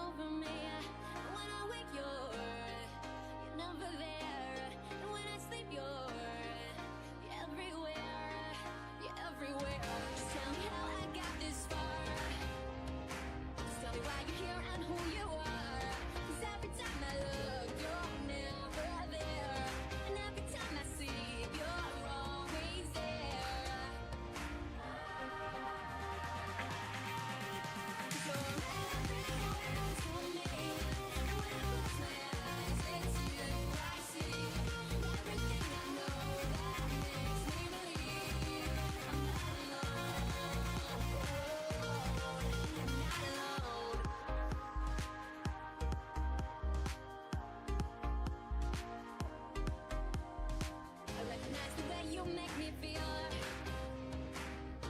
over me. And when I wake, you're never there. And when I sleep, you're everywhere. You're everywhere. Just tell me how I got this far. Just tell me why you're here and who you are. 'Cause every time I look, you're never there. And every time I sleep, you're always there. So everywhere to me. And when I close my eyes, it's you I see. Everything I know that makes me believe I'm not alone. I'm not alone. I recognize the way you make me feel.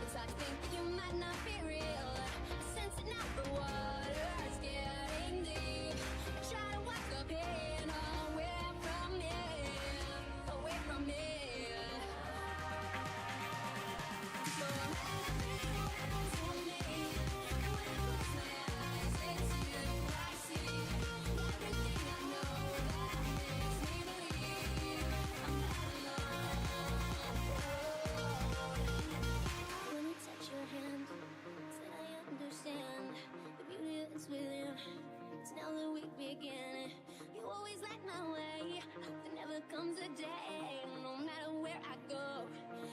It's hard to think that you might not be real. I sense it now, the water's getting deep. I try to wipe the pain away from me, away from me. So everywhere to me. And when I close my eyes, it's you I see. Everything I know that makes me believe I'm not alone. When I touch your hand, said I understand the beauty that's within. It's now that we begin. You always light my way. I hope there never comes a day. No matter where I go,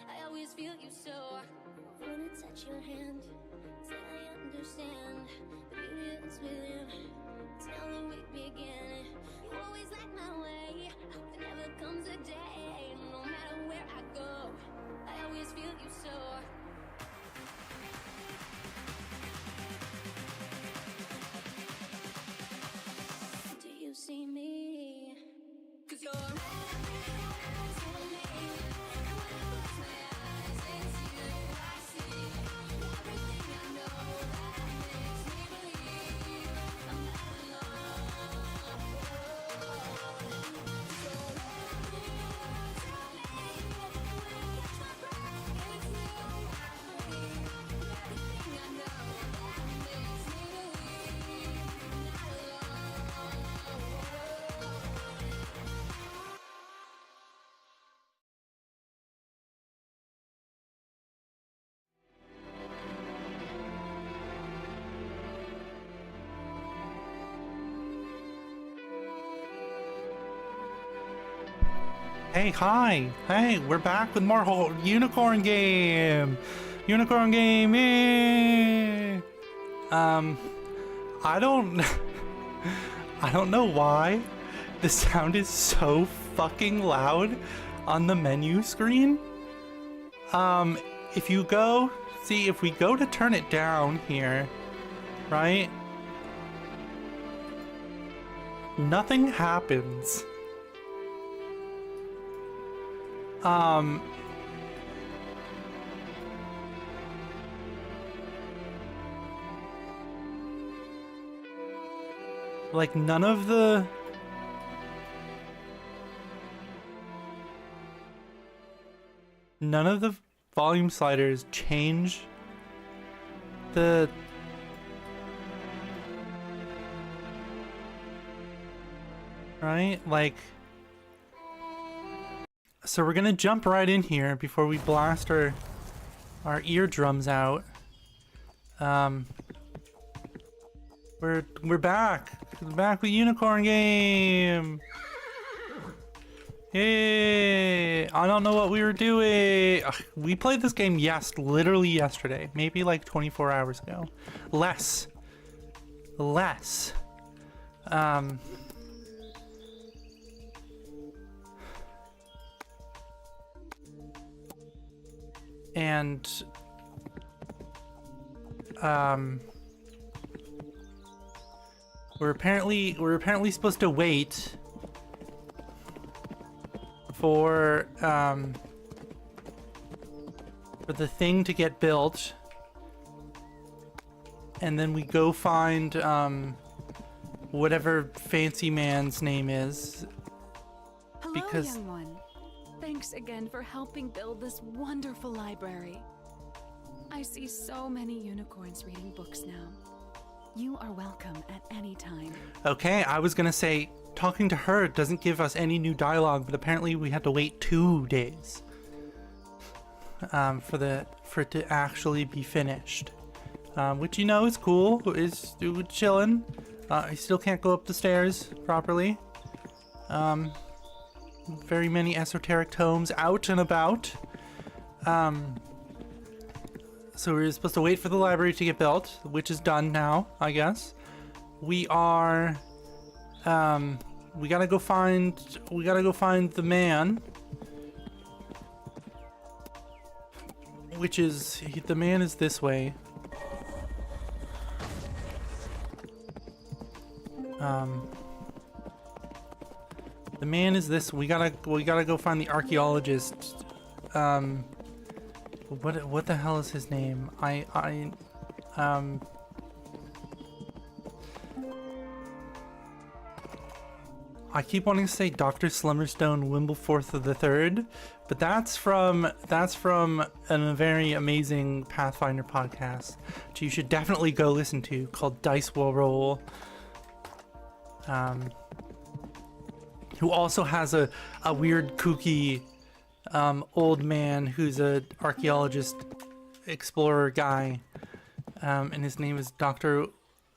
I always feel you so. When I touch your hand, said I understand the beauty that's within. It's now that we begin. You always light my way. I hope there never comes a day. No matter where I go, I always feel you so. Do you see me? 'Cause you're everywhere to me. And when I close my eyes, it's you I see. Everything I know that makes me believe I'm not alone. So everywhere to me. And when I catch my breath, it's you I breathe. Everything I know that makes me believe I'm not alone. Hey, hi. Hey, we're back with more whole Unicorn Game. Unicorn Game. Eh. I don't I don't know why the sound is so fucking loud on the menu screen. If you go, see, if we go to turn it down here, right? Nothing happens. Like none of the volume sliders change the right? Like, so we're gonna jump right in here before we blast our eardrums out. We're back. We're back with Unicorn Game. Hey, I don't know what we were doing. Ugh, we played this game literally yesterday, maybe like 24 hours ago. Less. And we're apparently supposed to wait for the thing to get built, and then we go find whatever fancy man's name is. Hello, because young one. Thanks again for helping build this wonderful library. I see so many unicorns reading books now. You are welcome at any time. Okay, I was gonna say, talking to her doesn't give us any new dialogue, but apparently we had to wait 2 days for it to actually be finished. Which, you know, is cool. Is chilling. I still can't go up the stairs properly. Very many esoteric tomes out and about. So we're supposed to wait for the library to get built, which is done now, I guess. We are, we gotta go find the man. The man is this way. The man is this. We gotta go find the archaeologist. What the hell is his name? I keep wanting to say Dr. Slummerstone Wimbleforth of the Third, but that's from a very amazing Pathfinder podcast, which you should definitely go listen to, called Dice Will Roll. Who also has a weird kooky old man who's a archaeologist explorer guy, and his name is Dr.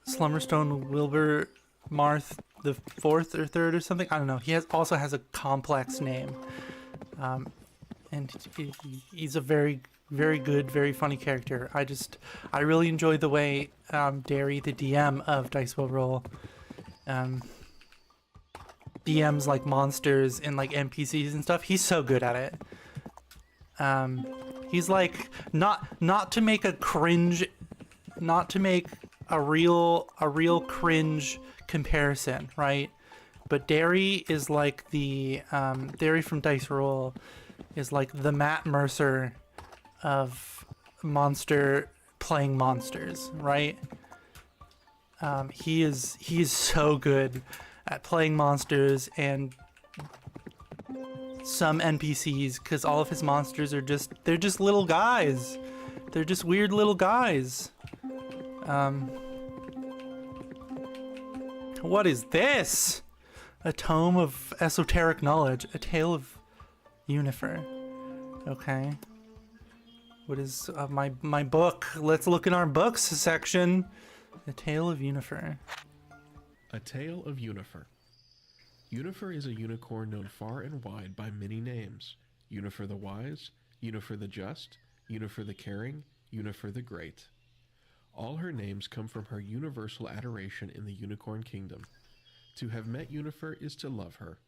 Slummerstone Wilbur Marth the fourth or third or something. I don't know. He also has a complex name, and he's a very, very good, very funny character. I really enjoy the way Derry, the DM of Dice Will Roll, DMs like monsters and like NPCs and stuff. He's so good at it. He's like not to make a real cringe comparison, right? But Derry is like the Derry from Dice Roll is like the Matt Mercer of playing monsters, right? He is so good at playing monsters and some NPCs, because all of his monsters are just little guys. They're just weird little guys. What is this? A tome of esoteric knowledge, a tale of Unifer. Okay. What is my book? Let's look in our books section. A tale of Unifer. A Tale of Unifer. Unifer is a unicorn known far and wide by many names. Unifer the Wise, Unifer the Just, Unifer the Caring, Unifer the Great. All her names come from her universal adoration in the Unicorn Kingdom. To have met Unifer is to love her.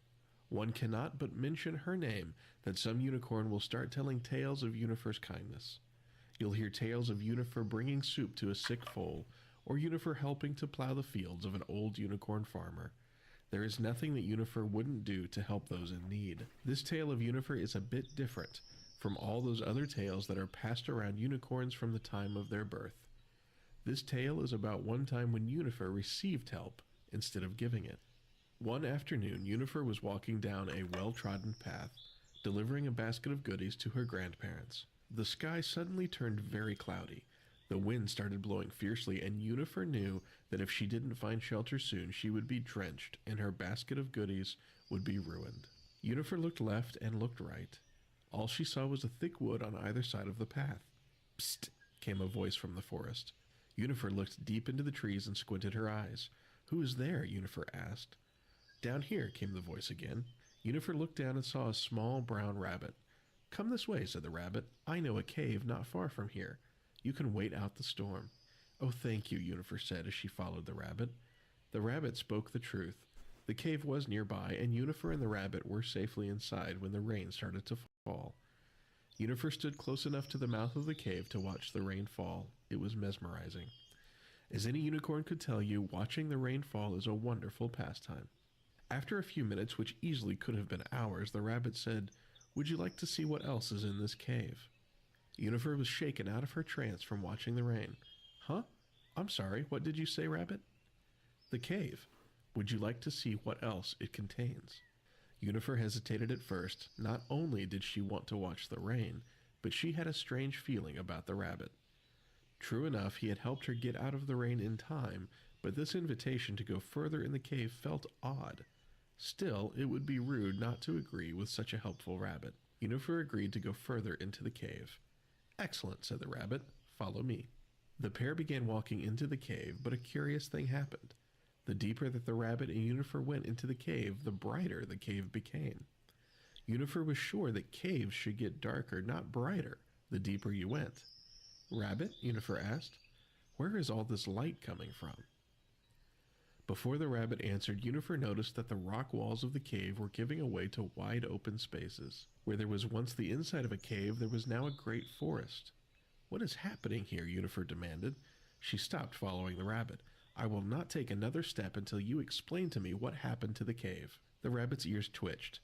One cannot but mention her name that some unicorn will start telling tales of Unifer's kindness. You'll hear tales of Unifer bringing soup to a sick foal, or Unifer helping to plow the fields of an old unicorn farmer. There is nothing that Unifer wouldn't do to help those in need. This tale of Unifer is a bit different from all those other tales that are passed around unicorns from the time of their birth. This tale is about one time when Unifer received help instead of giving it. One afternoon, Unifer was walking down a well-trodden path, delivering a basket of goodies to her grandparents. The sky suddenly turned very cloudy. The wind started blowing fiercely, and Unifer knew that if she didn't find shelter soon, she would be drenched, and her basket of goodies would be ruined. Unifer looked left and looked right. All she saw was a thick wood on either side of the path. "Psst," came a voice from the forest. Unifer looked deep into the trees and squinted her eyes. "Who is there?" Unifer asked. "Down here," came the voice again. Unifer looked down and saw a small brown rabbit. "Come this way," said the rabbit. "I know a cave not far from here. You can wait out the storm." "Oh, thank you," Unifer said as she followed the rabbit. The rabbit spoke the truth. The cave was nearby, and Unifer and the rabbit were safely inside when the rain started to fall. Unifer stood close enough to the mouth of the cave to watch the rain fall. It was mesmerizing. As any unicorn could tell you, watching the rain fall is a wonderful pastime. After a few minutes, which easily could have been hours, the rabbit said, "Would you like to see what else is in this cave?" Unifer was shaken out of her trance from watching the rain. "Huh? I'm sorry, what did you say, Rabbit?" "The cave. Would you like to see what else it contains?" Unifer hesitated at first. Not only did she want to watch the rain, but she had a strange feeling about the rabbit. True enough, he had helped her get out of the rain in time, but this invitation to go further in the cave felt odd. Still, it would be rude not to agree with such a helpful rabbit. Yennefer agreed to go further into the cave. Excellent, said the rabbit. Follow me. The pair began walking into the cave, but a curious thing happened. The deeper that the rabbit and Yennefer went into the cave, the brighter the cave became. Yennefer was sure that caves should get darker, not brighter, the deeper you went. Rabbit, Yennefer asked, where is all this light coming from? Before the rabbit answered, Yennefer noticed that the rock walls of the cave were giving away to wide open spaces. Where there was once the inside of a cave, there was now a great forest. What is happening here? Yennefer demanded. She stopped following the rabbit. I will not take another step until you explain to me what happened to the cave. The rabbit's ears twitched.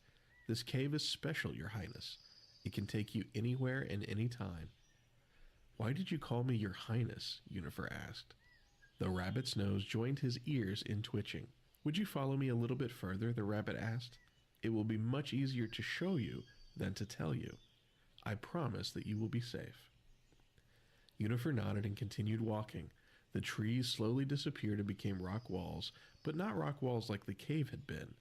This cave is special, Your Highness. It can take you anywhere and any time. Why did you call me Your Highness? Yennefer asked. The rabbit's nose joined his ears in twitching. Would you follow me a little bit further? The rabbit asked. It will be much easier to show you than to tell you. I promise that you will be safe. Yennefer nodded and continued walking. The trees slowly disappeared and became rock walls, but not rock walls like the cave had been.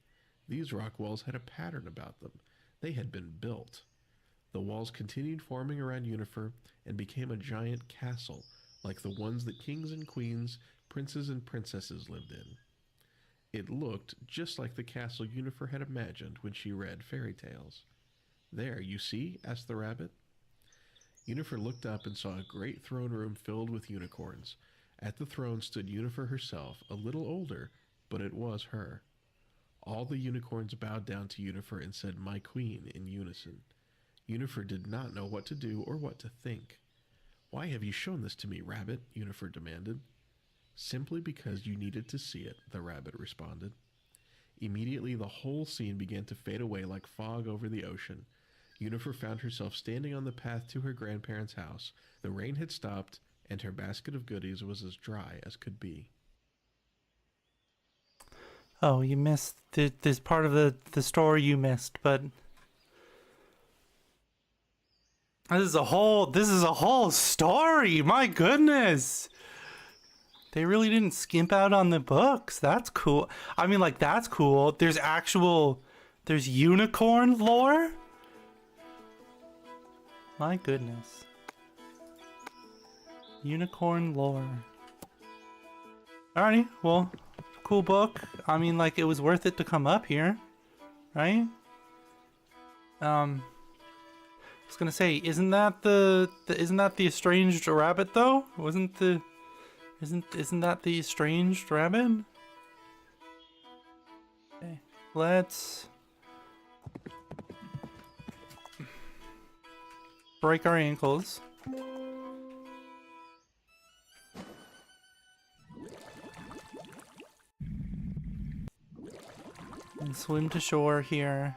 These rock walls had a pattern about them. They had been built. The walls continued forming around Yennefer and became a giant castle, like the ones that kings and queens, princes and princesses lived in. It looked just like the castle Yennefer had imagined when she read fairy tales. There, you see? Asked the rabbit. Yennefer looked up and saw a great throne room filled with unicorns. At the throne stood Yennefer herself, a little older, but it was her. All the unicorns bowed down to Yennefer and said, "My queen," in unison. Yennefer did not know what to do or what to think. Why have you shown this to me, rabbit? Yennefer demanded. Simply because you needed to see it, the rabbit responded. Immediately, the whole scene began to fade away like fog over the ocean. Yennefer found herself standing on the path to her grandparents' house. The rain had stopped, and her basket of goodies was as dry as could be. Oh, you missed this part of the story you missed, but this is a whole story. My goodness. They really didn't skimp out on the books. That's cool. I mean, like, that's cool. There's unicorn lore? My goodness. Unicorn lore. Alrighty, well, cool book. I mean, like, it was worth it to come up here, right? I was gonna say, isn't that the estranged rabbit though? Isn't that the estranged rabbit? Okay, let's break our ankles. And swim to shore here,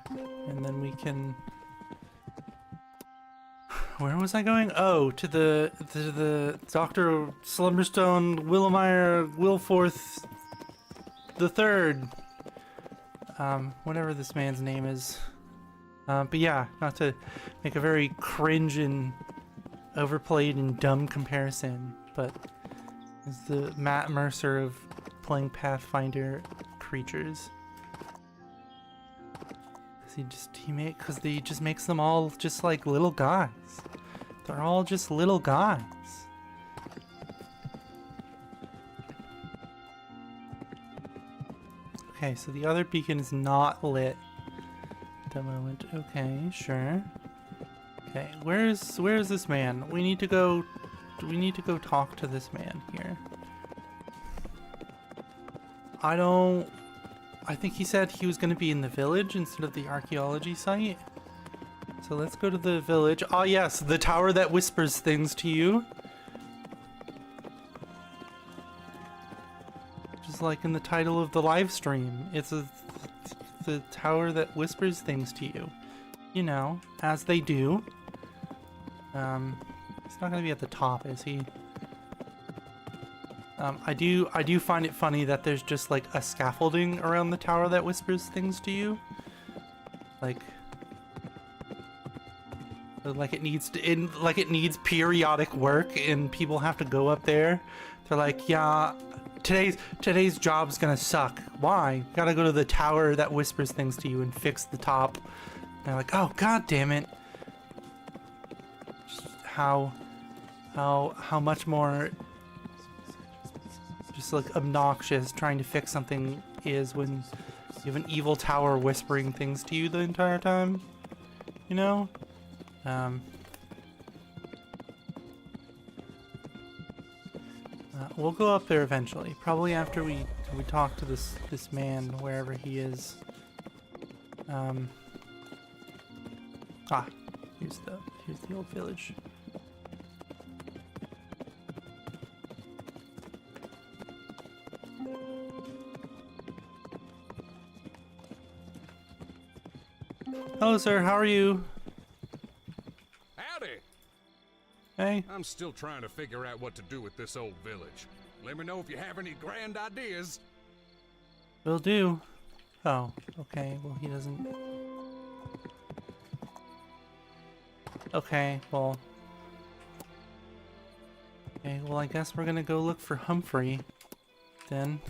and then we can... Where was I going? Oh, to the Dr. Slumberstone Willmeyer Wilforth the Third. Whatever this man's name is. But yeah, not to make a very cringe and overplayed and dumb comparison, but is the Matt Mercer of playing Pathfinder creatures. Because he just makes them all just like little guys. They're all just little guys. Okay, so the other beacon is not lit at the moment. Okay, sure. Okay, where's this man? We need to go talk to this man here. I think he said he was going to be in the village instead of the archaeology site. So let's go to the village. Ah, yes, the tower that whispers things to you. Just like in the title of the live stream. It's the tower that whispers things to you. You know, as they do. He's not going to be at the top, is he? I do find it funny that there's just like a scaffolding around the tower that whispers things to you. Like, like it needs like it needs periodic work, and people have to go up there. They're like, yeah, today's job's gonna suck. Why? Gotta go to the tower that whispers things to you and fix the top. And they're like, oh god damn it. Just how much more just like obnoxious trying to fix something is when you have an evil tower whispering things to you the entire time, you know? We'll go up there eventually, probably after we talk to this man wherever he is. Here's the old village. Hello, sir. How are you? Howdy. Hey. I'm still trying to figure out what to do with this old village. Let me know if you have any grand ideas. Will do. Oh, okay. Well, he doesn't. Okay, well. Okay, well, I guess we're gonna go look for Humphrey then.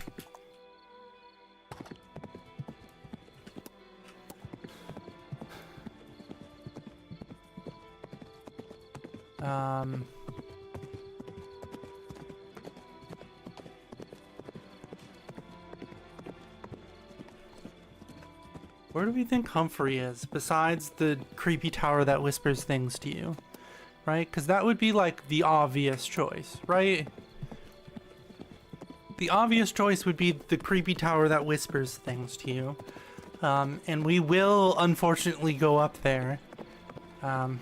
Where do we think Humphrey is, besides the creepy tower that whispers things to you? Right? Because that would be like the obvious choice, right? The obvious choice would be the creepy tower that whispers things to you. And we will, unfortunately, go up there. But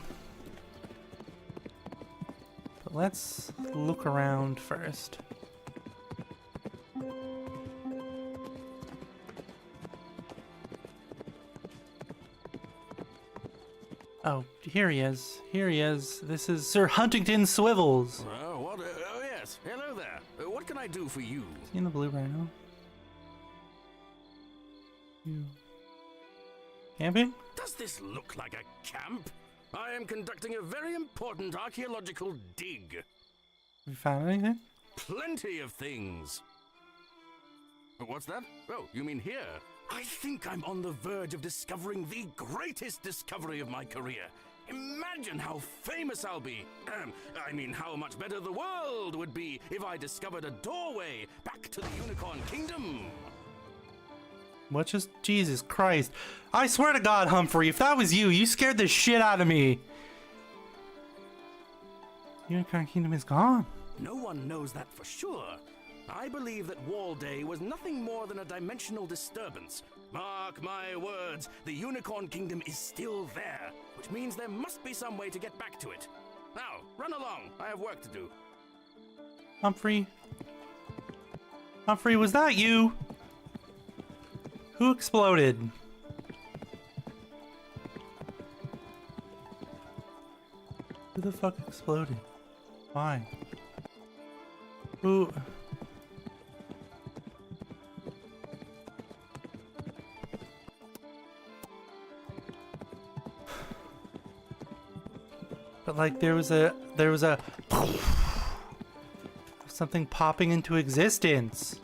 let's look around first. Oh, here he is. Here he is. This is Sir Huntington Swivels. What? Oh, yes. Hello there. What can I do for you? Is he in the blue rhino? You camping? Does this look like a camp? I am conducting a very important archaeological dig. Have you found anything? Plenty of things. What's that? Oh, you mean here? I think I'm on the verge of discovering the greatest discovery of my career. Imagine how famous I'll be. I mean, how much better the world would be if I discovered a doorway back to the Unicorn Kingdom. What just... Jesus Christ. I swear to God, Humphrey, if that was you, you scared the shit out of me. Unicorn Kingdom is gone. No one knows that for sure. I believe that Wall Day was nothing more than a dimensional disturbance. Mark my words, the Unicorn Kingdom is still there, which means there must be some way to get back to it. Now, run along. I have work to do. Humphrey? Humphrey, was that you? Who exploded? Who the fuck exploded? Why? Who? But like there was a something popping into existence.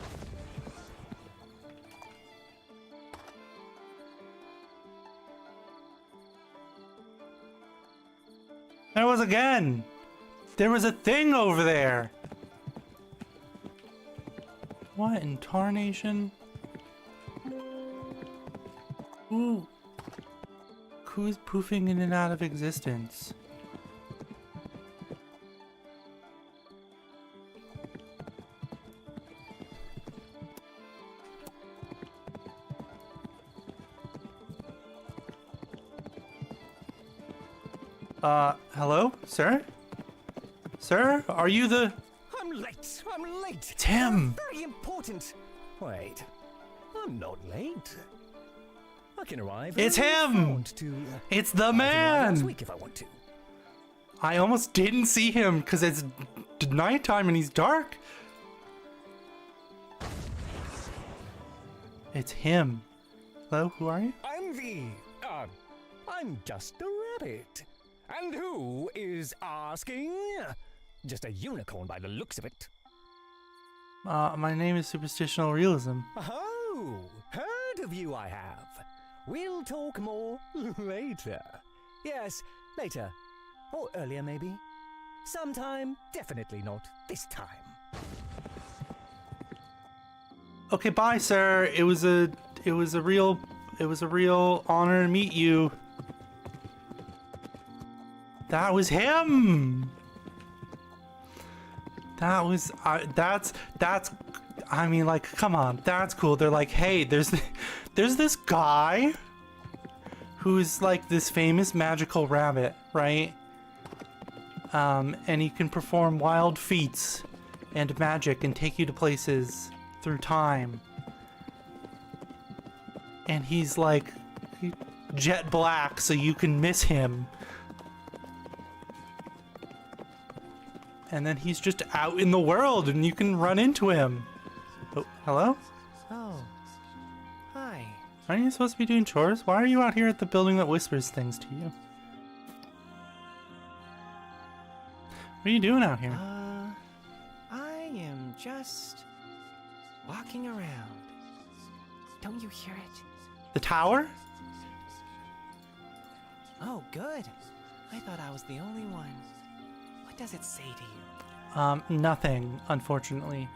There was again. There was a thing over there. What in tarnation? Ooh. Who's poofing in and out of existence? Hello? Sir? Sir? Are you the... I'm late. I'm late. It's him. Very important. Wait. I'm not late. I can arrive. It's him. It's the man. Next week if I want to. I almost didn't see him because it's nighttime and he's dark. It's him. Hello, who are you? I'm just a rabbit. And who is asking? Just a unicorn by the looks of it. My name is Superstitional Realism. Oh, heard of you I have. We'll talk more later. Yes, later. Or earlier maybe. Sometime, definitely not this time. Okay, bye, sir. It was a real honor to meet you. That was him. That's I mean, like, come on, that's cool. They're like, hey, there's this guy who's like this famous magical rabbit, right? And he can perform wild feats and magic and take you to places through time. And he's like jet black, so you can miss him. And then he's just out in the world and you can run into him. Oh, hello? Oh. Hi. Aren't you supposed to be doing chores? Why are you out here at the building that whispers things to you? What are you doing out here? I am just walking around. Don't you hear it? The tower? Oh, good. I thought I was the only one. What does it say to you? Nothing, unfortunately.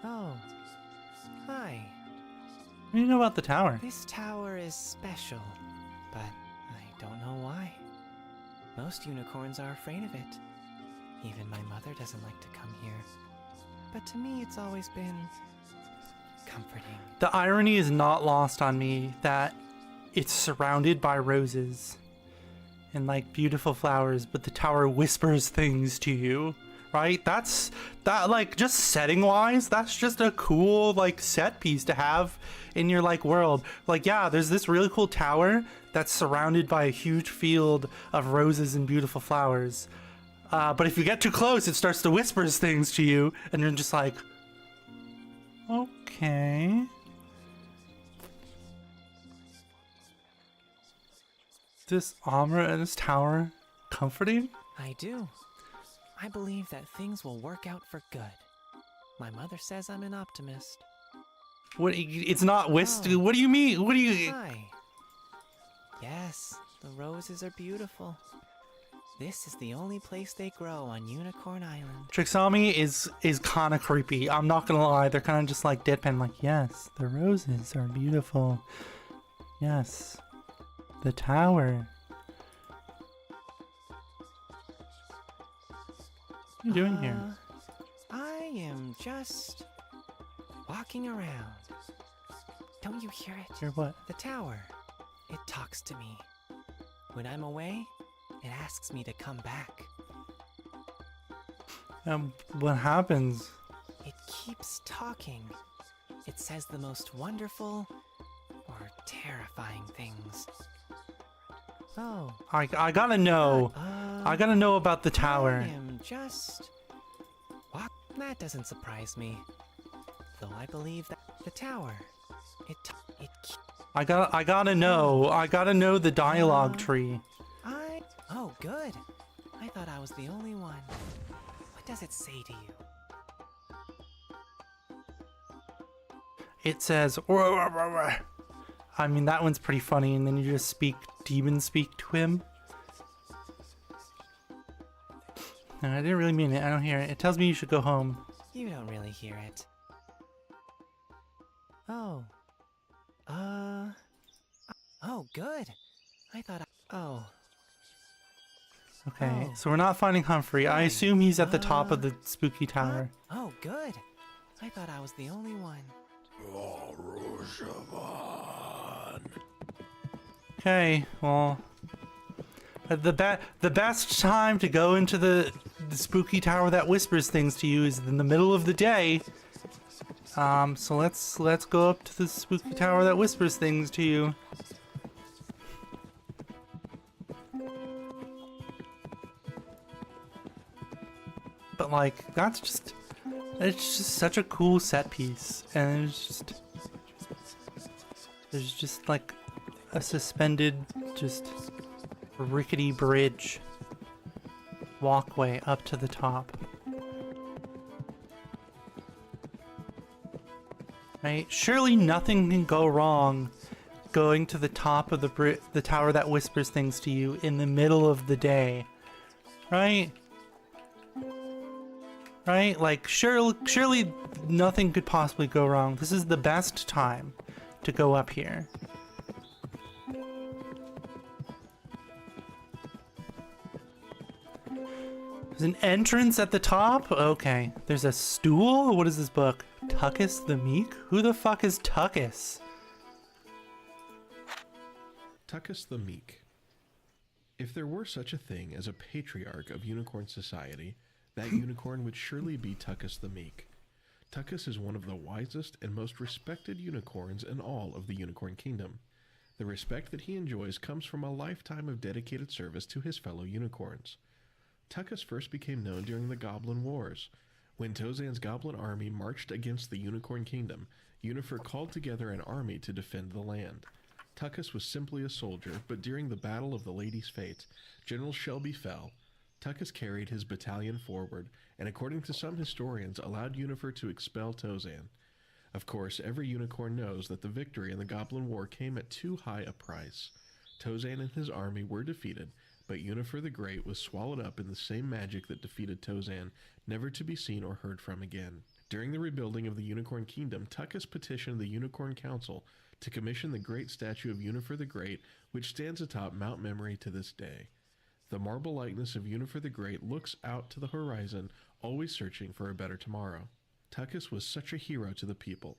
Oh. Hi. What do you know about the tower? This tower is special, but I don't know why. Most unicorns are afraid of it. Even my mother doesn't like to come here. But to me, it's always been comforting. The irony is not lost on me that it's surrounded by roses and like beautiful flowers, but the tower whispers things to you, right? That like, just setting wise, that's just a cool like set piece to have in your like world. Like, yeah, there's this really cool tower that's surrounded by a huge field of roses and beautiful flowers. But if you get too close, it starts to whispers things to you, and you're just like, okay. This Amra and this tower comforting? I do. I believe that things will work out for good. My mother says I'm an optimist. What? It's not whist. What do you mean? What do you? Hi. Yes, the roses are beautiful. This is the only place they grow on Unicorn Island. Trixami is kind of creepy. I'm not gonna lie. They're kind of just like deadpan, like, yes, the roses are beautiful. Yes, the tower. What are you doing here? I am just walking around. Don't you hear it? Hear what? The tower. It talks to me. When I'm away, it asks me to come back. What happens? It keeps talking. It says the most wonderful or terrifying things. Oh. I gotta know. I gotta know about the tower. I am just... What? That doesn't surprise me. Though I believe that the tower... I gotta know. I gotta know the dialogue tree. Oh, good. I thought I was the only one. What does it say to you? It says, I mean, that one's pretty funny, and then you just demon speak to him. No, I didn't really mean it. I don't hear it. It tells me you should go home. You don't really hear it. Oh. Oh, good. I thought Oh. Okay, Oh. so we're not finding Humphrey. I assume he's at the top of the spooky tower. Oh, good. I thought I was the only one. Okay, well, the best time to go into the spooky tower that whispers things to you is in the middle of the day. So let's go up to the spooky tower that whispers things to you. But like, that's just It's just such a cool set piece, and there's just like a suspended, just rickety bridge walkway up to the top. Right? Surely nothing can go wrong going to the top of the tower that whispers things to you in the middle of the day. Right? Right? Like, surely nothing could possibly go wrong. This is the best time to go up here. There's an entrance at the top? Okay. There's a stool? What is this book? Tuckus the Meek? Who the fuck is Tuckus? Tuckus the Meek. If there were such a thing as a patriarch of unicorn society, that unicorn would surely be Tuckus the Meek. Tuckus is one of the wisest and most respected unicorns in all of the Unicorn Kingdom. The respect that he enjoys comes from a lifetime of dedicated service to his fellow unicorns. Tuckus first became known during the Goblin Wars. When Tozan's goblin army marched against the Unicorn Kingdom, Unifer called together an army to defend the land. Tuckus was simply a soldier, but during the Battle of the Lady's Fate, General Shelby fell. Tuckus carried his battalion forward, and according to some historians, allowed Unifer to expel Tozan. Of course, every unicorn knows that the victory in the Goblin War came at too high a price. Tozan and his army were defeated, but Unifer the Great was swallowed up in the same magic that defeated Tozan, never to be seen or heard from again. During the rebuilding of the Unicorn Kingdom, Tuckus petitioned the Unicorn Council to commission the great statue of Unifer the Great, which stands atop Mount Memory to this day. The marble likeness of Unifer the Great looks out to the horizon, always searching for a better tomorrow. Tuckus was such a hero to the people,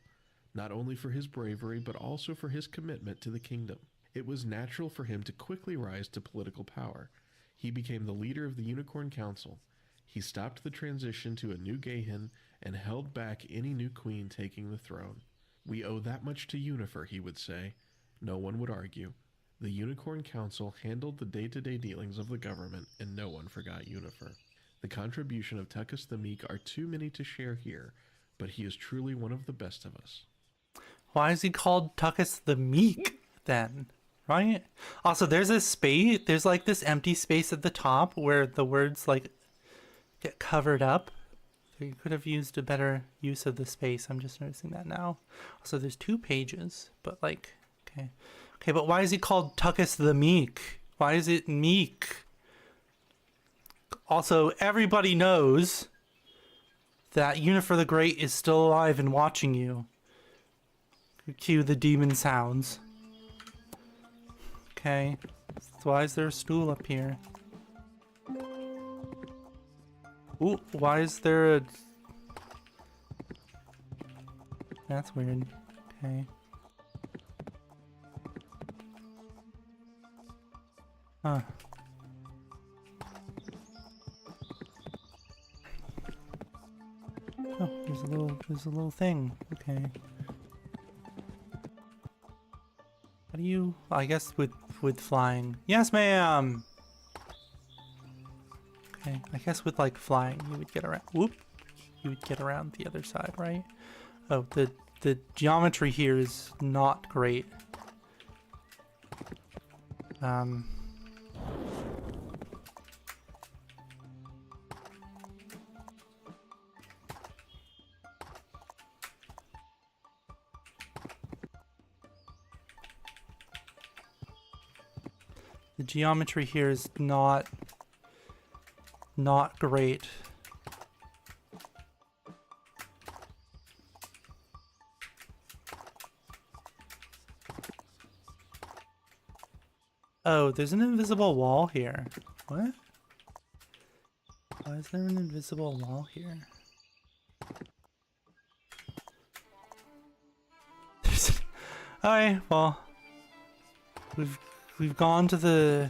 not only for his bravery, but also for his commitment to the kingdom. It was natural for him to quickly rise to political power. He became the leader of the Unicorn Council. He stopped the transition to a new Gahan and held back any new queen taking the throne. We owe that much to Unifer, he would say. No one would argue. The Unicorn Council handled the day-to-day dealings of the government, and no one forgot Unifer. The contribution of Tuckus the Meek are too many to share here, but he is truly one of the best of us. Why is he called Tuckus the Meek, then? Right? Also, there's a space, there's like this empty space at the top where the words like get covered up. So you could have used a better use of the space. I'm just noticing that now. Also, there's 2 pages, but like, okay. Okay, but why is he called Tuckus the Meek? Why is it Meek? Also, everybody knows that Unifer the Great is still alive and watching you. Cue the demon sounds. Okay, so why is there a stool up here? Ooh, why is there a... That's weird. Okay. Huh. Oh, there's a little thing. Okay. How do you... I guess with flying. Yes, ma'am! Okay, I guess with like flying you would get around. Whoop! You would get around the other side, right? Oh, the geometry here is not great. The geometry here is not great. Oh, there's an invisible wall here. What? Why is there an invisible wall here? Alright, well, we've gone to the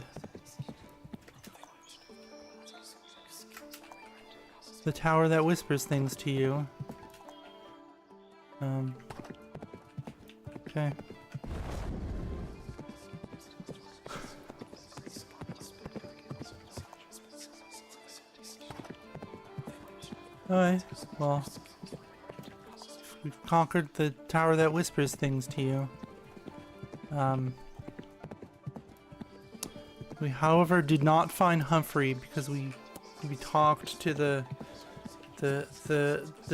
tower that whispers things to you. Okay. Alright, well, we've conquered the tower that whispers things to you. We, however, did not find Humphrey because we talked to the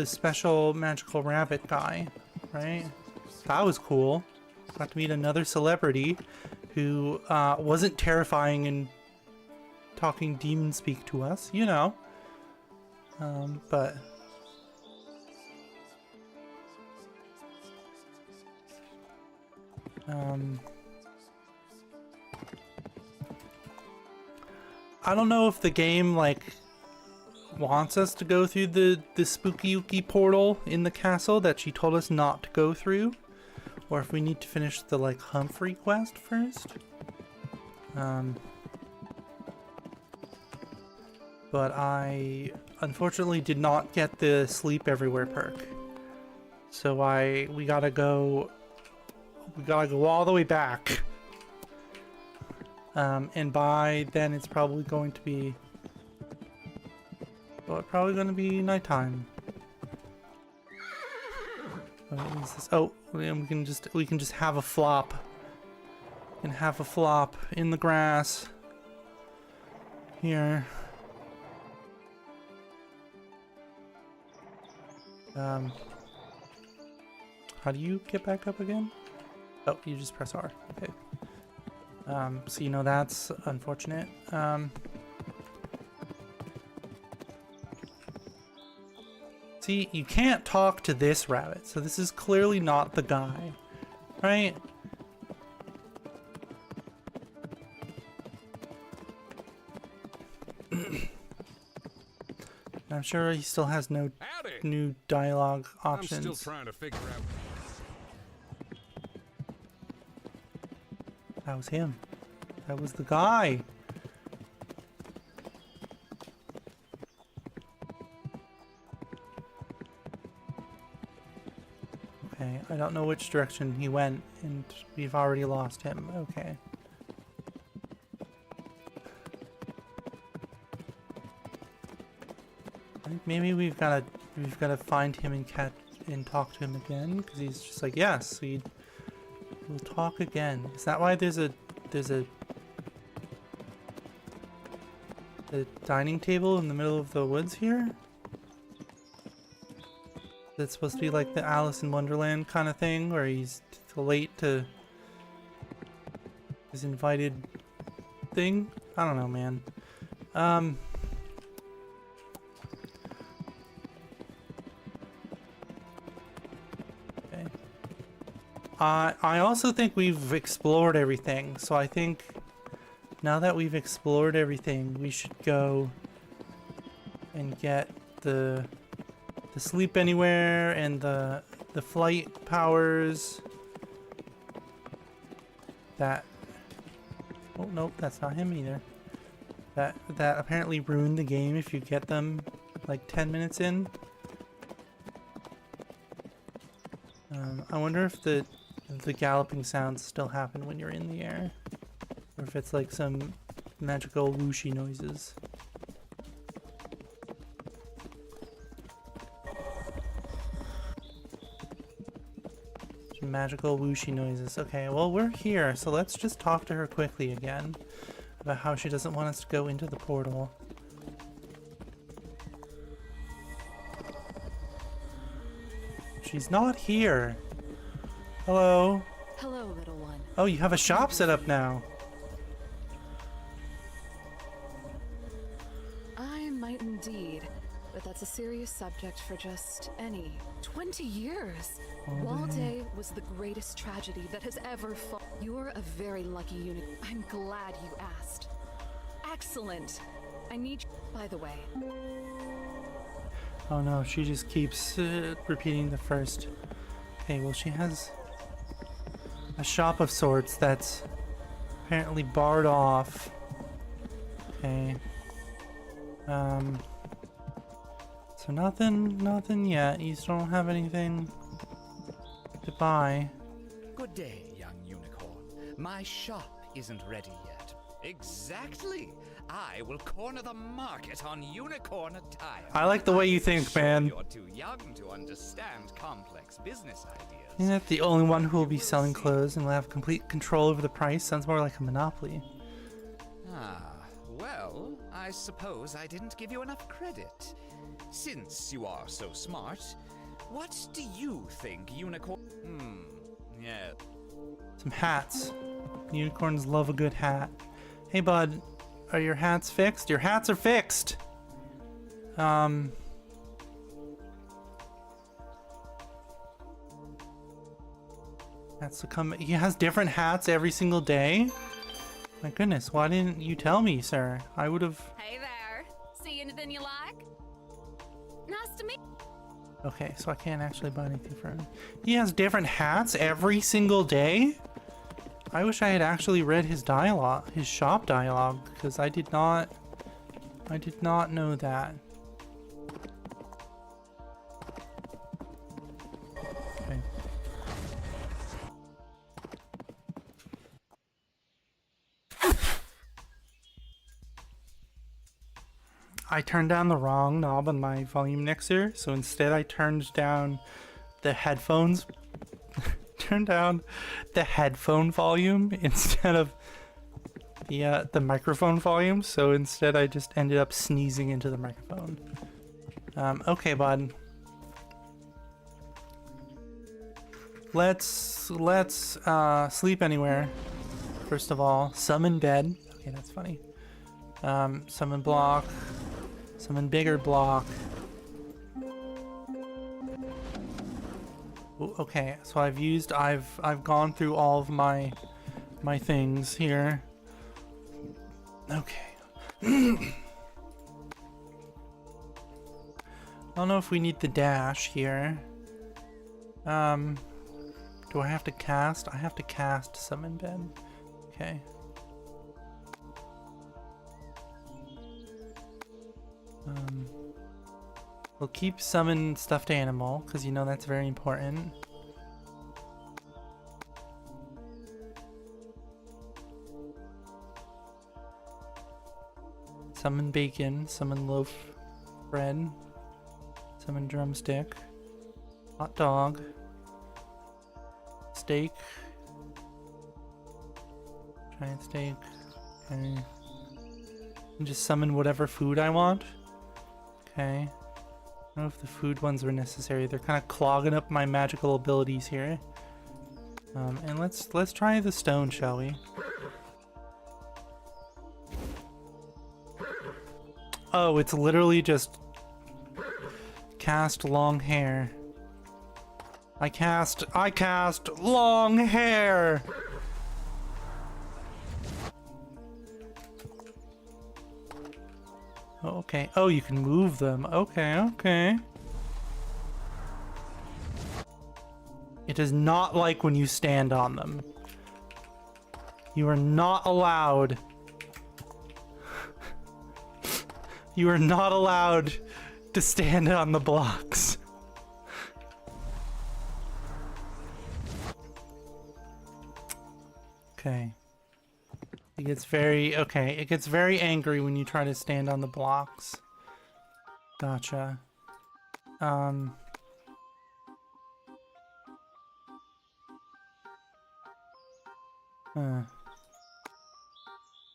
special magical rabbit guy, right? That was cool. Got to meet another celebrity who wasn't terrifying and talking demon speak to us, you know. But I don't know if the game like wants us to go through the spooky ooky portal in the castle that she told us not to go through, or if we need to finish the like Humphrey quest first. But I unfortunately did not get the sleep everywhere perk, so we gotta go all the way back. And by then it's probably going to be, well, it's probably going to be nighttime. What is this? Oh, and we can just have a flop. We can have a flop in the grass here. How do you get back up again? Oh, you just press R. Okay. So you know that's unfortunate. See, you can't talk to this rabbit, so this is clearly not the guy, right? I'm sure he still has no new dialogue options. I'm still trying to figure out. That was him. That was the guy. Okay, I don't know which direction he went, and we've already lost him. Okay. I think maybe we've gotta find him and talk to him again, because he's just like, yes, we'll talk again. Is that why there's a dining table in the middle of the woods here? That's supposed to be like the Alice in Wonderland kind of thing, where he's late to his invited thing? I don't know, man. Okay. I also think we've explored everything, so I think now that we've explored everything, we should go and get the sleep anywhere and the flight powers that, oh nope, that's not him either, that apparently ruined the game if you get them like 10 minutes in. I wonder if the galloping sounds still happen when you're in the air, or if it's like some magical whooshy noises. Magical whooshy noises. Okay, well, we're here, so let's just talk to her quickly again about how she doesn't want us to go into the portal. She's not here. Hello. Hello, little one. Oh, you have a shop set up now. I might indeed, but that's a serious subject for just any 20 years. Walday was the greatest tragedy that has ever fallen. You're a very lucky unit. I'm glad you asked. Excellent. I need you. By the way. Oh no, she just keeps repeating the first. Okay, well, she has a shop of sorts that's apparently barred off. Okay. So nothing yet. You still don't have anything to buy. Good day, young unicorn. My shop isn't ready yet. Exactly. I will corner the market on unicorn attire. I like the way you think, Sure, man. You're too young to understand complex business ideas. Isn't that the only one who will be selling clothes and will have complete control over the price? Sounds more like a monopoly. Well, I suppose I didn't give you enough credit. Since you are so smart, what do you think unicorn... yeah. Some hats. Unicorns love a good hat. Hey, bud. Are your hats fixed? Your hats are fixed! Hats to come. He has different hats every single day? My goodness, why didn't you tell me, sir? I would have... Hey there. See anything you like? Nice to meet. Okay, so I can't actually buy anything for him. He has different hats every single day? I wish I had actually read his dialogue, his shop dialogue, because I did not know that. Okay. I turned down the wrong knob on my volume mixer, so instead I turned down the headphones. Turned down the headphone volume instead of the microphone volume, so instead I just ended up sneezing into the microphone. Okay, bud. Let's sleep anywhere. First of all, summon bed. Okay, that's funny. Summon block. Summon bigger block. Ooh, okay, so I've gone through all of my things here. Okay. I don't know if we need the dash here. Do I have to cast? I have to cast summon bed. Okay. We'll keep summon stuffed animal, because you know that's very important. Summon bacon, summon loaf bread, summon drumstick, hot dog, steak, giant steak, okay. And just summon whatever food I want. Okay. I don't know if the food ones were necessary. They're kind of clogging up my magical abilities here. And let's try the stone, shall we? Oh, it's literally just cast long hair. I cast long hair. Oh, okay. Oh, you can move them. Okay, okay. It is not like when you stand on them. You are not allowed. You are not allowed to stand on the blocks. Okay. It gets very, okay, it gets very angry when you try to stand on the blocks. Gotcha.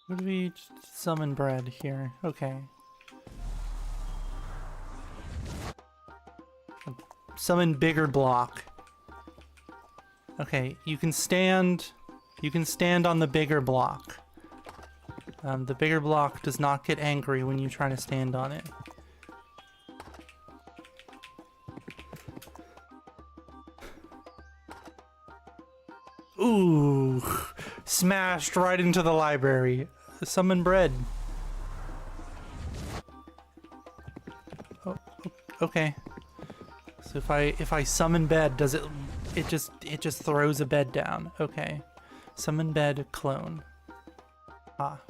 What do we summon bread here? Okay. Summon bigger block. Okay, you can stand on the bigger block. The bigger block does not get angry when you try to stand on it. Ooh, smashed right into the library. Summon bread. Oh, okay. So if I summon bed, does it just throws a bed down? Okay. Summon bed clone. Ah.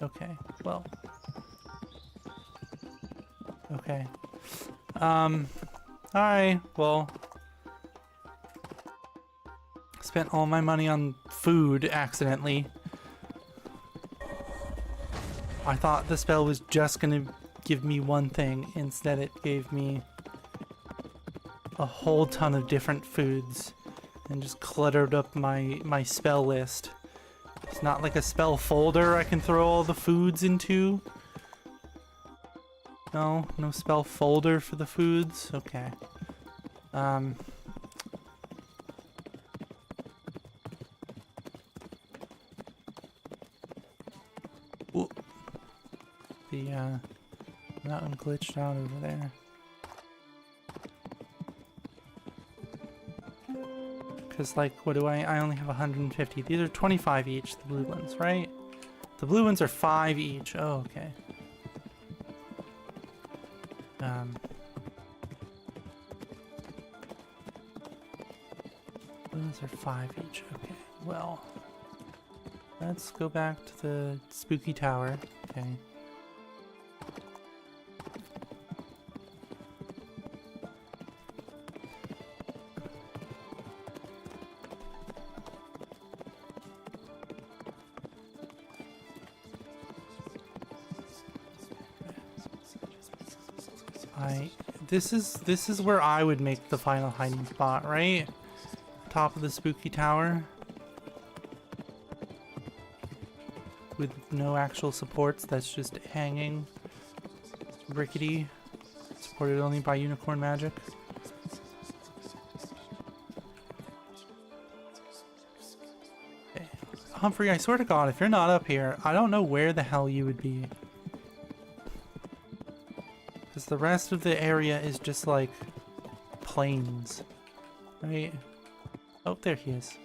Okay. Well. Okay. Alright, well. Spent all my money on food accidentally. I thought the spell was just gonna give me one thing. Instead, it gave me a whole ton of different foods and just cluttered up my spell list. It's not like a spell folder I can throw all the foods into. No spell folder for the foods. Okay. Ooh. That one glitched out over there. Because, like, what do I only have 150. These are 25 each, the blue ones, right? The blue ones are 5 each. Oh, okay. Those are 5 each. Okay, well, let's go back to the spooky tower. Okay. This is where I would make the final hiding spot, right? Top of the spooky tower. With no actual supports, that's just hanging. Rickety. Supported only by unicorn magic. Okay. Humphrey, I swear to God, if you're not up here, I don't know where the hell you would be. Because the rest of the area is just like plains, right? Oh, there he is.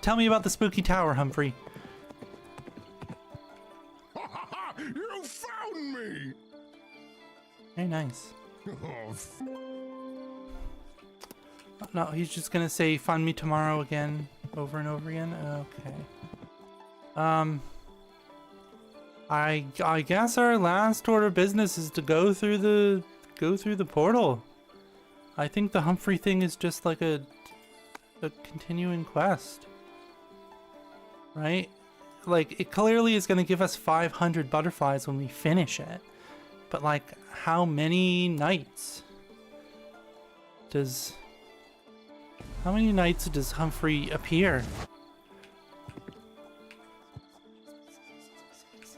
Tell me about the spooky tower, Humphrey. You found me! Very nice. No, he's just gonna say, find me tomorrow again, over and over again? Okay. I guess our last order of business is to go through the portal. I think the Humphrey thing is just like a continuing quest. Right? Like, it clearly is going to give us 500 butterflies when we finish it. But, like, how many nights does Humphrey appear?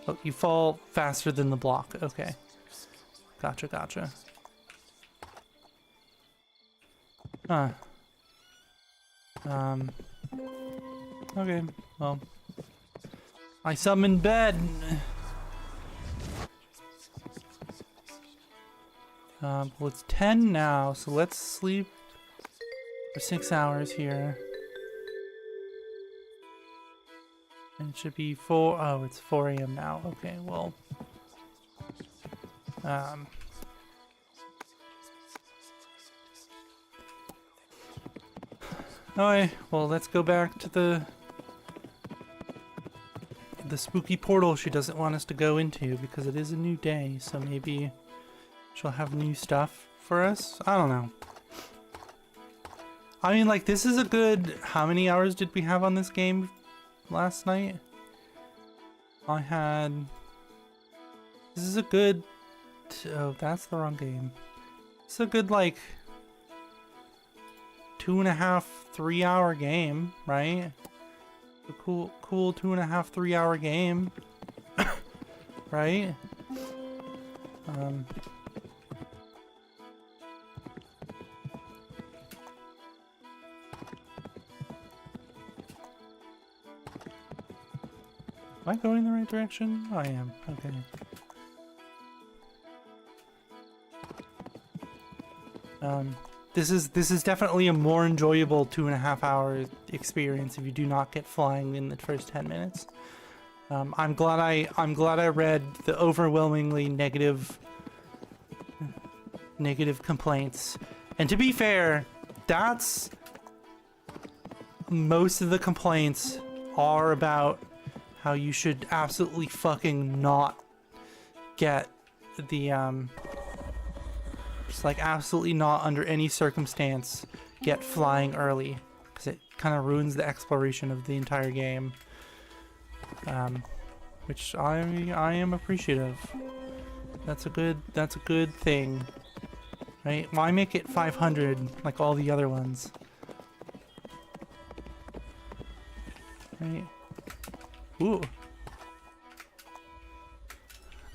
Oh, you fall faster than the block. Okay. Gotcha. Huh. Okay, well. I summoned bed. Well, it's 10 now, so let's sleep for 6 hours here. And it should be 4. Oh, it's 4 a.m. now. Okay, well. Alright, well, let's go back to the spooky portal she doesn't want us to go into because it is a new day, so maybe she'll have new stuff for us? I don't know. I mean, like, this is a good... How many hours did we have on this game last night? This is a good... Oh, that's the wrong game. It's a good, like... 2.5, 3 hour game, right? A cool 2.5, 3 hour game. Right? Am I going the right direction? I am. Okay. This is definitely a more enjoyable 2.5 hour experience if you do not get flying in the first 10 minutes. I'm glad I read the overwhelmingly negative complaints. And to be fair, that's most of the complaints are about how you should absolutely fucking not get the just like absolutely not under any circumstance get flying early, because it kind of ruins the exploration of the entire game, which I am appreciative. That's a good thing, right? Why make it 500 like all the other ones? Right? Ooh.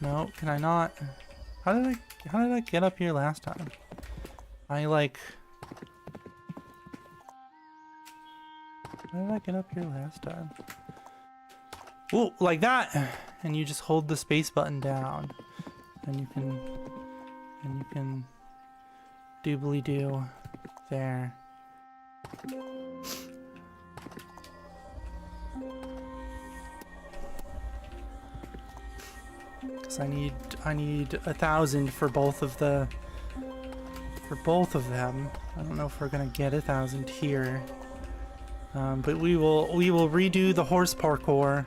No, can I not? How did I get up here last time? How did I get up here last time? Ooh, like that! And you just hold the space button down. And you can doobly do there. Cause I need 1,000 for both of them. I don't know if we're gonna get 1,000 here. But we will redo the horse parkour.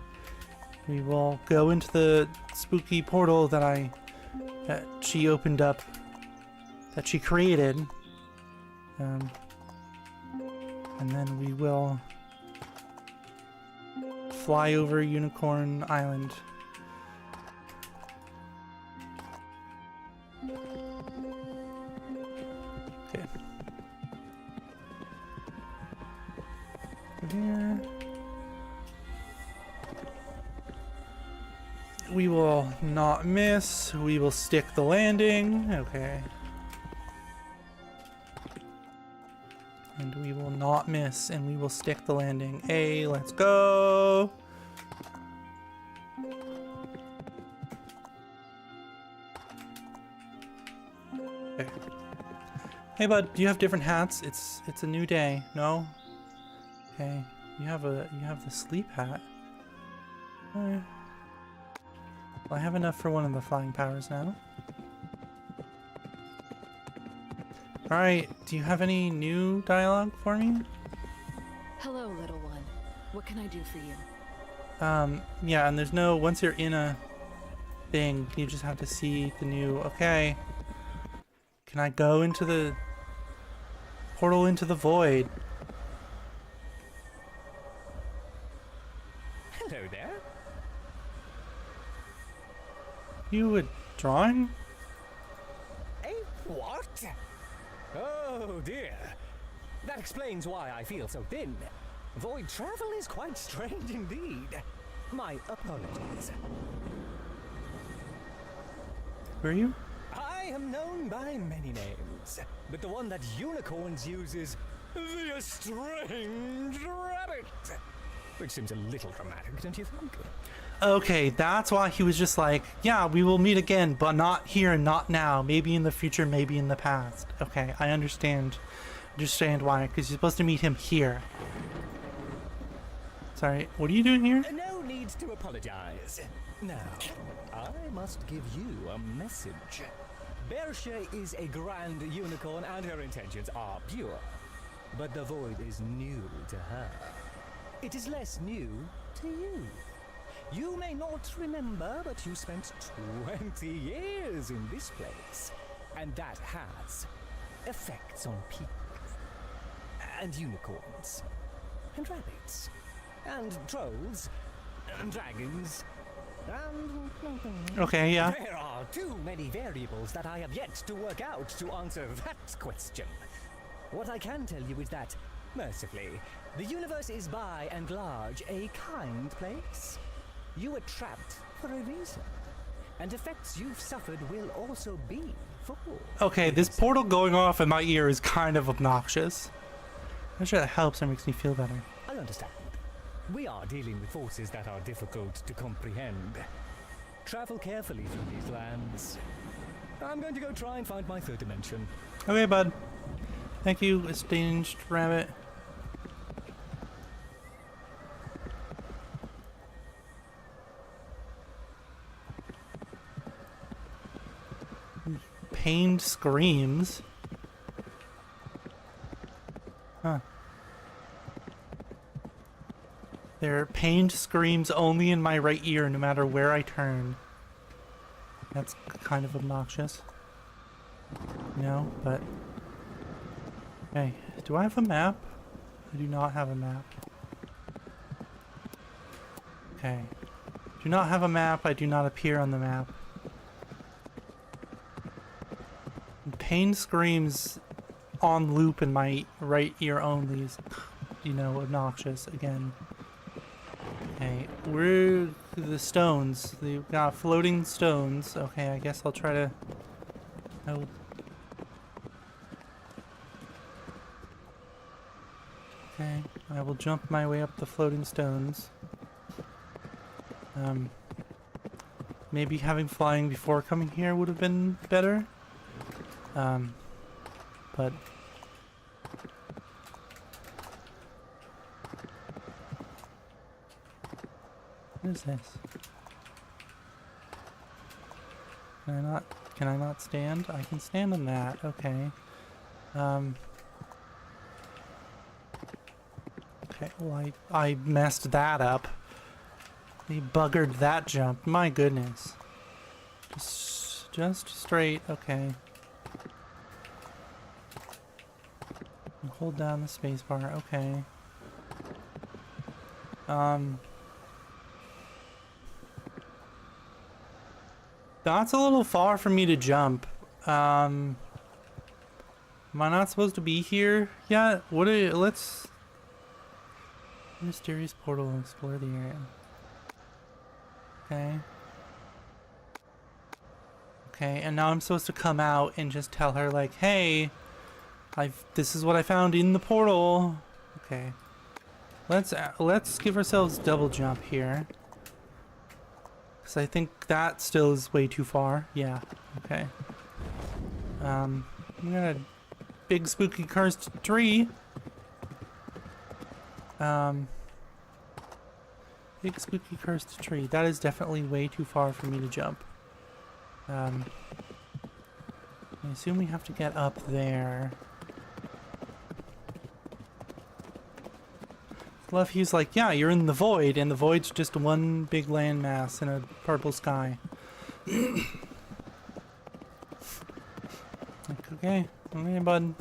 We will go into the spooky portal that she opened up, that she created, and then we will fly over Unicorn Island. Okay. Here. We will not miss. We will stick the landing. Okay. And we will not miss, and we will stick the landing. Hey, let's go. Okay. Hey, bud, do you have different hats? It's a new day. No? Okay. You have the sleep hat. Well, I have enough for one of the flying powers now. Alright, do you have any new dialogue for me? Hello, little one. What can I do for you? Yeah, and there's no, once you're in a thing, you just have to see the new, okay. Can I go into the portal into the void? Hello there. You a drawing? Eh? What? Oh dear. That explains why I feel so thin. Void travel is quite strange indeed. My apologies. Who are you? I am known by many names, but the one that Unicorns use is the Estranged Rabbit. Which seems a little dramatic, don't you think? Okay, that's why he was just like, yeah, we will meet again, but not here and not now. Maybe in the future, maybe in the past. Okay, I understand why, because you're supposed to meet him here. Sorry, what are you doing here? No need to apologize. Now, I must give you a message. Bersha is a grand unicorn and her intentions are pure. But the void is new to her. It is less new to you. You may not remember, but you spent 20 years in this place. And that has effects on people. And unicorns. And rabbits. And trolls. And dragons. And... Okay, yeah. There are too many variables that I have yet to work out to answer that question. What I can tell you is that, mercifully, the universe is by and large a kind place. You were trapped for a reason. And effects you've suffered will also be for okay, this portal going off in my ear is kind of obnoxious. I'm sure that helps and makes me feel better. I understand. We are dealing with forces that are difficult to comprehend. Travel carefully through these lands. I'm going to go try and find my third dimension. Okay, bud. Thank you, Estranged Rabbit. Pained screams. Huh. There are pained screams only in my right ear, no matter where I turn. That's kind of obnoxious. You know, but... Hey, do I have a map? I do not have a map. Okay. Do not have a map. I do not appear on the map. Pain screams on loop in my right ear only is, you know, obnoxious again. Okay, we're the stones. We've got floating stones. Okay, I guess I'll try to... Oh. Okay, I will jump my way up the floating stones. Maybe having flying before coming here would have been better. But... What is this? Can I not stand? I can stand on that, okay. Okay, well I messed that up. He buggered that jump, my goodness. Just straight, okay. Hold down the spacebar, okay. That's a little far for me to jump. Am I not supposed to be here yet? Let's... Mysterious portal and explore the area. Okay. Okay, and now I'm supposed to come out and just tell her, like, hey, this is what I found in the portal. Okay. Let's give ourselves double jump here. Because I think that still is way too far. Yeah, okay. We got a big spooky cursed tree. Big spooky cursed tree. That is definitely way too far for me to jump. I assume we have to get up there. Love, he's like, yeah, you're in the void, and the void's just one big landmass in a purple sky. Like, okay, bud.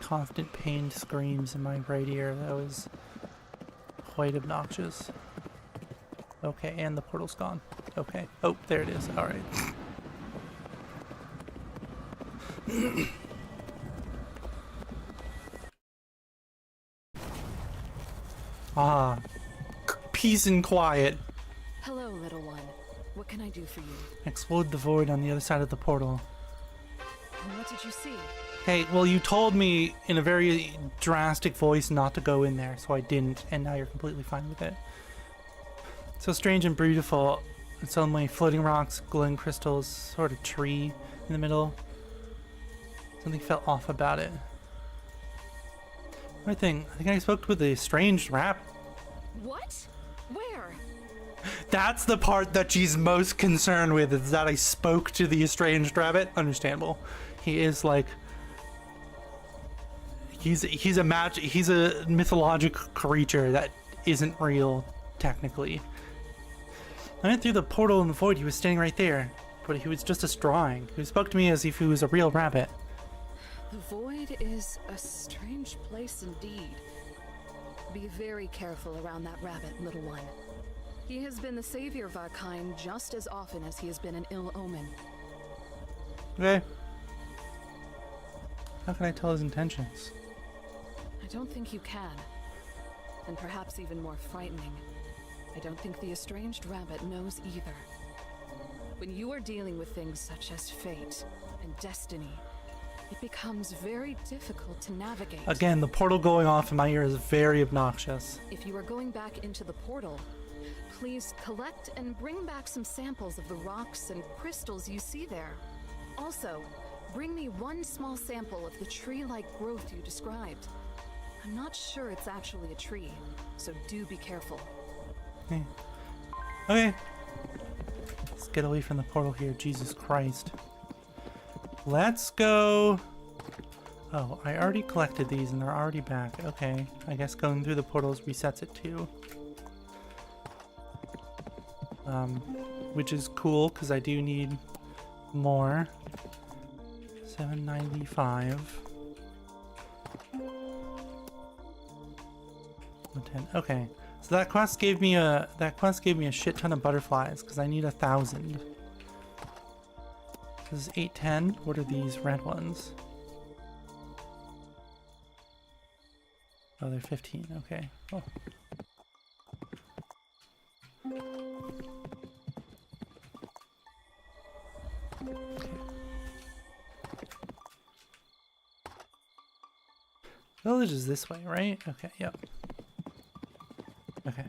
Constant pained screams in my right ear. That was quite obnoxious. Okay, and the portal's gone. Okay. Oh, there it is. All right. Ah, peace and quiet. Hello, little one. What can I do for you? Explode the void on the other side of the portal. And what did you see? Hey, well, you told me in a very drastic voice not to go in there, so I didn't, and now you're completely fine with it. So strange and beautiful. It's only floating rocks, glowing crystals, sort of tree in the middle. Something felt off about it. I think I spoke with a strange rap. What? Where? That's the part that she's most concerned with, is that I spoke to the estranged rabbit. Understandable. He is like... He's a mythological creature that isn't real, technically. I went through the portal in the void. He was standing right there, but he was just a drawing. He spoke to me as if he was a real rabbit. The void is a strange place indeed. Be very careful around that rabbit, little one. He has been the savior of our kind just as often as he has been an ill omen. Okay. How can I tell his intentions? I don't think you can. And perhaps even more frightening, I don't think the estranged rabbit knows either. When you are dealing with things such as fate and destiny, it becomes very difficult to navigate. Again, the portal going off in my ear is very obnoxious. If you are going back into the portal, please collect and bring back some samples of the rocks and crystals you see there. Also, bring me one small sample of the tree-like growth you described. I'm not sure it's actually a tree, so do be careful. Okay. Let's get away from the portal here. Jesus Christ. Let's go. Oh, I already collected these and they're already back. Okay. I guess going through the portals resets it too. Which is cool because I do need more. 795. 110. Okay. So that quest gave me a shit ton of butterflies because I need 1,000. This is 810. What are these red ones? Oh, they're 15. Okay. Oh. Village is this way, right? Okay, yep. Okay.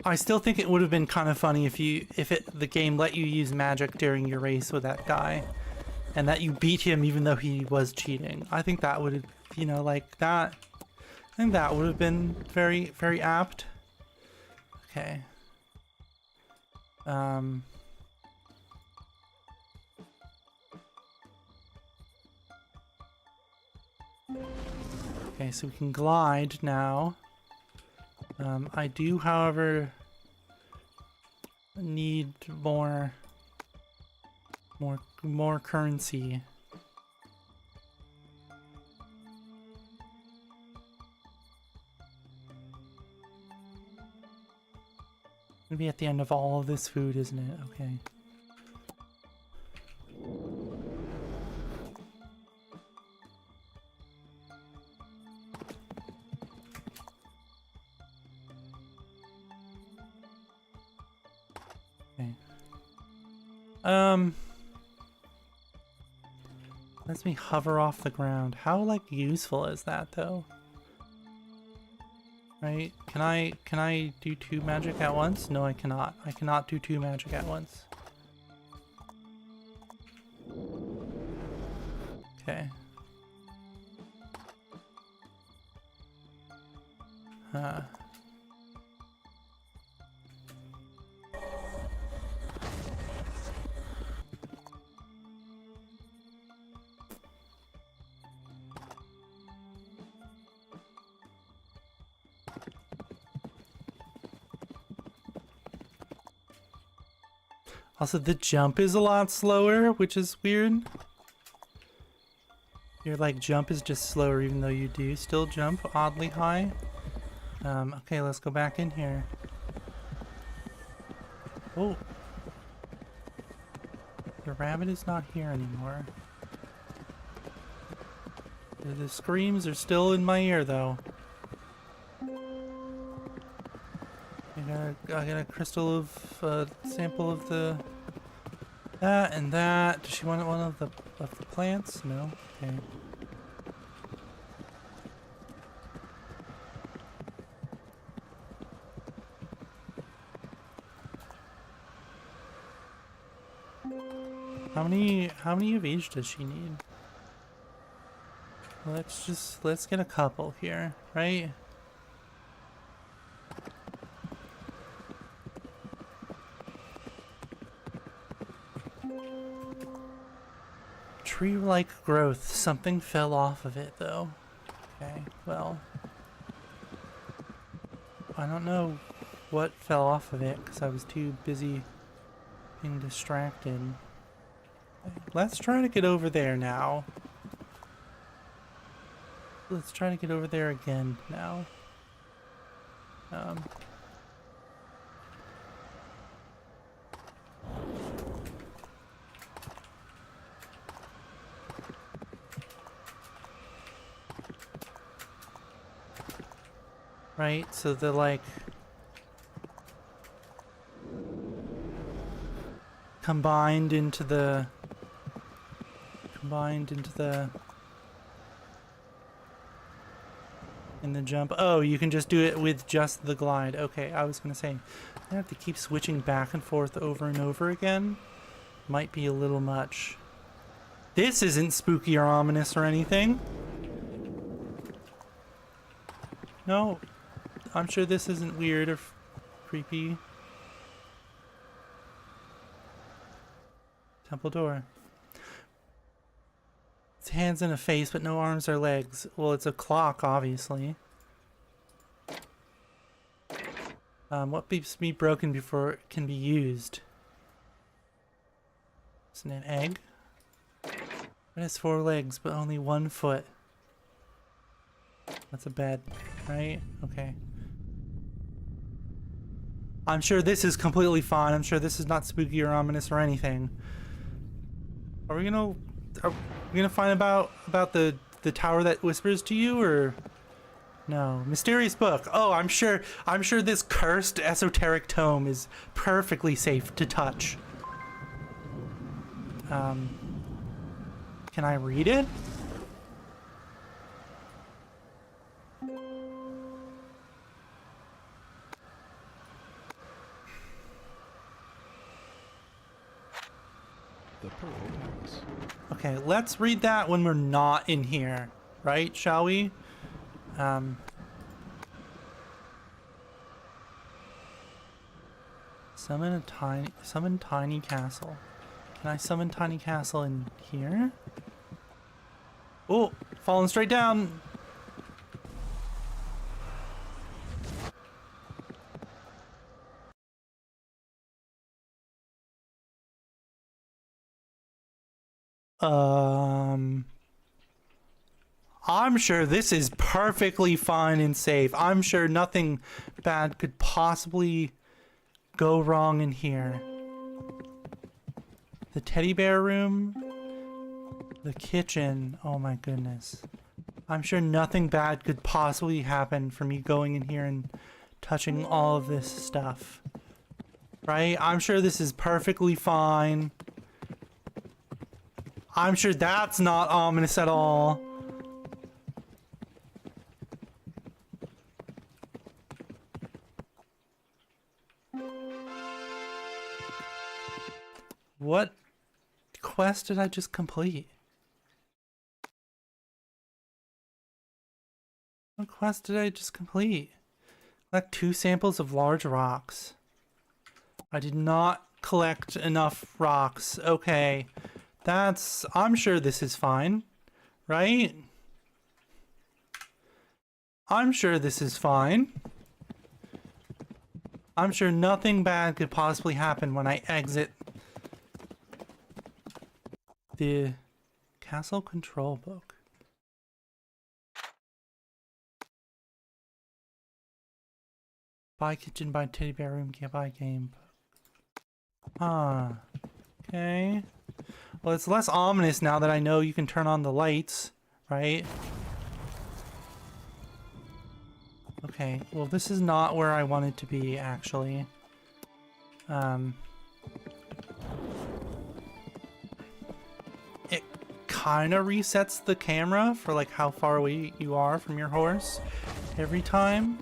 I still think it would have been kind of funny if the game let you use magic during your race with that guy, and that you beat him even though he was cheating. I think that would have, you know, like that. I think that would have been very, very apt. Okay. Okay, so we can glide now. I do, however, need more currency. Gonna be at the end of all of this food, isn't it? Okay. Lets me hover off the ground. How, like, useful is that, though? Right? Can I do 2 magic at once? No, I cannot. I cannot do 2 magic at once. Okay. Also, the jump is a lot slower, which is weird. Your, like, jump is just slower even though you do still jump oddly high. Okay, let's go back in here. Oh. The rabbit is not here anymore. The screams are still in my ear, though. I got a crystal of sample of the that and that. Does she want one of the plants? No. Okay. How many of each does she need? Let's get a couple here, right? Tree-like growth. Something fell off of it, though. Okay, well. I don't know what fell off of it, because I was too busy being distracted. Let's try to get over there now. Let's try to get over there again now. Right, so they're like combined into the in the jump. Oh, you can just do it with just the glide. Okay, I was gonna say I have to keep switching back and forth over and over again. Might be a little much. This isn't spooky or ominous or anything. No, I'm sure this isn't weird or creepy. Temple door. It's hands and a face, but no arms or legs. Well, it's a clock, obviously. What must be broken before it can be used? Isn't it an egg? It has 4 legs, but only 1 foot. That's a bed, right? Okay. I'm sure this is completely fine. I'm sure this is not spooky or ominous or anything. Are we gonna find about the tower that whispers to you, or no? Mysterious book. Oh, I'm sure this cursed esoteric tome is perfectly safe to touch. Can I read it? The Pearl Palace. Okay, let's read that when we're not in here, right? Shall we? Summon tiny castle. Can I summon tiny castle in here? Oh, falling straight down. I'm sure this is perfectly fine and safe. I'm sure nothing bad could possibly go wrong in here. The teddy bear room, the kitchen. Oh my goodness. I'm sure nothing bad could possibly happen from me going in here and touching all of this stuff. Right? I'm sure this is perfectly fine. I'm sure that's not ominous at all. What quest did I just complete? What quest did I just complete? Collect 2 samples of large rocks. I did not collect enough rocks. Okay. I'm sure this is fine, right? I'm sure this is fine. I'm sure nothing bad could possibly happen when I exit the castle control book. Buy kitchen, buy teddy bear room, can't buy game. Okay. Well, it's less ominous now that I know you can turn on the lights, right? Okay, well this is not where I wanted to be, actually. It kind of resets the camera for like how far away you are from your horse every time.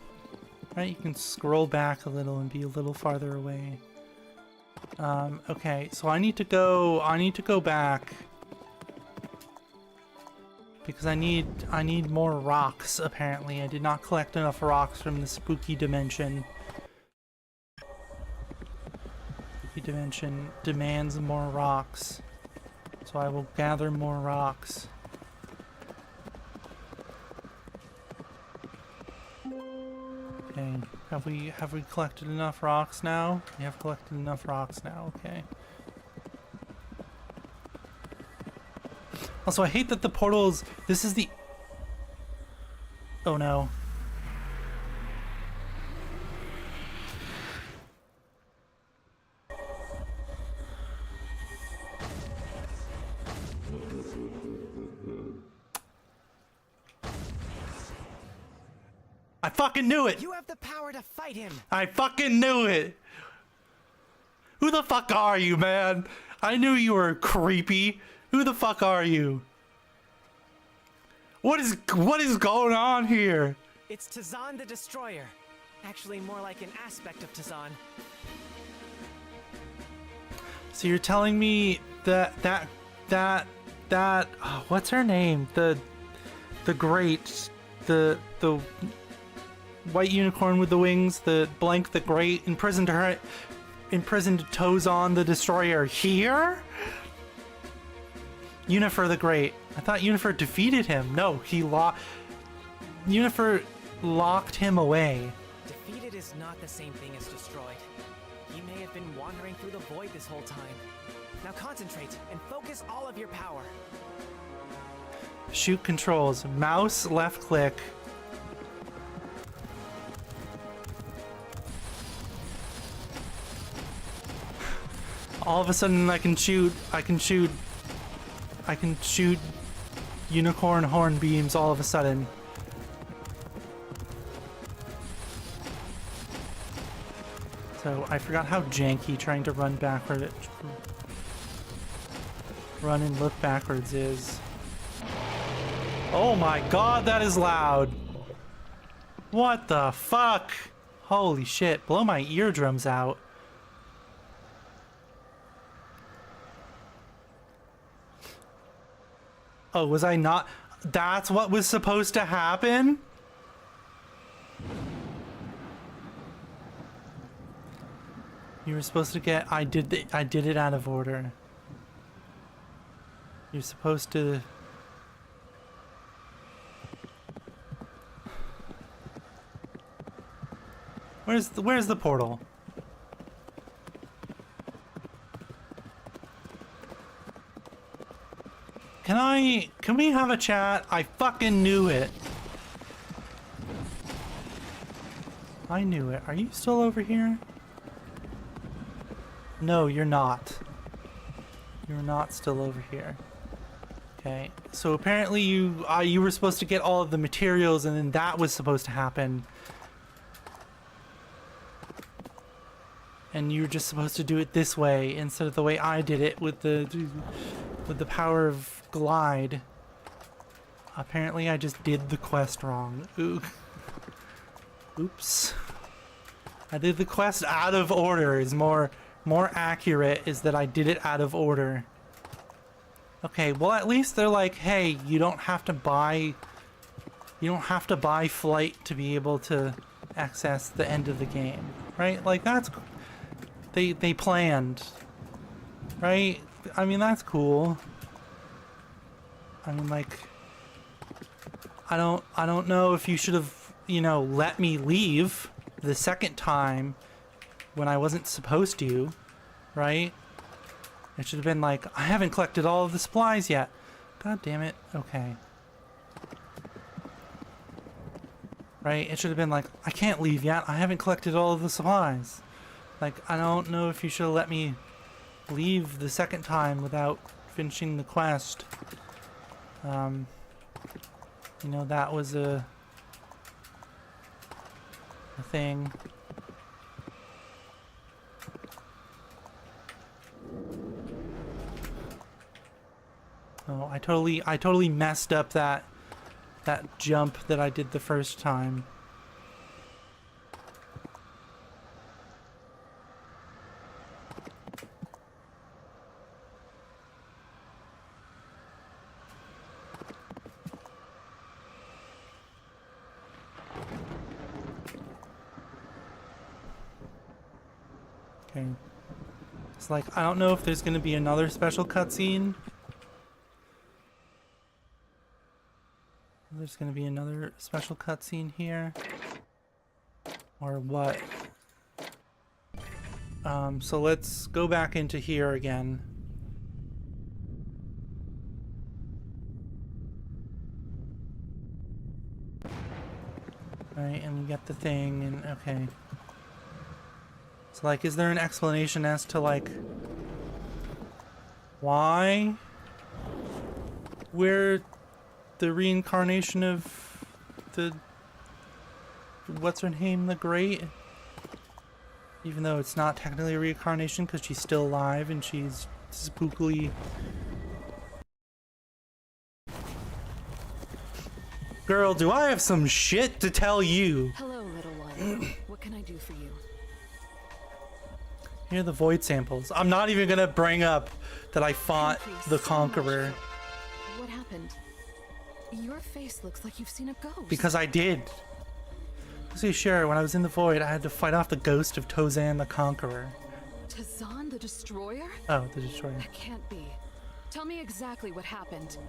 Right, you can scroll back a little and be a little farther away. Okay, so I need to go back because I need more rocks, apparently. I did not collect enough rocks from the spooky dimension. Spooky dimension demands more rocks. So I will gather more rocks. Okay, have we collected enough rocks now? We have collected enough rocks now, okay. Also, I hate that the portals, this is the... Oh no. I fucking knew it! You have the power to fight him! I fucking knew it! Who the fuck are you, man? I knew you were creepy. Who the fuck are you? What is going on here? It's Tazan the Destroyer. Actually, more like an aspect of Tazan. So you're telling me that oh, what's her name? The Great, the white unicorn with the wings, the Blank the Great, imprisoned Tozan the Destroyer here? Yennefer the Great. I thought Yennefer defeated him. No, Yennefer locked him away. Defeated Defeated is not the same thing as destroyed. He may have been wandering through the void this whole time. Now concentrate and focus all of your power. Shoot controls. Mouse, left click. All of a sudden I can shoot unicorn horn beams all of a sudden. So I forgot how janky trying to run and look backwards is. Oh my god, that is loud. What the fuck? Holy shit, blow my eardrums out. Oh, was I not? That's what was supposed to happen? You were supposed to get... I did it out of order. You're supposed to... Where's the portal? Can we have a chat? I fucking knew it. I knew it. Are you still over here? No, you're not. You're not still over here. Okay. So apparently you were supposed to get all of the materials and then that was supposed to happen. And you were just supposed to do it this way instead of the way I did it with the power of glide. Apparently I just did the quest wrong. Oops. I did the quest out of order is more accurate, is that I did it out of order. Okay, well at least they're like, hey, you don't have to buy flight to be able to access the end of the game, right? Like that's they planned, right? I mean, that's cool. I mean, like, I don't know if you should have, you know, let me leave the second time when I wasn't supposed to, right? It should have been like, I haven't collected all of the supplies yet. God damn it. Okay. Right? It should have been like, I can't leave yet. I haven't collected all of the supplies. Like, I don't know if you should have let me leave the second time without finishing the quest. You know, that was a thing. Oh, I totally messed up that jump that I did the first time. Okay. It's like, I don't know if there's gonna be another special cutscene. There's gonna be another special cutscene here. Or what? So let's go back into here again. Right, and we get the thing, and okay. So, like, is there an explanation as to, like, why we're the reincarnation of the... what's her name? The Great? Even though it's not technically a reincarnation because she's still alive and she's spookily... Girl, do I have some shit to tell you? Hello, little one. What can I do for you? Here are the void samples. I'm not even gonna bring up that I fought the Conqueror. What happened? Your face looks like you've seen a ghost. Because I did. See, sure, when I was in the void, I had to fight off the ghost of Tozan the Conqueror. Tozan the Destroyer? Oh, the Destroyer. That can't be. Tell me exactly what happened.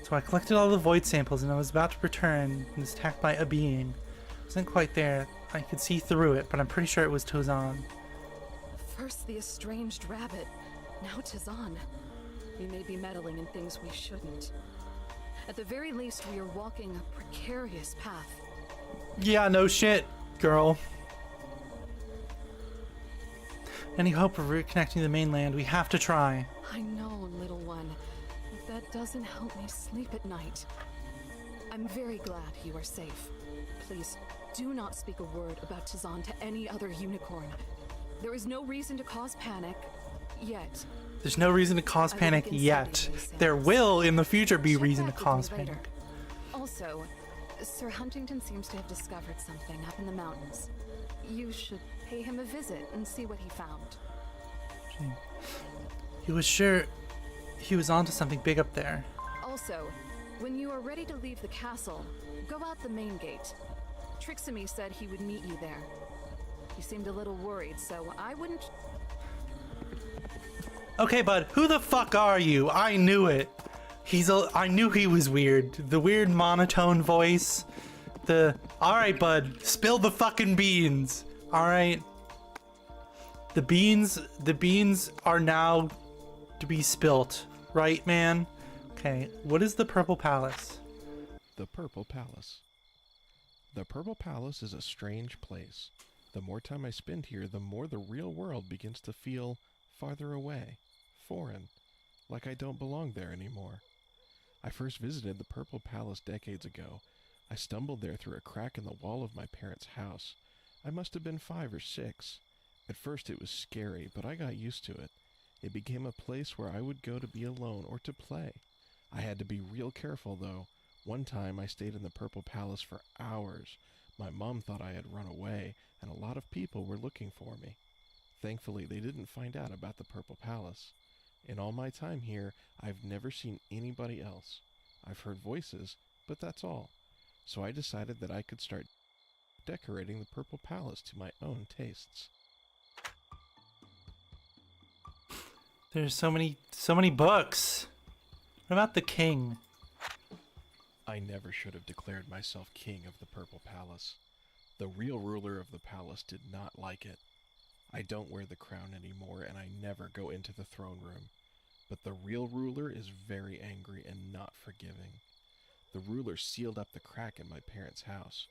So I collected all the void samples and I was about to return and was attacked by a being Wasn't quite there. I could see through it, but I'm pretty sure it was Tozan. First the estranged rabbit, now Tizan. We may be meddling in things we shouldn't. At the very least, we are walking a precarious path. Yeah, no shit, girl. Any hope of reconnecting the mainland, we have to try. I know, little one, but that doesn't help me sleep at night. I'm very glad you are safe. Please, do not speak a word about Tizan to any other unicorn. There is no reason to cause panic, yet. There's no reason to cause panic yet. There will, in the future, be reason to cause panic. Also, Sir Huntington seems to have discovered something up in the mountains. You should pay him a visit and see what he found. He was sure he was onto something big up there. Also, when you are ready to leave the castle, go out the main gate. Trixamy said he would meet you there. He seemed a little worried, so I wouldn't... Okay, bud, who the fuck are you? I knew it. I knew he was weird. The weird monotone voice. Alright, bud, spill the fucking beans. Alright. The beans are now to be spilt. Right, man? Okay, what is the Purple Palace? The Purple Palace. The Purple Palace is a strange place. The more time I spend here, the more the real world begins to feel farther away, foreign, like I don't belong there anymore. I first visited the Purple Palace decades ago. I stumbled there through a crack in the wall of my parents' house. I must have been 5 or 6. At first it was scary, but I got used to it. It became a place where I would go to be alone or to play. I had to be real careful, though. One time I stayed in the Purple Palace for hours. My mom thought I had run away, and a lot of people were looking for me. Thankfully, they didn't find out about the Purple Palace. In all my time here, I've never seen anybody else. I've heard voices, but that's all. So I decided that I could start decorating the Purple Palace to my own tastes. There's so many books. What about the king? I never should have declared myself king of the Purple Palace. The real ruler of the palace did not like it. I don't wear the crown anymore, and I never go into the throne room. But the real ruler is very angry and not forgiving. The ruler sealed up the crack in my parents' house.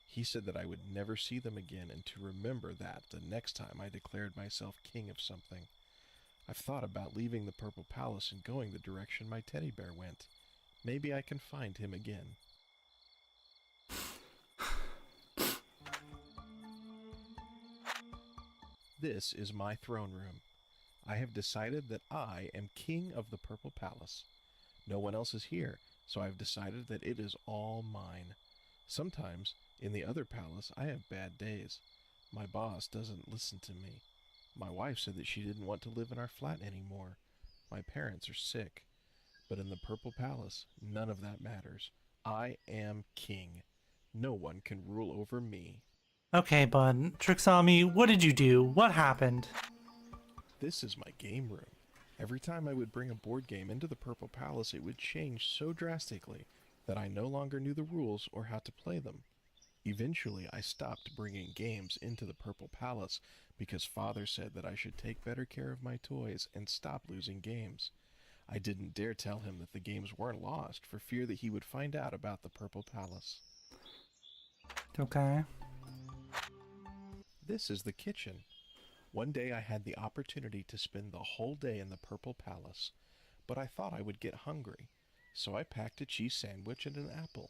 He said that I would never see them again, and to remember that the next time I declared myself king of something. I've thought about leaving the Purple Palace and going the direction my teddy bear went. Maybe I can find him again. This is my throne room. I have decided that I am king of the Purple Palace. No one else is here, so I've decided that it is all mine. Sometimes, in the other palace, I have bad days. My boss doesn't listen to me. My wife said that she didn't want to live in our flat anymore. My parents are sick. But in the Purple Palace, none of that matters. I am king. No one can rule over me. Okay, bud. Trixami, what did you do? What happened? This is my game room. Every time I would bring a board game into the Purple Palace, it would change so drastically that I no longer knew the rules or how to play them. Eventually, I stopped bringing games into the Purple Palace because Father said that I should take better care of my toys and stop losing games. I didn't dare tell him that the games weren't lost for fear that he would find out about the Purple Palace. Okay. This is the kitchen. One day I had the opportunity to spend the whole day in the Purple Palace, but I thought I would get hungry, so I packed a cheese sandwich and an apple.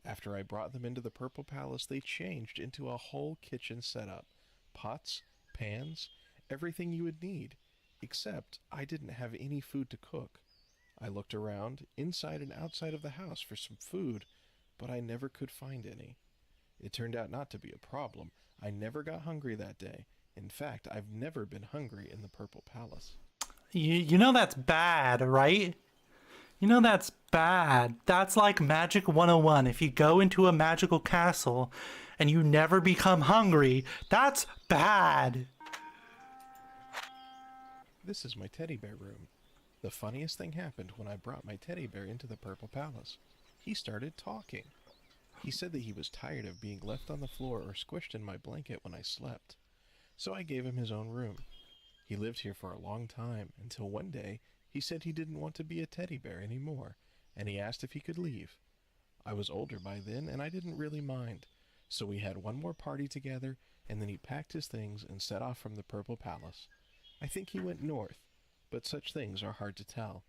After I brought them into the Purple Palace, they changed into a whole kitchen setup. Pots, pans, everything you would need. Except I didn't have any food to cook. I looked around, inside and outside of the house for some food, but I never could find any. It turned out not to be a problem. I never got hungry that day. In fact, I've never been hungry in the Purple Palace. You know that's bad, right? You know that's bad. That's like Magic 101. If you go into a magical castle and you never become hungry, that's bad. This is my teddy bear room. The funniest thing happened when I brought my teddy bear into the Purple Palace. He started talking. He said that he was tired of being left on the floor or squished in my blanket when I slept. So I gave him his own room. He lived here for a long time, until one day he said he didn't want to be a teddy bear anymore, and he asked if he could leave. I was older by then, and I didn't really mind. So we had one more party together, and then he packed his things and set off from the Purple Palace. I think he went north, but such things are hard to tell.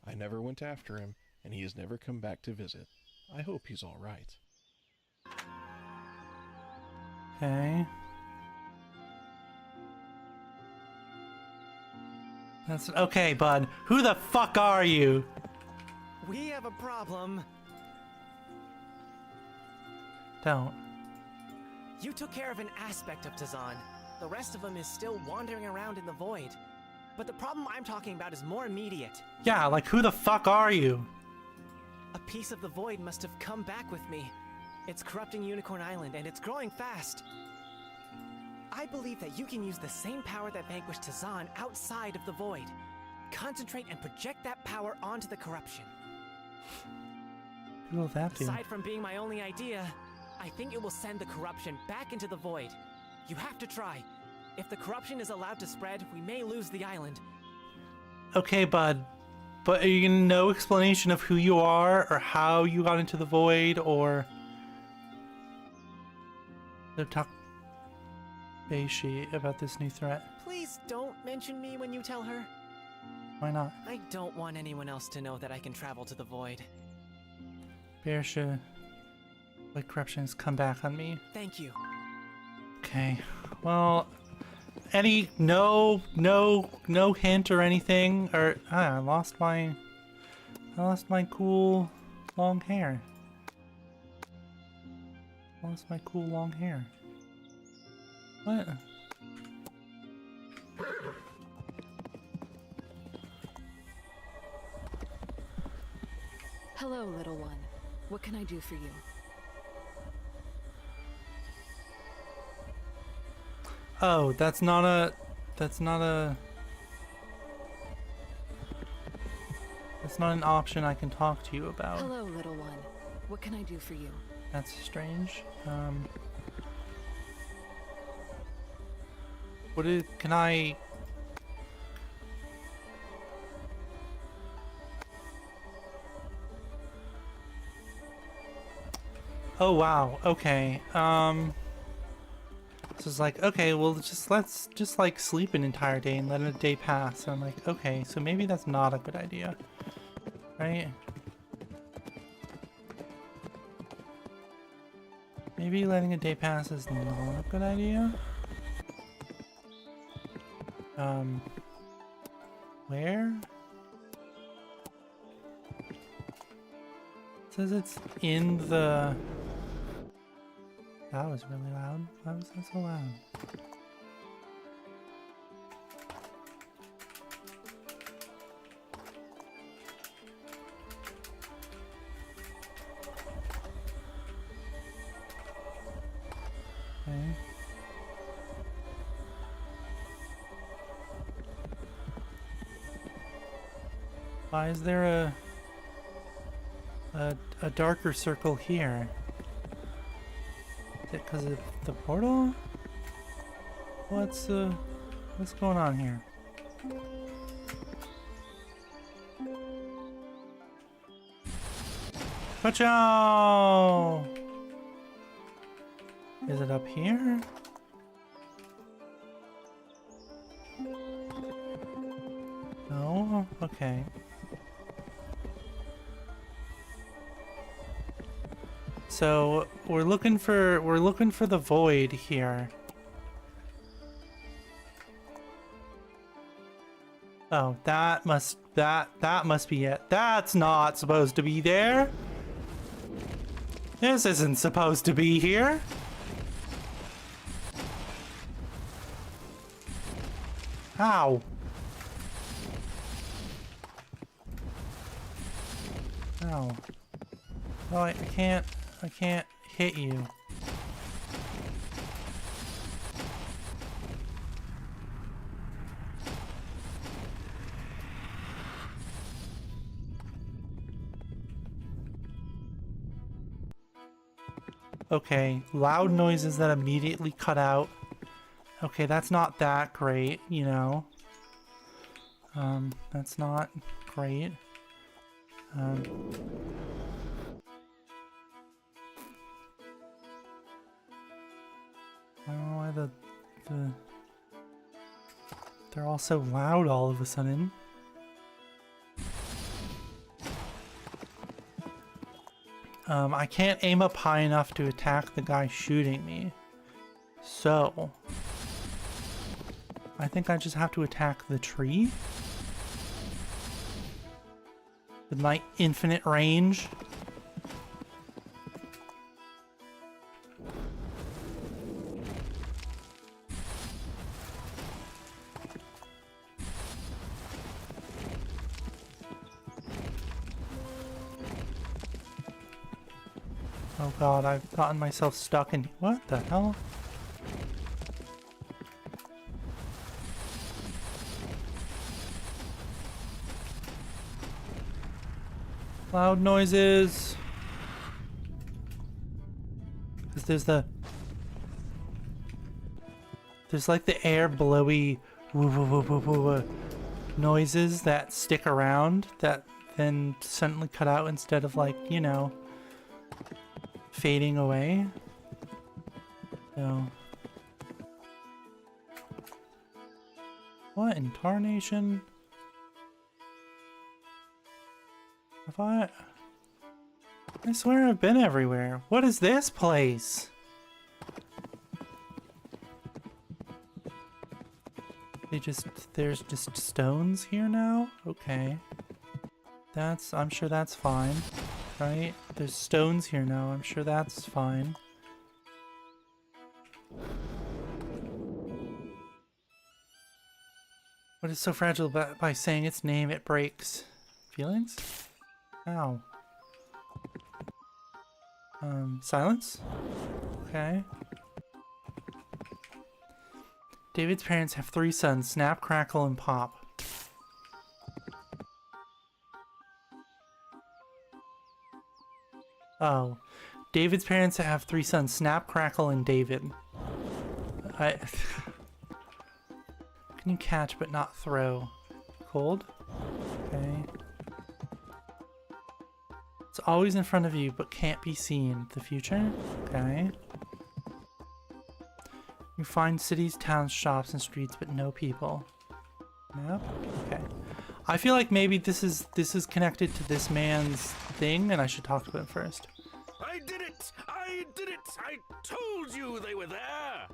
I never went after him, and he has never come back to visit. I hope he's all right. Okay. That's okay, bud. Who the fuck are you? We have a problem. Don't. You took care of an aspect of Tazan. The rest of him is still wandering around in the void. But the problem I'm talking about is more immediate. Yeah, like who the fuck are you? A piece of the void must have come back with me. It's corrupting Unicorn Island, and it's growing fast. I believe that you can use the same power that vanquished Tazan outside of the void. Concentrate and project that power onto the corruption. Who will that do? Aside from being my only idea, I think it will send the corruption back into the void. You have to try. If the corruption is allowed to spread, we may lose the island. Okay, bud. But are you no explanation of who you are or how you got into the void or the talk Beishi about this new threat? Please don't mention me when you tell her. Why not? I don't want anyone else to know that I can travel to the void. Beersheba, what corruption has come back on me? Thank you. Okay. Well, no hint or anything, or I lost my cool long hair. Lost my cool long hair. What? Hello, little one. What can I do for you? Oh, that's not an option I can talk to you about. Hello, little one. What can I do for you? That's strange. Can I... Oh, wow. Okay. So it's like, okay, well, let's just like sleep an entire day and let a day pass. And I'm like, okay, so maybe that's not a good idea, right? Maybe letting a day pass is not a good idea. Where? It says it's in the... That was really loud. Why was that so loud? Okay. Why is there a darker circle here? Is it because of the portal? What's going on here? Pachow! Is it up here? No? Okay. So we're looking for the void here. Oh, that must be it. That's not supposed to be there. This isn't supposed to be here. Ow. Ow. Oh, I can't hit you. Okay, loud noises that immediately cut out. Okay, that's not that great, you know. That's not great. I don't know why they're all so loud all of a sudden. I can't aim up high enough to attack the guy shooting me. So I think I just have to attack the tree with my infinite range. Oh god, I've gotten myself stuck in... What the hell? Loud noises. Because there's like the air blowy woo, woo, woo, woo, woo, woo, noises that stick around that then suddenly cut out instead of, like, you know, fading away. So what in tarnation? I swear I've been everywhere. What is this place? There's just stones here now? Okay. I'm sure that's fine, right? There's stones here now, I'm sure that's fine. What is so fragile by saying its name it breaks? Feelings? Ow. Silence? Okay. David's parents have 3 sons, Snap, Crackle, and Pop. Oh. David's parents have 3 sons, Snap, Crackle, and David. Can you catch but not throw? Cold? Okay. It's always in front of you, but can't be seen. The future? Okay. You find cities, towns, shops, and streets, but no people. Map? Okay. I feel like maybe this is connected to this man's thing, and I should talk to him first. I did it! I did it! I told you they were there!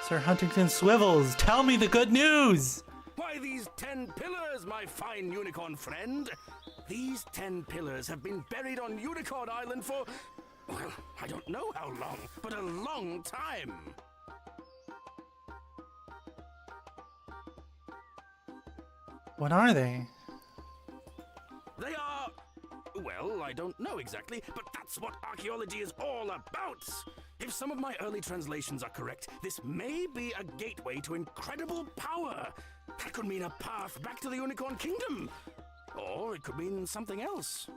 Sir Huntington Swivels, tell me the good news! Why, these 10 pillars, my fine unicorn friend! These 10 pillars have been buried on Unicorn Island for, well, I don't know how long, but a long time. What are they? They are, well, I don't know exactly, but that's what archaeology is all about. If some of my early translations are correct, this may be a gateway to incredible power. That could mean a path back to the Unicorn Kingdom. Or it could mean something else.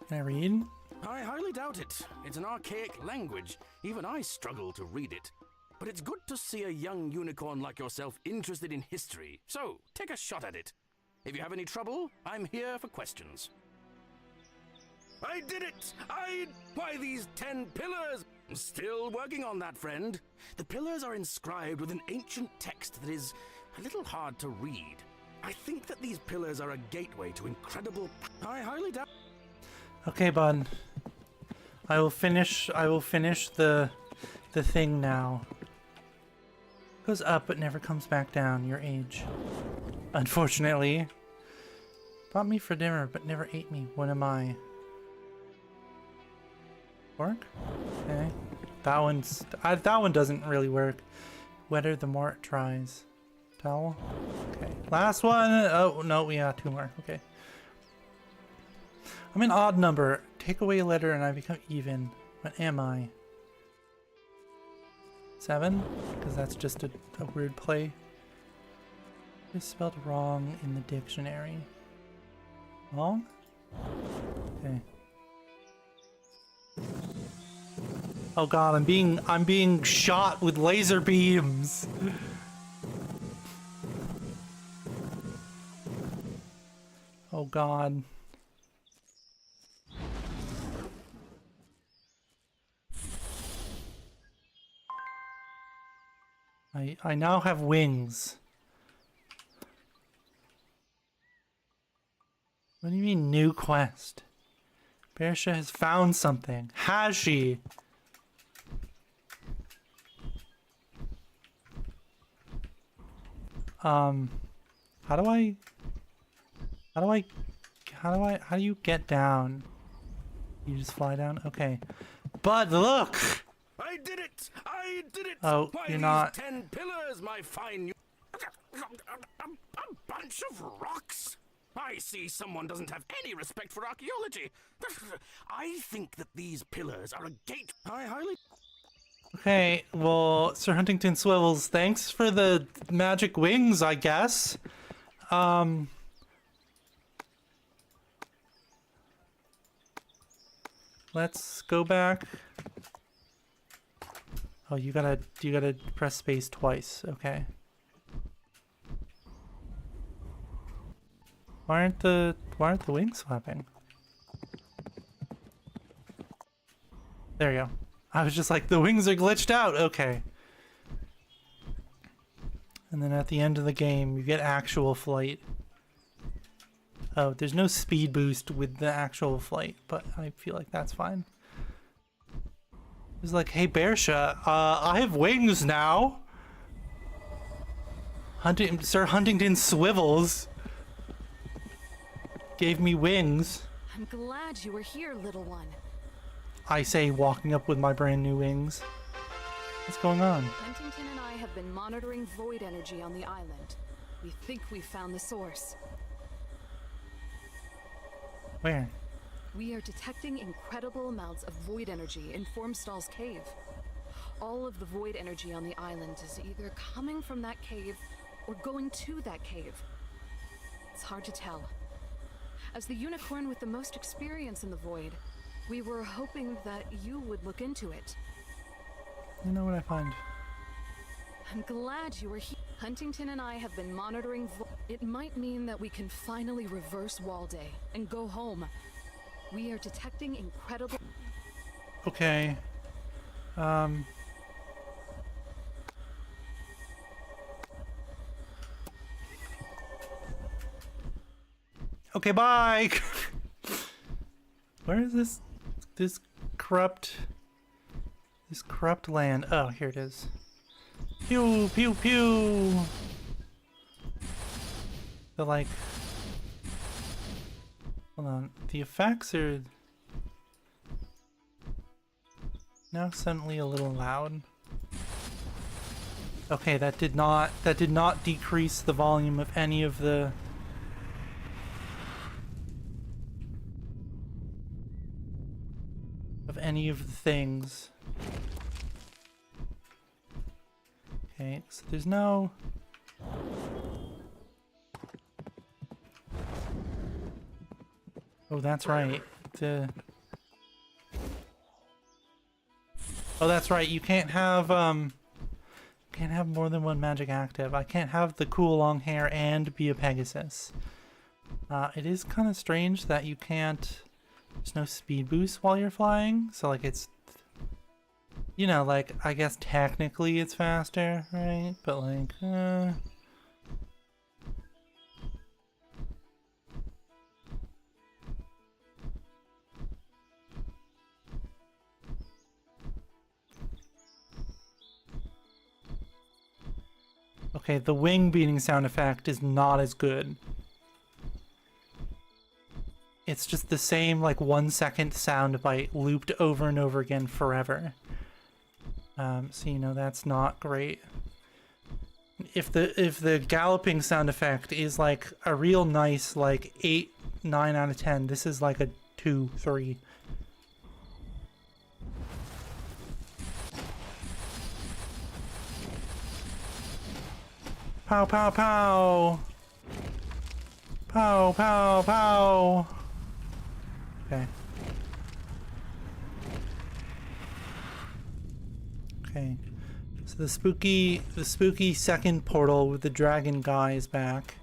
Can I read? I highly doubt it. It's an archaic language. Even I struggle to read it. But it's good to see a young unicorn like yourself interested in history. So, take a shot at it. If you have any trouble, I'm here for questions. I did it! Why, these 10 pillars! I'm still working on that, friend. The pillars are inscribed with an ancient text that is a little hard to read. I think that these pillars are a gateway to incredible... I highly doubt... Okay, bud. I will finish the thing now. Goes up but never comes back down, your age. Unfortunately. Brought me for dinner but never ate me. What am I? Work? Okay. That one doesn't really work. Wetter the more it dries. Towel? Okay. Last one! Oh, no, we got 2 more. Okay. I'm an odd number. Take away a letter and I become even. What am I? 7? Because that's just a weird play. It's spelled wrong in the dictionary. Wrong? Okay. Oh god, I'm being shot with laser beams. Oh god. I now have wings. What do you mean new quest? Bersha has found something. Has she? How do you get down? You just fly down? Okay. But look! I did it! I did it! Oh, Why, you're these not. 10 pillars, my fine. A bunch of rocks? I see someone doesn't have any respect for archaeology. I think that these pillars are a gate. I highly. Okay, well, Sir Huntington Swivels, thanks for the magic wings, I guess. Let's go back. Oh, you gotta press space twice. Okay. Why aren't the wings flapping? There you go. I was just like, the wings are glitched out. Okay. And then at the end of the game, you get actual flight. Oh, there's no speed boost with the actual flight, but I feel like that's fine. It's like, hey Bersha, I have wings now. Sir Huntington Swivels gave me wings. I'm glad you were here, little one. I say, walking up with my brand new wings. What's going on? Huntington and I have been monitoring void energy on the island. We think we found the source. Where? We are detecting incredible amounts of void energy in Formstall's cave. All of the void energy on the island is either coming from that cave or going to that cave. It's hard to tell. As the unicorn with the most experience in the void, we were hoping that you would look into it. You know what I find? I'm glad you were here. Huntington and I have been monitoring it might mean that we can finally reverse Walday and go home. We are detecting incredible... Okay. Okay, bye! Where is this corrupt land? Oh, here it is. Pew, pew, pew! So, like... Hold on. The effects are... now suddenly a little loud. Okay, that did not decrease the volume of any of the... any of the things. Okay, so there's no... Oh, that's right. Oh, that's right. You can't have more than one magic active. I can't have the cool long hair and be a Pegasus. It is kind of strange that you can't... There's no speed boost while you're flying, so like it's... You know, like, I guess technically it's faster, right? But like, Okay, the wing beating sound effect is not as good. It's just the same, like, 1 second sound bite looped over and over again forever. So, you know, that's not great. If the galloping sound effect is, like, a real nice, like, 8, 9 out of 10, this is like a 2, 3. Pow, pow, pow! Pow, pow, pow! Okay. So the spooky second portal with the dragon guy is back.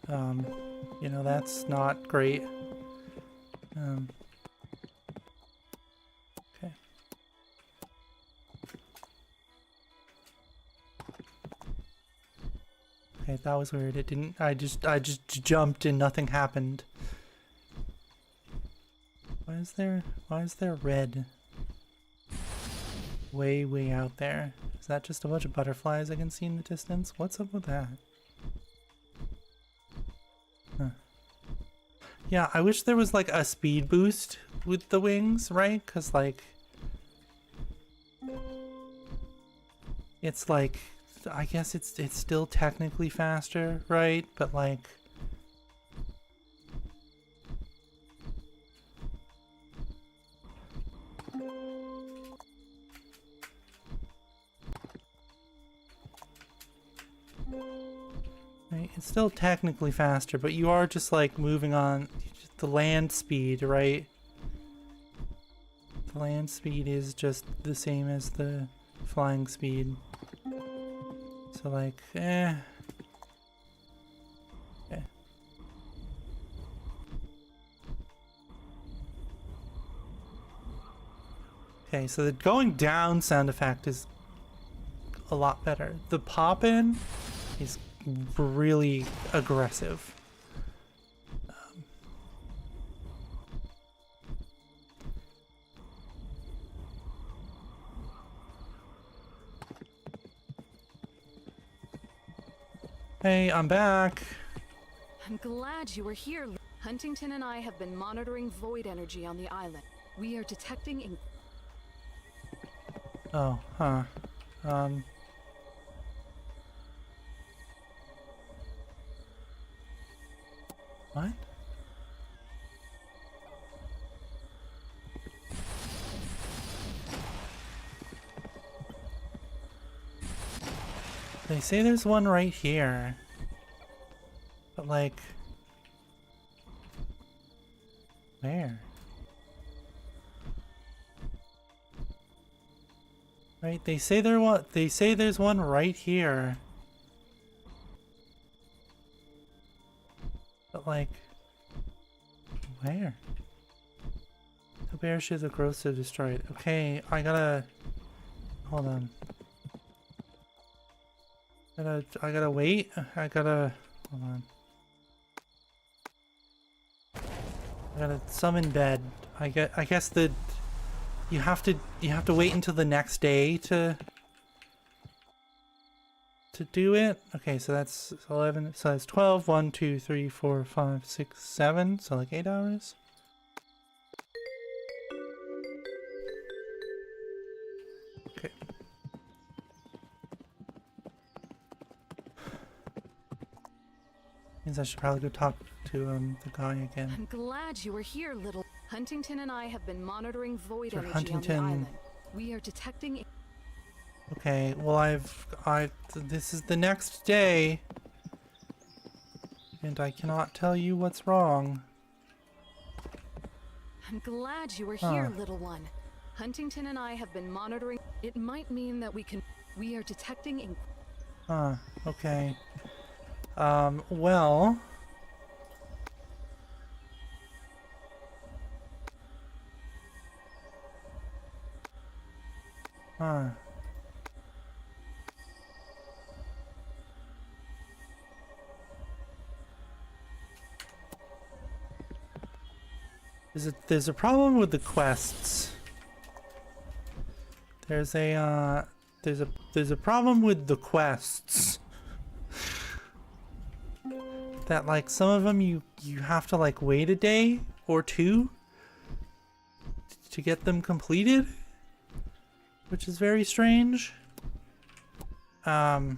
You know, that's not great. Okay. Okay, that was weird. It didn't. I just jumped and nothing happened. Why is there red way out there? Is that just a bunch of butterflies I can see in the distance? What's up with that? Huh. Yeah, I wish there was like a speed boost with the wings, right? Because like it's like, I guess it's still technically faster, right? But like right, it's still technically faster, but you are just like moving on the land speed, right? The land speed is just the same as the flying speed. So like, Okay. Okay, so the going down sound effect is a lot better. The pop-in is really aggressive. Hey, I'm back. I'm glad you were here. Huntington and I have been monitoring void energy on the island. We are detecting Oh, huh. What? They say there's one right here. But like, where? Right, they say there's one right here. But like, where? The bear should have gross to destroy it. Okay, I gotta, hold on. I gotta wait. Hold on. I gotta summon bed. I guess you have to wait until the next day to do it. Okay, so that's 11. So that's 12. 1, 2, 3, 4, 5, 6, 7. So like 8 hours. Okay. Means I should probably go talk to the guy again. I'm glad you were here, little. Huntington and I have been monitoring void Sir energy Huntington. on the island. We are detecting. Okay, well this is the next day, and I cannot tell you what's wrong. I'm glad you were here, little one. Huntington and I have been monitoring. It might mean that we are detecting. Okay. Well. There's a problem with the quests. There's a problem with the quests. That like some of them you have to like wait a day or two to get them completed, which is very strange. Let's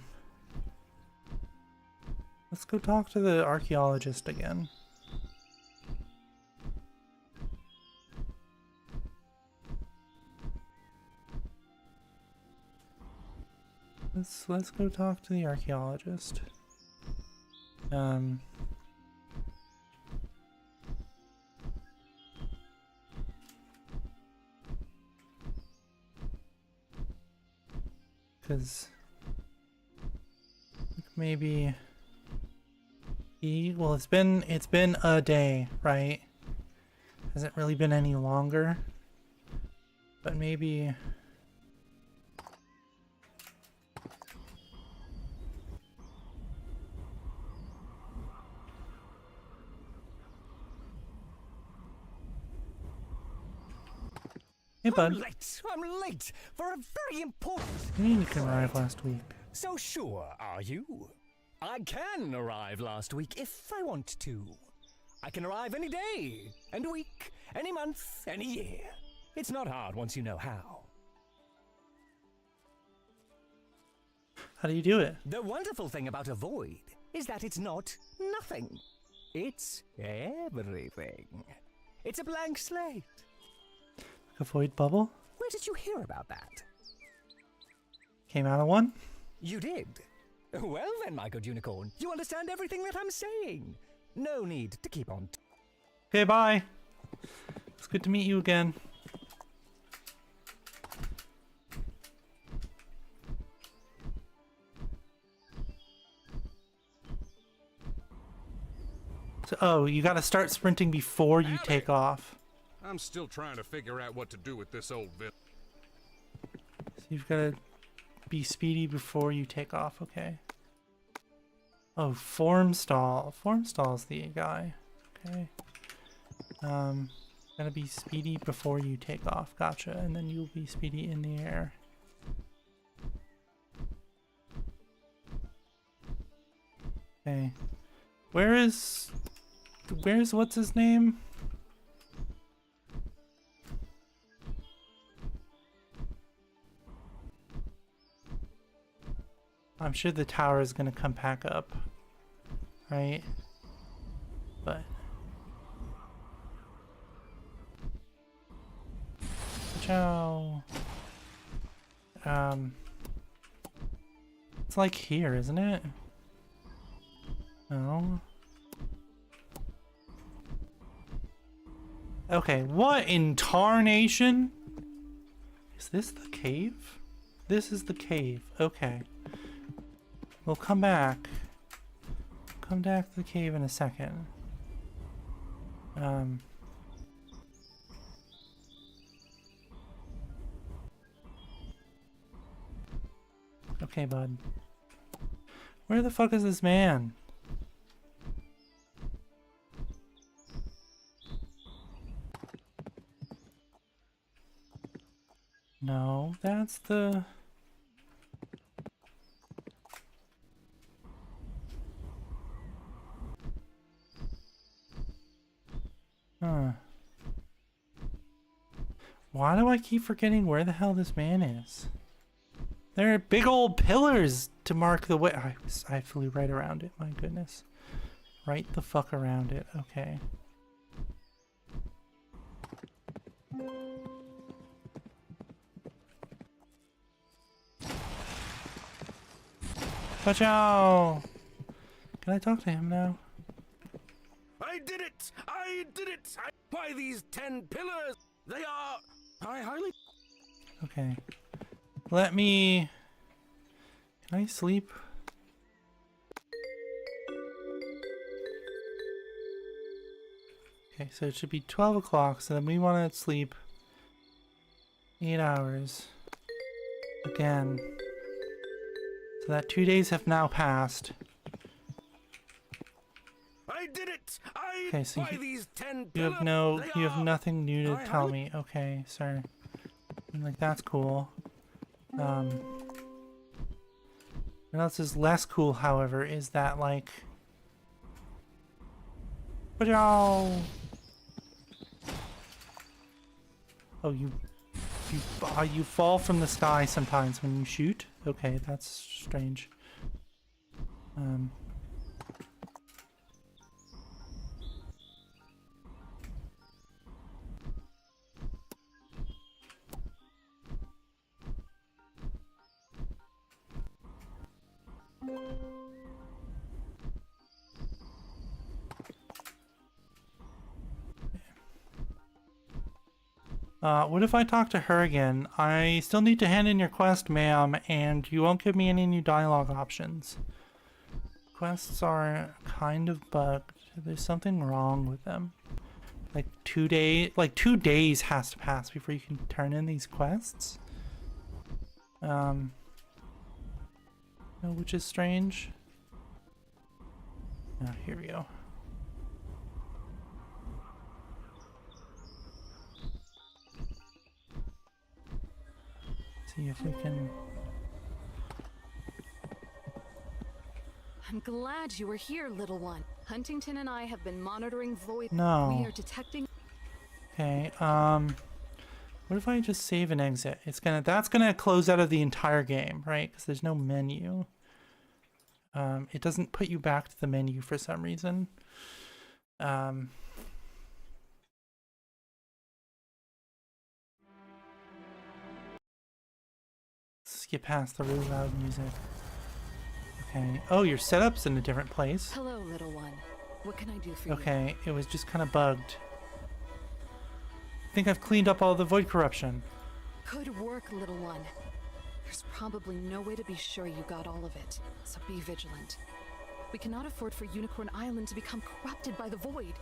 go talk to the archaeologist again. Let's go talk to the archaeologist. because maybe well, it's been a day, right? Hasn't really been any longer, but maybe. Hey, bud. I'm late for a very important. You can arrive last week. So sure are you? I can arrive last week if I want to. I can arrive any day, and week, any month, any year. It's not hard once you know how. How do you do it? The wonderful thing about a void is that it's not nothing. It's everything. It's a blank slate. A void bubble? Where did you hear about that? Came out of one? You did? Well then, my good unicorn, you understand everything that I'm saying. No need to keep on. Okay, bye. It's good to meet you again. So, oh, you gotta start sprinting before you take off. I'm still trying to figure out what to do with this old village. So you've gotta be speedy before you take off, okay. Oh, Formstall. Formstall's the guy. Okay. Gotta be speedy before you take off. Gotcha. And then you'll be speedy in the air. Okay. Where's what's his name? I'm sure the tower is gonna come back up, right? But ciao. It's like here, isn't it? No. Okay, what in tarnation? Is this the cave? This is the cave. Okay. We'll come back. Come back to the cave in a second. Okay, bud. Where the fuck is this man? No, that's the... Huh. Why do I keep forgetting where the hell this man is? There are big old pillars to mark the way. I flew right around it, my goodness. Right the fuck around it, okay. Watch out! Can I talk to him now? I did it! I did it! Why these 10 pillars? They are... I highly... Okay. Let me... Can I sleep? Okay, so it should be 12 o'clock, so then we want to sleep 8 hours. Again. So that 2 days have now passed. I did it! Okay, so Why these 10 you have nothing new to tell me. Okay, sir. I'm like, that's cool. What else is less cool, however, is that, like... Oh, you fall from the sky sometimes when you shoot? Okay, that's strange. What if I talk to her again? I still need to hand in your quest, ma'am, and you won't give me any new dialogue options. Quests are kind of bugged. There's something wrong with them. Like 2 days has to pass before you can turn in these quests. Which is strange. Here we go. See if we can. I'm glad you were here, little one. Huntington and I have been monitoring Void. No. We are detecting. Okay, what if I just save and exit? That's gonna close out of the entire game, right? Because there's no menu. It doesn't put you back to the menu for some reason. Skip past the really loud music. Okay. Oh, your setup's in a different place. Hello, little one. What can I do for you? Okay, it was just kind of bugged. I think I've cleaned up all the void corruption. Good work, little one. There's probably no way to be sure you got all of it, so be vigilant. We cannot afford for Unicorn Island to become corrupted by the void.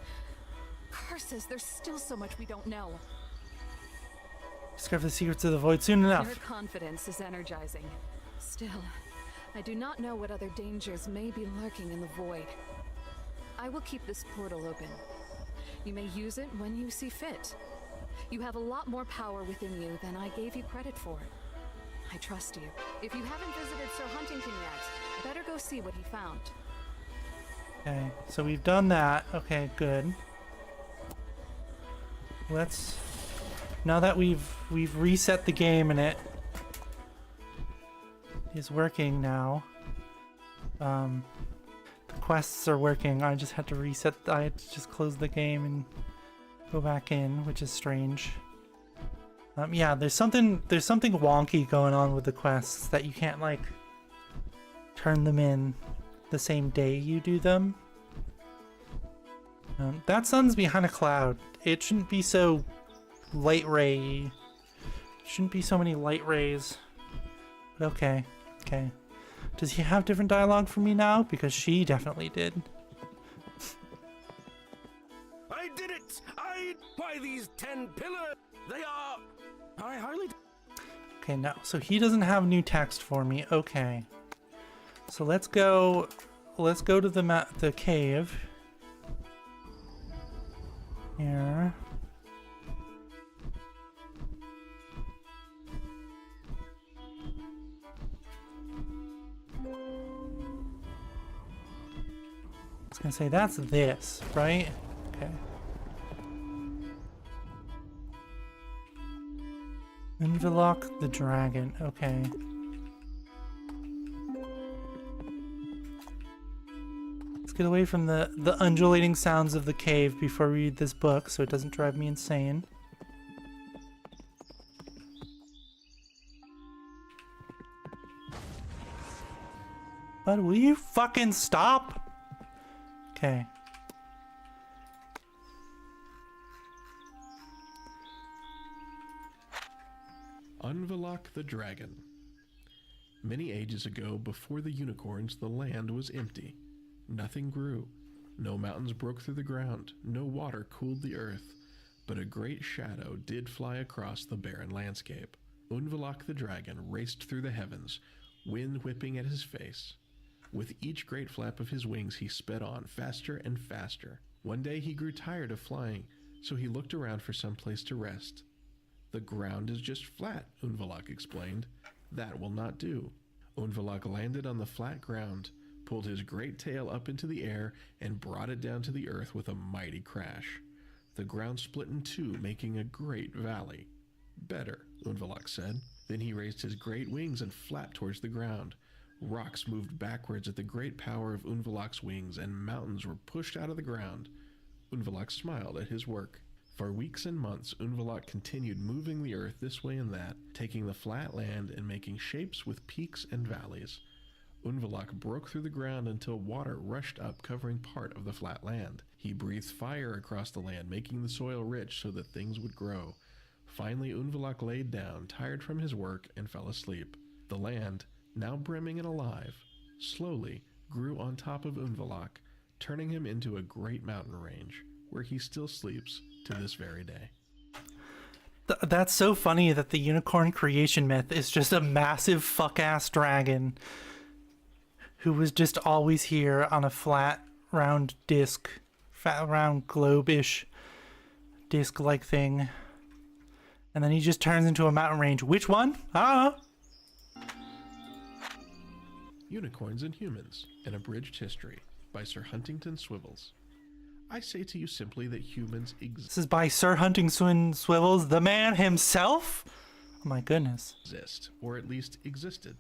Curses, there's still so much we don't know. Discover the secrets of the void soon enough. Your confidence is energizing. Still, I do not know what other dangers may be lurking in the void. I will keep this portal open. You may use it when you see fit. You have a lot more power within you than I gave you credit for. I trust you. If you haven't visited Sir Huntington yet, better go see what he found. Okay, so we've done that. Okay, good. Now that we've reset the game and it is working now. The quests are working. I just had to reset. I had to just close the game and go back in, which is strange. Yeah, there's something wonky going on with the quests that you can't like turn them in the same day you do them. That sun's behind a cloud. It shouldn't be so light ray. Shouldn't be so many light rays. But okay. Does he have different dialogue for me now? Because she definitely did. I did it! Why these 10 pillars? They are... I highly... Okay, no. So he doesn't have new text for me. Okay. So let's go to the cave. Here. I was gonna say that's this, right? Okay. Unveloc the dragon. Okay. Let's get away from the undulating sounds of the cave before we read this book so it doesn't drive me insane. But will you fucking stop? Okay. Unveloc the dragon. Many ages ago, before the unicorns, the land was empty. Nothing grew. No mountains broke through the ground. No water cooled the earth. But a great shadow did fly across the barren landscape. Unveloc the dragon raced through the heavens, wind whipping at his face. With each great flap of his wings, he sped on, faster and faster. One day he grew tired of flying, so he looked around for some place to rest. The ground is just flat, Unveloc explained. That will not do. Unveloc landed on the flat ground, pulled his great tail up into the air, and brought it down to the earth with a mighty crash. The ground split in two, making a great valley. Better, Unveloc said. Then he raised his great wings and flapped towards the ground. Rocks moved backwards at the great power of Unveloc's wings, and mountains were pushed out of the ground. Unveloc smiled at his work. For weeks and months, Unveloc continued moving the earth this way and that, taking the flat land and making shapes with peaks and valleys. Unveloc broke through the ground until water rushed up, covering part of the flat land. He breathed fire across the land, making the soil rich so that things would grow. Finally, Unvalak laid down, tired from his work, and fell asleep. The land, now brimming and alive, slowly grew on top of Unvalak, turning him into a great mountain range, where he still sleeps to this very day. That's so funny that the unicorn creation myth is just a massive fuck-ass dragon who was just always here on a flat, round disc, fat, round globe-ish disc-like thing. And then he just turns into a mountain range. Which one? I don't know. Unicorns and Humans, An Abridged History by Sir Huntington Swivels. I say to you simply that humans This is by Sir Huntington Swivels, the man himself? Oh my goodness. Exist, or at least existed.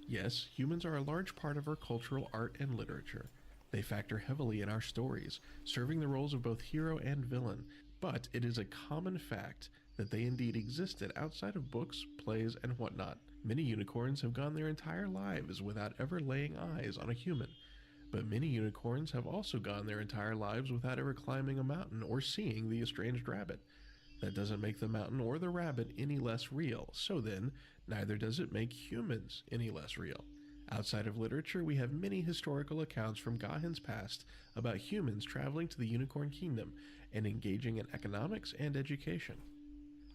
Yes, humans are a large part of our cultural art and literature. They factor heavily in our stories, serving the roles of both hero and villain, but it is a common fact that they indeed existed outside of books, plays, and whatnot. Many unicorns have gone their entire lives without ever laying eyes on a human. But many unicorns have also gone their entire lives without ever climbing a mountain or seeing the estranged rabbit. That doesn't make the mountain or the rabbit any less real, so then, neither does it make humans any less real. Outside of literature, we have many historical accounts from Gahan's past about humans traveling to the Unicorn Kingdom and engaging in economics and education.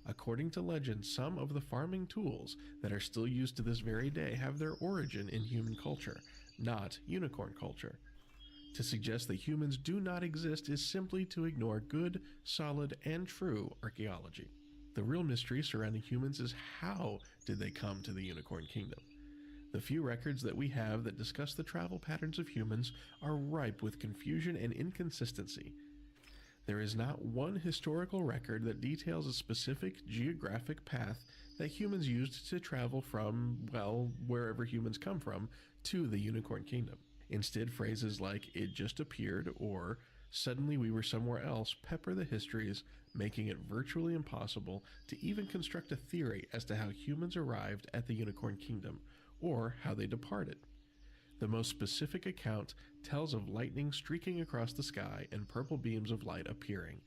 According to legend, some of the farming tools that are still used to this very day have their origin in human culture, not unicorn culture. To suggest that humans do not exist is simply to ignore good, solid, and true archaeology. The real mystery surrounding humans is how did they come to the Unicorn Kingdom? The few records that we have that discuss the travel patterns of humans are ripe with confusion and inconsistency. There is not one historical record that details a specific geographic path that humans used to travel from, well, wherever humans come from, to the Unicorn Kingdom. Instead, phrases like, "it just appeared," or "suddenly we were somewhere else," pepper the histories, making it virtually impossible to even construct a theory as to how humans arrived at the Unicorn Kingdom, or how they departed. The most specific account tells of lightning streaking across the sky and purple beams of light appearing.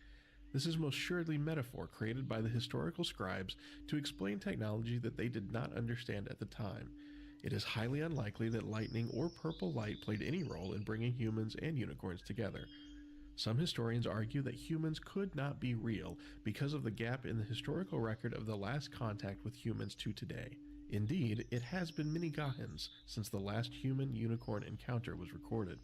This is most assuredly metaphor created by the historical scribes to explain technology that they did not understand at the time. It is highly unlikely that lightning or purple light played any role in bringing humans and unicorns together. Some historians argue that humans could not be real because of the gap in the historical record of the last contact with humans to today. Indeed, it has been many Gahans since the last human-unicorn encounter was recorded,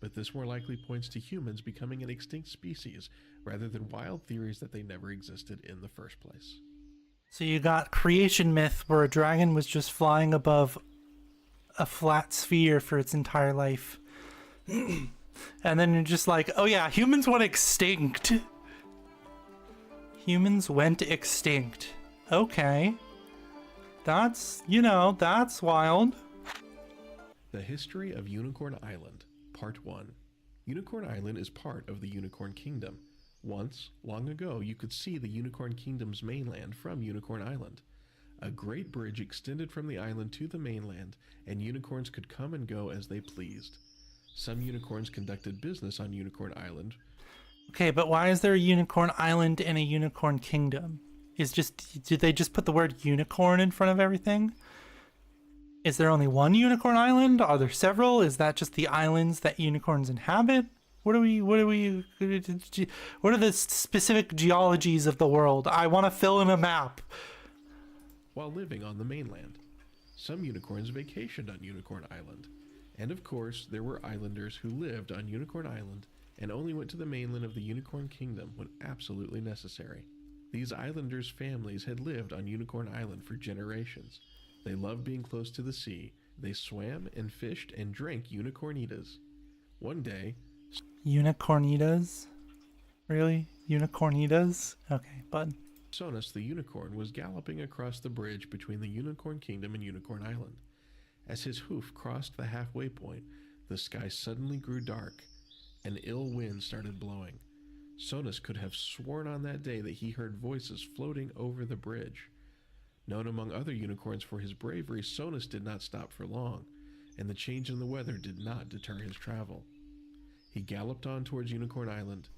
but this more likely points to humans becoming an extinct species rather than wild theories that they never existed in the first place. So you got creation myth where a dragon was just flying above a flat sphere for its entire life. And then you're just like, oh yeah, humans went extinct. Humans went extinct. Okay. That's, that's wild. The History of Unicorn Island, Part 1. Unicorn Island is part of the Unicorn Kingdom. Once, long ago, you could see the Unicorn Kingdom's mainland from Unicorn Island. A great bridge extended from the island to the mainland, and unicorns could come and go as they pleased. Some unicorns conducted business on Unicorn Island. Okay, but why is there a Unicorn Island and a Unicorn Kingdom? Did they just put the word unicorn in front of everything? Is there only one Unicorn Island? Are there several? Is that just the islands that unicorns inhabit? What are the specific geologies of the world? I want to fill in a map. While living on the mainland, some unicorns vacationed on Unicorn Island. And of course, there were islanders who lived on Unicorn Island and only went to the mainland of the Unicorn Kingdom when absolutely necessary. These islanders' families had lived on Unicorn Island for generations. They loved being close to the sea. They swam and fished and drank unicornitas. One day... Unicornitas? Really? Unicornitas? Okay, bud. Sonus the unicorn was galloping across the bridge between the Unicorn Kingdom and Unicorn Island. As his hoof crossed the halfway point, the sky suddenly grew dark. An ill wind started blowing. Sonus could have sworn on that day that he heard voices floating over the bridge. Known among other unicorns for his bravery, Sonus did not stop for long, and the change in the weather did not deter his travel. He galloped on towards Unicorn Island.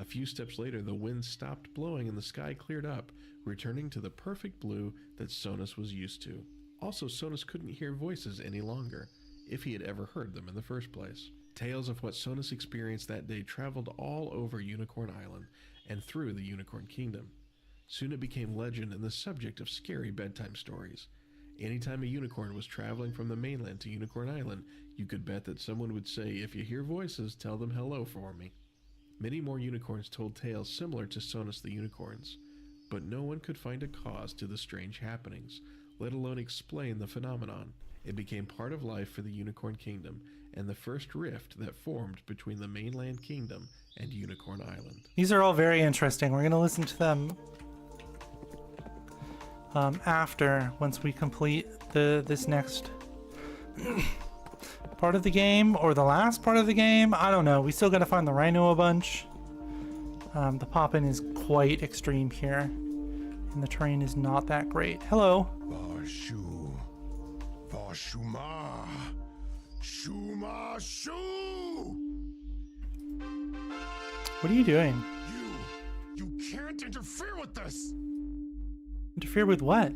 A few steps later, the wind stopped blowing and the sky cleared up, returning to the perfect blue that Sonus was used to. Also, Sonus couldn't hear voices any longer, if he had ever heard them in the first place. Tales of what Sonus experienced that day traveled all over Unicorn Island and through the Unicorn Kingdom. Soon it became legend and the subject of scary bedtime stories. Anytime a unicorn was traveling from the mainland to Unicorn Island, you could bet that someone would say, "If you hear voices, tell them hello for me." Many more unicorns told tales similar to Sonus the Unicorns, but no one could find a cause to the strange happenings, let alone explain the phenomenon. It became part of life for the Unicorn Kingdom, and the first rift that formed between the mainland kingdom and Unicorn Island. These are all very interesting. We're going to listen to them once we complete this next part of the game, or the last part of the game. I don't know. We still got to find the rhino a bunch. The pop-in is quite extreme here, and the terrain is not that great. Hello. Varshu. Varshuma. Shuma Shu! What are you doing? You can't interfere with this! Interfere with what?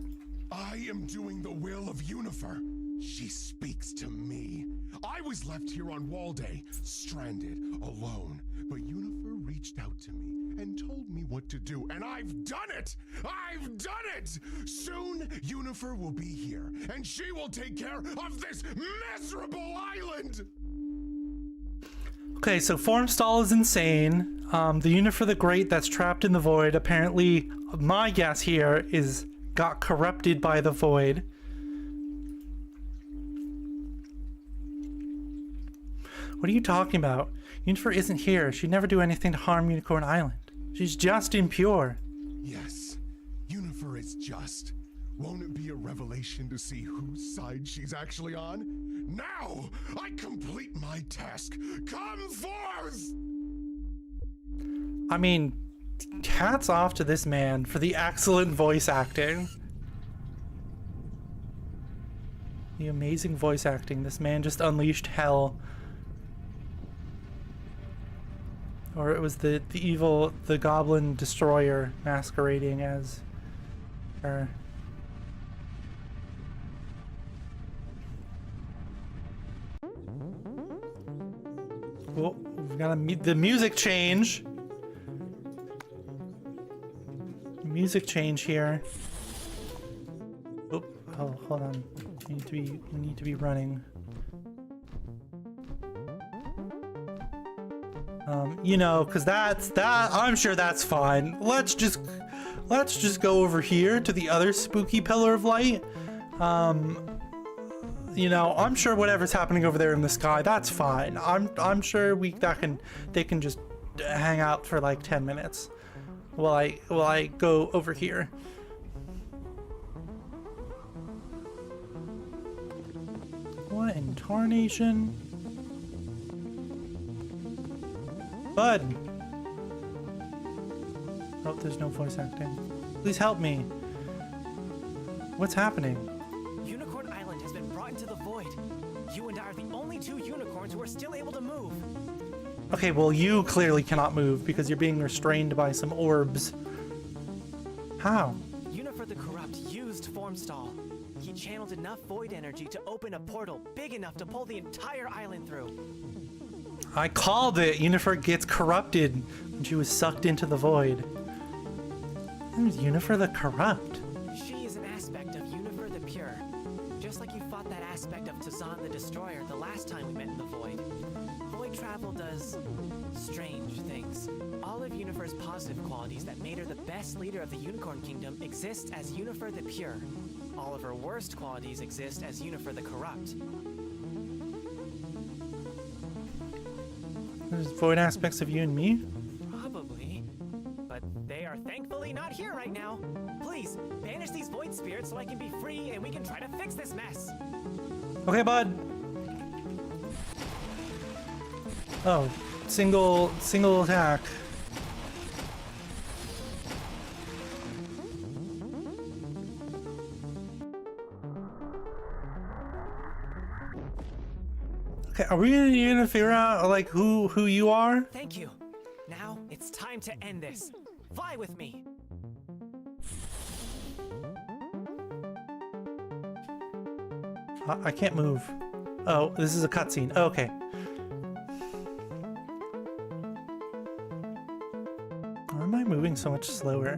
I am doing the will of Unifer. She speaks to me. I was left here on Walday, stranded, alone. But Unifer reached out to me and told me what to do, and I've done it! I've done it! Soon, Unifer will be here, and she will take care of this miserable island! Okay, so Formstall is insane. The Unifer the Great that's trapped in the void, apparently, my guess here is got corrupted by the void. What are you talking about? Unifer isn't here. She'd never do anything to harm Unicorn Island. She's just impure. Yes, Unifer is just. Won't it be a revelation to see whose side she's actually on? Now, I complete my task. Come forth! I mean, hats off to this man for the excellent voice acting. The amazing voice acting. This man just unleashed hell. Or it was the goblin destroyer masquerading as her. Well, we've got the music change. Music change here. Oh, hold on. We need to be running. You know, cause I'm sure that's fine. Let's just go over here to the other spooky pillar of light. You know, I'm sure whatever's happening over there in the sky, that's fine. I'm sure they can just hang out for like 10 minutes while I go over here. What in tarnation? Bud! Oh, there's no voice acting. Please help me. What's happening? Unicorn Island has been brought into the void. You and I are the only two unicorns who are still able to move. Okay, well, you clearly cannot move because you're being restrained by some orbs. How? Unifer the Corrupt used Formstall. He channeled enough void energy to open a portal big enough to pull the entire island through. I called it! Unifer gets corrupted when she was sucked into the void. Who's Unifer the Corrupt? She is an aspect of Unifer the Pure. Just like you fought that aspect of Tazan the Destroyer the last time we met in the void. Void travel does strange things. All of Unifer's positive qualities that made her the best leader of the Unicorn Kingdom exist as Unifer the Pure. All of her worst qualities exist as Unifer the Corrupt. There's void aspects of you and me? Probably. But they are thankfully not here right now. Please, banish these void spirits so I can be free and we can try to fix this mess. Okay, bud. Oh, single attack. Okay, are we gonna figure out like who you are? Thank you. Now it's time to end this. Fly with me. I can't move. Oh, this is a cutscene. Oh, okay. Why am I moving so much slower?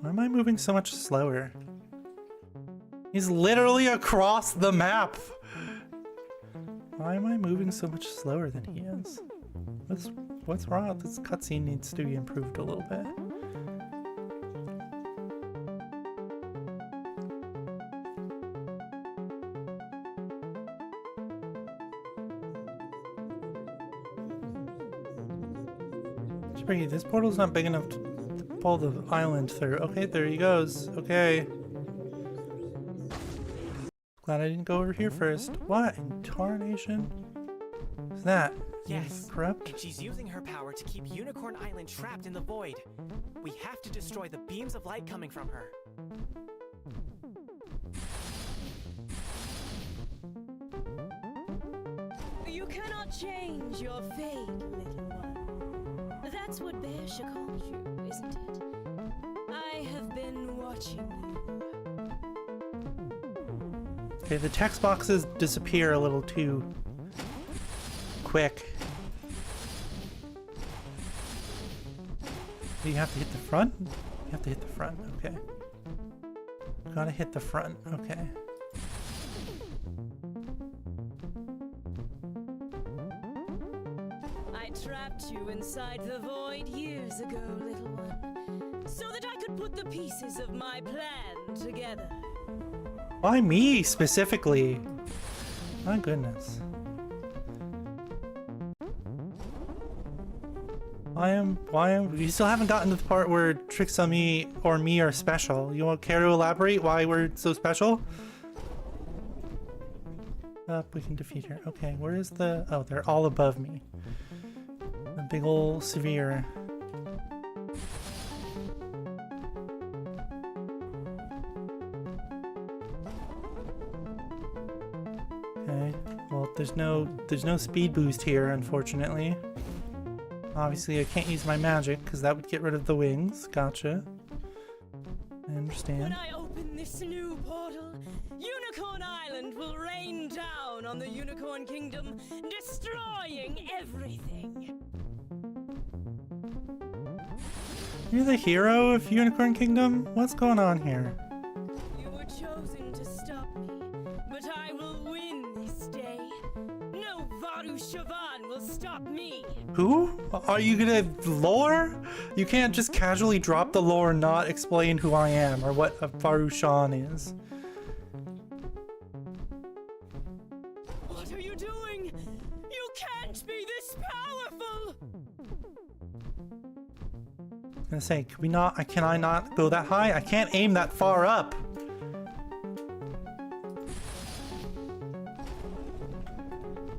Why am I moving so much slower? He's literally across the map! Why am I moving so much slower than he is? What's wrong? This cutscene needs to be improved a little bit. This portal's not big enough to pull the island through. Okay, there he goes. Okay. Glad I didn't go over here first. What in tarnation is that? Yes. Corrupt? And she's using her power to keep Unicorn Island trapped in the void. We have to destroy the beams of light coming from her. You cannot change your fate, little one. That's what Bersha called you, isn't it? I have been watching you. Okay, the text boxes disappear a little too quick. Do you have to hit the front? You have to hit the front, okay. Gotta hit the front, okay. I trapped you inside the void years ago, little one, so that I could put the pieces of my plan together. Why me specifically? My goodness. You still haven't gotten to the part where Tricks on Me or me are special. You won't care to elaborate why we're so special? Up, we can defeat her. Okay, where is the... Oh, they're all above me. The big ol' severe. Okay, well, there's no speed boost here, unfortunately. Obviously, I can't use my magic because that would get rid of the wings. Gotcha. I understand. When I open this new portal, Unicorn Island will rain down on the Unicorn Kingdom, destroying everything. You're the hero of Unicorn Kingdom? What's going on here? You were chosen to stop me, but I will win this day. No Varu Shavan will stop me. Who? Are you gonna lore? You can't just casually drop the lore and not explain who I am or what a Varushan is. What are you doing? You can't be this powerful! I was gonna say, can I not go that high? I can't aim that far up.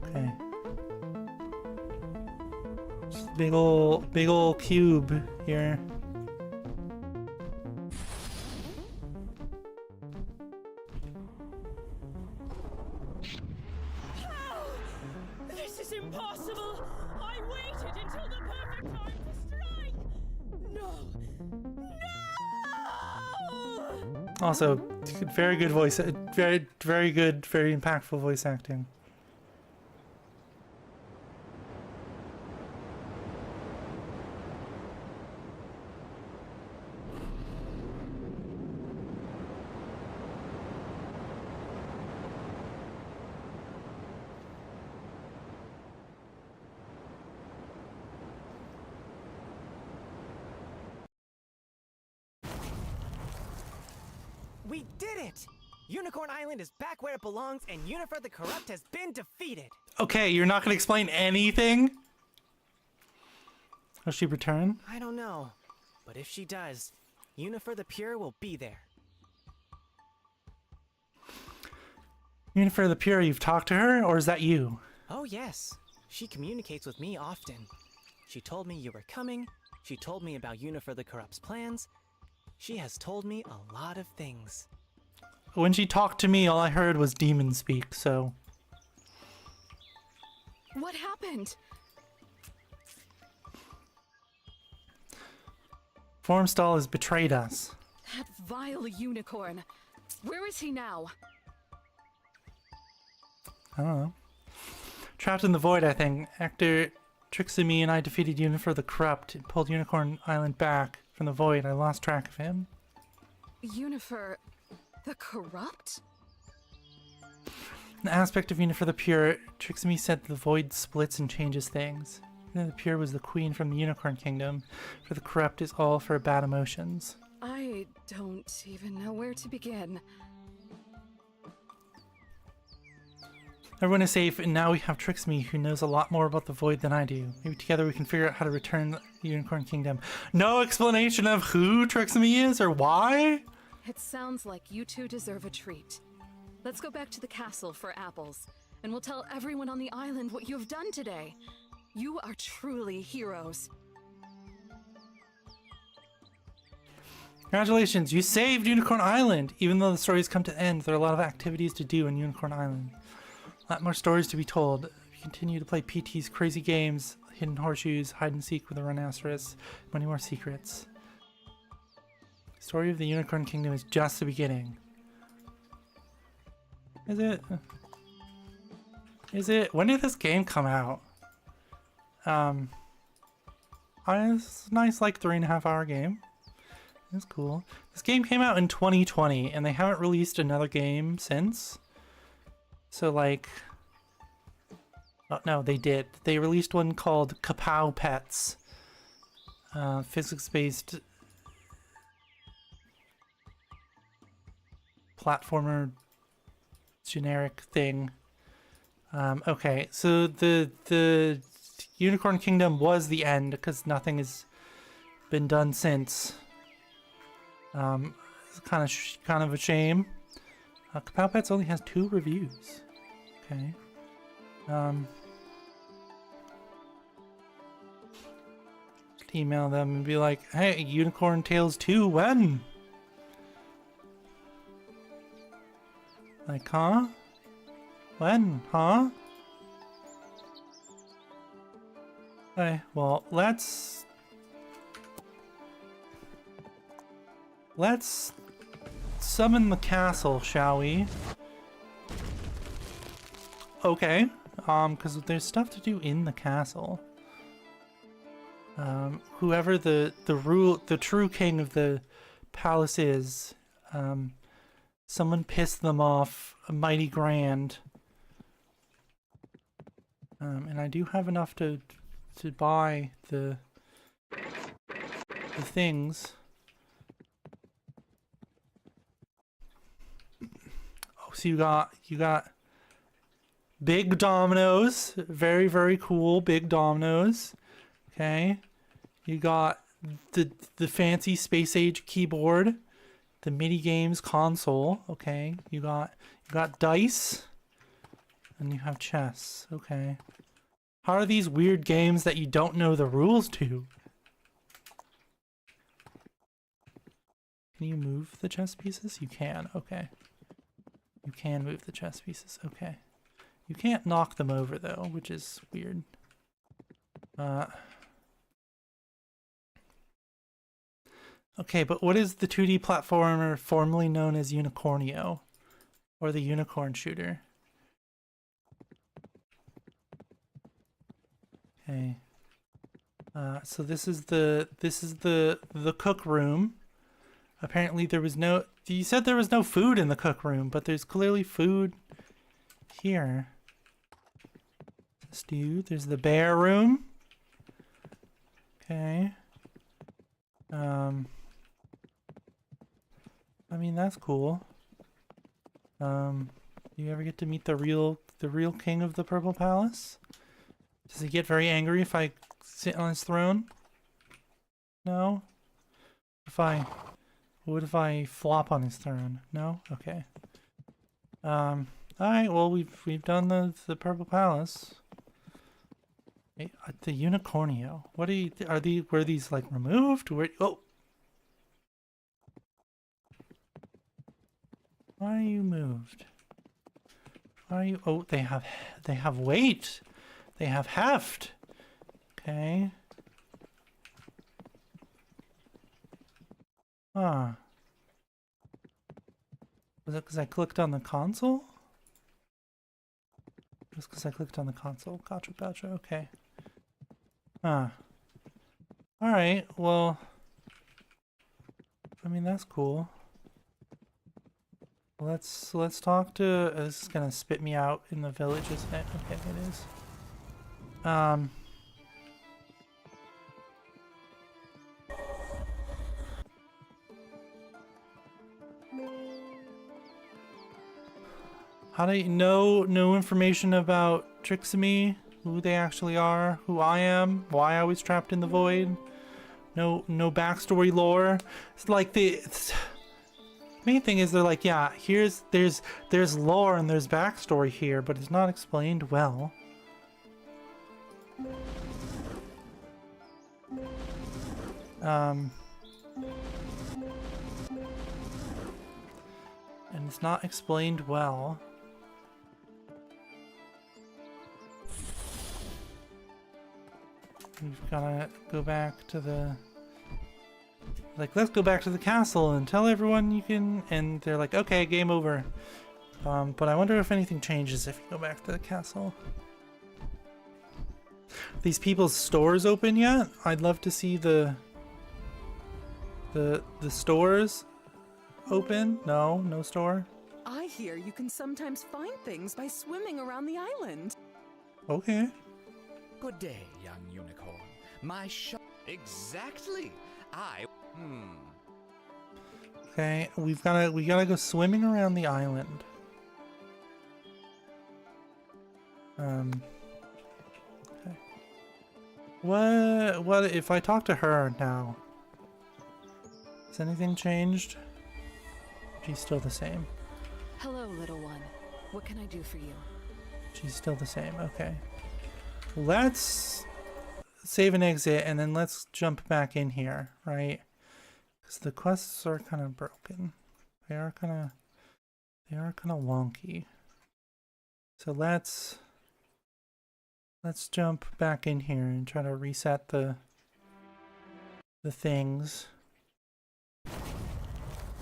Okay. Just big ol' cube here. This is impossible! I waited until the perfect time to strike! No! No! Also, very good voice, very good, very impactful voice acting. We did it! Unicorn Island is back where it belongs, and Unifer the Corrupt has been defeated! Okay, you're not gonna explain anything? Will she return? I don't know, but if she does, Unifer the Pure will be there. Unifer the Pure, you've talked to her, or is that you? Oh yes, she communicates with me often. She told me you were coming, she told me about Unifer the Corrupt's plans. She has told me a lot of things. When she talked to me, all I heard was demon speak, so... What happened? Formstall has betrayed us. That vile unicorn. Where is he now? I don't know. Trapped in the void, I think. After Trixie and I defeated Unifer the Corrupt and pulled Unicorn Island back from the void, I lost track of him. Unifer the Corrupt? An aspect of Unifer the Pure, Trixie said the void splits and changes things. The Pure was the queen from the Unicorn Kingdom, for the Corrupt is all for bad emotions. I don't even know where to begin. Everyone is safe, and now we have Trixie, who knows a lot more about the void than I do. Maybe together we can figure out how to return the Unicorn Kingdom. No explanation of who Trixie is or why? It sounds like you two deserve a treat. Let's go back to the castle for apples, and we'll tell everyone on the island what you have done today. You are truly heroes. Congratulations, you saved Unicorn Island! Even though the story has come to an end, there are a lot of activities to do in Unicorn Island. A lot more stories to be told. If you continue to play PT's crazy games, hidden horseshoes, hide and seek with a rhinoceros, many more secrets. The story of the Unicorn Kingdom is just the beginning. Is it? Is it? When did this game come out? It's a nice, like, 3.5 hour game. It's cool. This game came out in 2020, and they haven't released another game since. So, like... Oh, no, they did. They released one called Kapow Pets. Physics-based... platformer... generic thing. Okay, so the Unicorn Kingdom was the end, because nothing has been done since. It's kind of a shame. Kapow Pets only has 2 reviews. Okay. Just email them and be like, hey, Unicorn Tales 2, when? Like, huh? When? Huh? Okay, well, let's summon the castle, shall we? Okay, because there's stuff to do in the castle. Whoever the true king of the palace is, someone pissed them off mighty grand. And I do have enough to buy the things. Oh, so you got big dominoes, very, very cool big dominoes. Okay, you got the fancy space age keyboard, the mini games console. Okay, you got dice, and you have chess. Okay, how are these weird games that you don't know the rules to? Can you move the chess pieces? You can. Okay, you can move the chess pieces. Okay, you can't knock them over though, which is weird. Okay, but what is the 2D platformer formerly known as Unicornio? Or the Unicorn Shooter? Okay. So this is the cook room. Apparently there was no... You said there was no food in the cook room, but there's clearly food here. Stew. There's the bear room. Okay. I mean, that's cool. Do you ever get to meet the real king of the Purple Palace? Does he get very angry if I sit on his throne? No? What if I flop on his throne? No? Okay. Alright, well we've done the Purple Palace. Hey, the Unicornio. What were these like removed? Oh! Why are you moved? Why are you... Oh, they have weight. They have heft. Okay. Huh. Was it because I clicked on the console? Just because I clicked on the console. Gotcha, gotcha. Okay. Huh. Alright, well... I mean, that's cool. Let's talk to... this is gonna spit me out in the village, isn't it? Okay, it is. How do you know no information about Trixie, who they actually are, who I am, why I was trapped in the void? No backstory lore. It's like the main thing is they're like, yeah, there's lore and there's backstory here, but it's not explained well. And it's not explained well. We've gotta go back to the... Like, let's go back to the castle and tell everyone you can... And they're like, okay, game over. But I wonder if anything changes if you go back to the castle. These people's stores open yet? I'd love to see the stores open. No store. I hear you can sometimes find things by swimming around the island. Okay. Good day, young unicorn. My shop. Exactly. Okay, we gotta go swimming around the island. Okay. What if I talk to her now? Has anything changed? She's still the same. Hello, little one. What can I do for you? She's still the same. Okay. Let's save and exit, and then let's jump back in here, right? Because the quests are kind of broken. They are kind of wonky. So let's jump back in here and try to reset the things.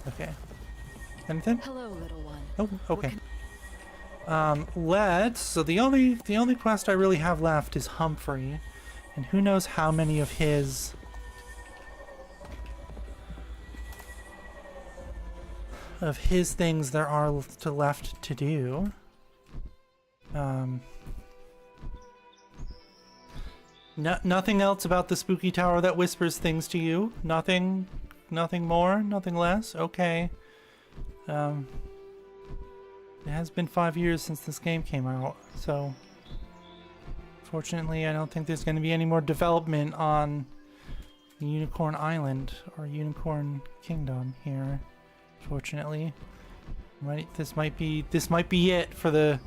Okay. Anything? Hello, little one. Oh, okay. So the only quest I really have left is Humphrey, and who knows how many of his things there are left to do. Nothing else about the spooky tower that whispers things to you? Nothing more? Nothing less? Okay. It has been 5 years since this game came out, so fortunately I don't think there's going to be any more development on Unicorn Island or Unicorn Kingdom here. Fortunately, this might be it for the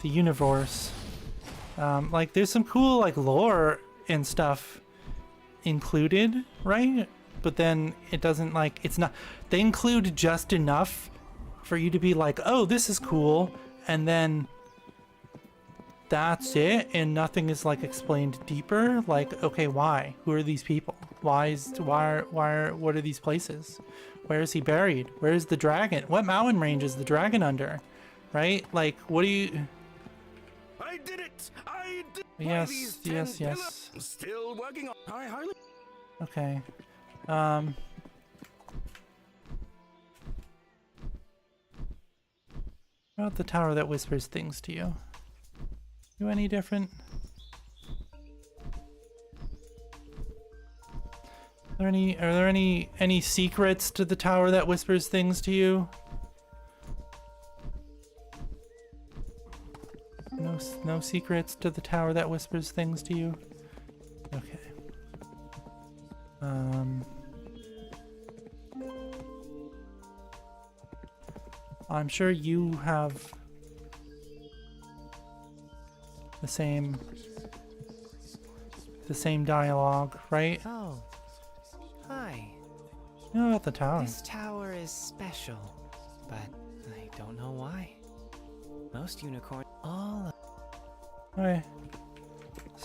universe. Like there's some cool like lore and stuff included, right? But then it doesn't like they include just enough for you to be like, oh, this is cool, and then that's it, and nothing is like explained deeper. Like, okay, why? Who are these people? What are these places? Where is he buried? Where is the dragon? What mountain range is the dragon under? Right? Like, what do you... I did it! I did. Yes. Still working on. I highly. Okay. What about the tower that whispers things to you? You any different? Are there any secrets to the tower that whispers things to you? No secrets to the tower that whispers things to you? Okay. I'm sure you have the same dialogue, right? Oh, hi. You know about the tower. This tower is special, but I don't know why. Most unicorns all... Okay.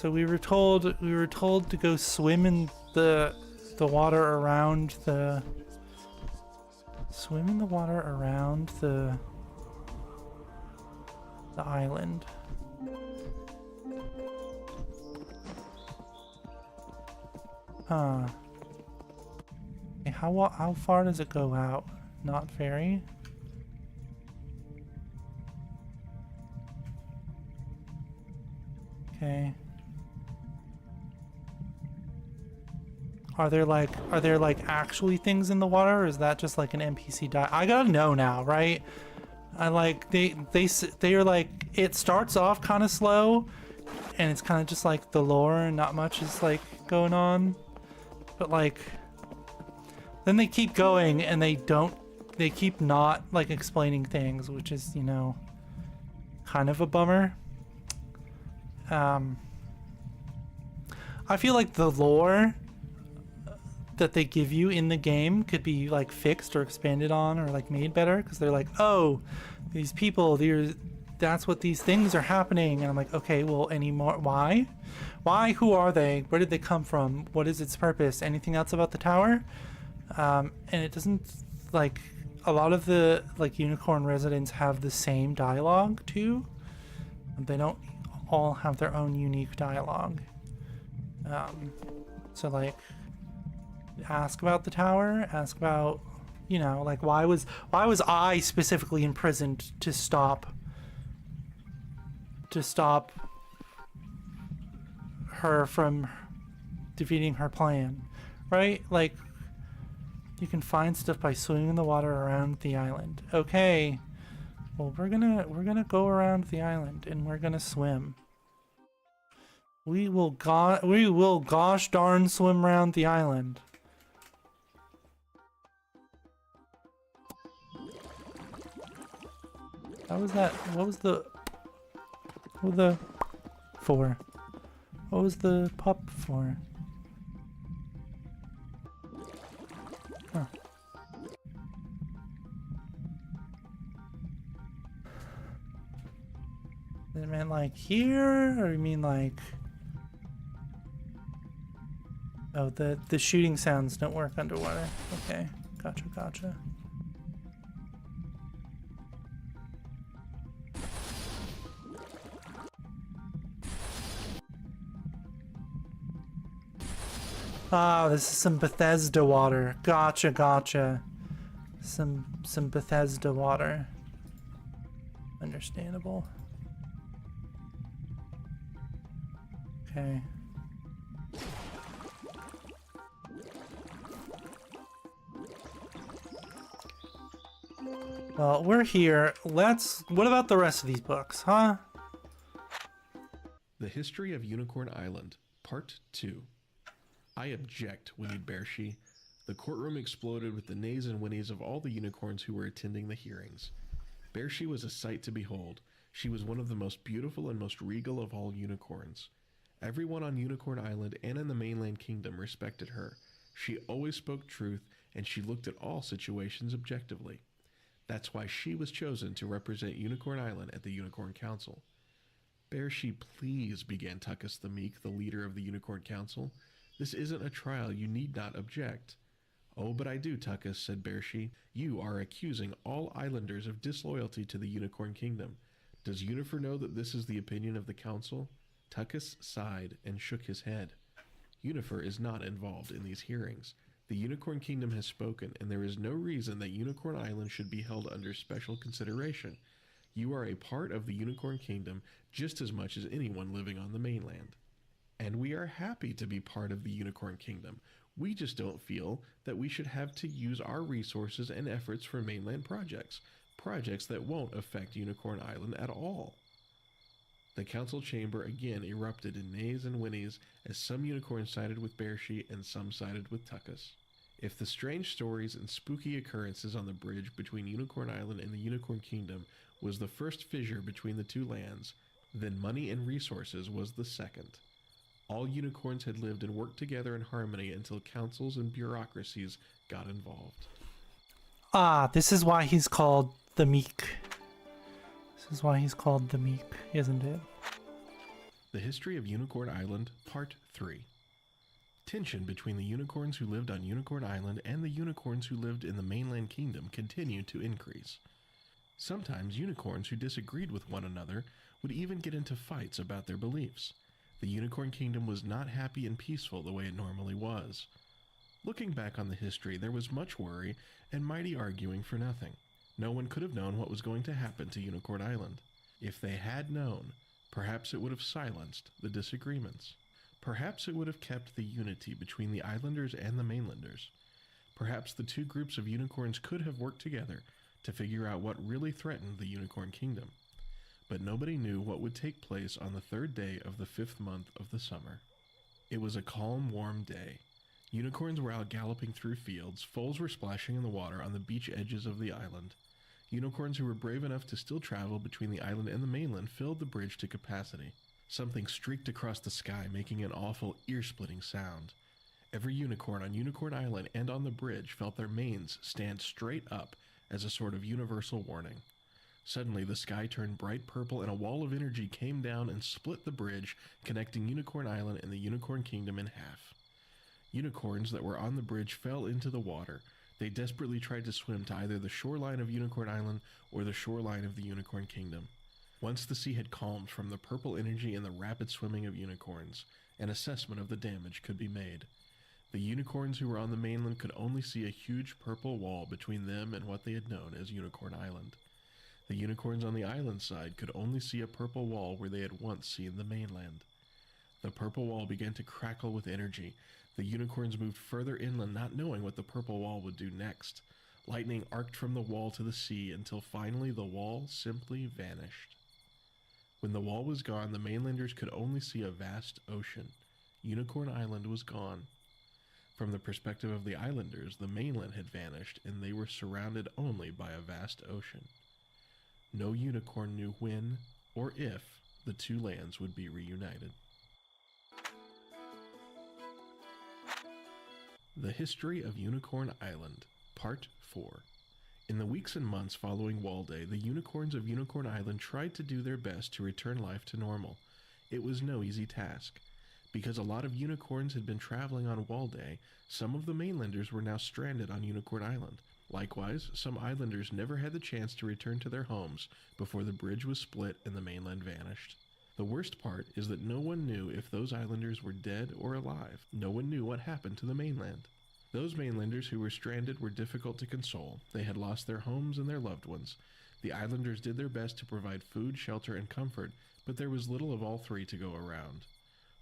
So we were told to go swim in the water around the island. Huh. Okay, how far does it go out? Not very. Okay. Are there like actually things in the water, or is that just like an NPC die? I gotta know now, right? I like they are like, it starts off kind of slow, and it's kind of just like the lore and not much is like going on, but like then they keep going and they keep not like explaining things, which is, you know, kind of a bummer. I feel like the lore that they give you in the game could be like fixed or expanded on or like made better, because they're like, oh, these people, that's what these things are happening, and I'm like, okay, well, any more? Why? Who are they? Where did they come from? What is its purpose? Anything else about the tower? And it doesn't, like, a lot of the like Unicorn residents have the same dialogue too. They don't all have their own unique dialogue. So like, ask about the tower, ask about, you know, like, why was I specifically imprisoned to stop her from defeating her plan, right? Like, you can find stuff by swimming in the water around the island. Okay, well, we're gonna go around the island and we're gonna swim. We will gosh darn swim around the island. How was that? What was the for? What was the pup for? Huh. It meant like here, or you mean like? Oh, the shooting sounds don't work underwater. Okay, gotcha. Ah, this is some Bethesda water. Gotcha. Some Bethesda water. Understandable. Okay. Well, we're here. What about the rest of these books, huh? The History of Unicorn Island, Part 2. I object, whinnied Bearshi. The courtroom exploded with the nays and whinnies of all the unicorns who were attending the hearings. Bearshi was a sight to behold. She was one of the most beautiful and most regal of all unicorns. Everyone on Unicorn Island and in the mainland kingdom respected her. She always spoke truth, and she looked at all situations objectively. That's why she was chosen to represent Unicorn Island at the Unicorn Council. Bearshi, please, began Tuckus the Meek, the leader of the Unicorn Council. This isn't a trial. You need not object. Oh, but I do, Tuckus, said Bearshi. You are accusing all islanders of disloyalty to the Unicorn Kingdom. Does Unifer know that this is the opinion of the council? Tuckus sighed and shook his head. Unifer is not involved in these hearings. The Unicorn Kingdom has spoken, and there is no reason that Unicorn Island should be held under special consideration. You are a part of the Unicorn Kingdom just as much as anyone living on the mainland. And we are happy to be part of the Unicorn Kingdom. We just don't feel that we should have to use our resources and efforts for mainland projects that won't affect Unicorn Island at all. The council chamber again erupted in nays and whinnies as some unicorns sided with Bearshi and some sided with Tuckus. If the strange stories and spooky occurrences on the bridge between Unicorn Island and the Unicorn Kingdom was the first fissure between the two lands, then money and resources was the second. All unicorns had lived and worked together in harmony until councils and bureaucracies got involved. Ah, this is why he's called the Meek. This is why he's called the Meek, isn't it? The History of Unicorn Island, Part 3. Tension between the unicorns who lived on Unicorn Island and the unicorns who lived in the mainland kingdom continued to increase. Sometimes unicorns who disagreed with one another would even get into fights about their beliefs. The Unicorn Kingdom was not happy and peaceful the way it normally was. Looking back on the history, there was much worry and mighty arguing for nothing. No one could have known what was going to happen to Unicorn Island. If they had known, perhaps it would have silenced the disagreements. Perhaps it would have kept the unity between the islanders and the mainlanders. Perhaps the two groups of unicorns could have worked together to figure out what really threatened the Unicorn Kingdom. But nobody knew what would take place on the 3rd day of the 5th month of the summer. It was a calm, warm day. Unicorns were out galloping through fields, foals were splashing in the water on the beach edges of the island. Unicorns who were brave enough to still travel between the island and the mainland filled the bridge to capacity. Something streaked across the sky, making an awful, ear-splitting sound. Every unicorn on Unicorn Island and on the bridge felt their manes stand straight up as a sort of universal warning. Suddenly, the sky turned bright purple and a wall of energy came down and split the bridge, connecting Unicorn Island and the Unicorn Kingdom in half. Unicorns that were on the bridge fell into the water. They desperately tried to swim to either the shoreline of Unicorn Island or the shoreline of the Unicorn Kingdom. Once the sea had calmed from the purple energy and the rapid swimming of unicorns, an assessment of the damage could be made. The unicorns who were on the mainland could only see a huge purple wall between them and what they had known as Unicorn Island. The unicorns on the island side could only see a purple wall where they had once seen the mainland. The purple wall began to crackle with energy. The unicorns moved further inland, not knowing what the purple wall would do next. Lightning arced from the wall to the sea until finally the wall simply vanished. When the wall was gone, the mainlanders could only see a vast ocean. Unicorn Island was gone. From the perspective of the islanders, the mainland had vanished and they were surrounded only by a vast ocean. No unicorn knew when or if the two lands would be reunited. The History of Unicorn Island, Part 4. In the weeks and months following Wall Day, the unicorns of Unicorn Island tried to do their best to return life to normal. It was no easy task. Because a lot of unicorns had been traveling on Wall Day, some of the mainlanders were now stranded on Unicorn Island. Likewise, some islanders never had the chance to return to their homes before the bridge was split and the mainland vanished. The worst part is that no one knew if those islanders were dead or alive. No one knew what happened to the mainland. Those mainlanders who were stranded were difficult to console. They had lost their homes and their loved ones. The islanders did their best to provide food, shelter, and comfort, but there was little of all three to go around.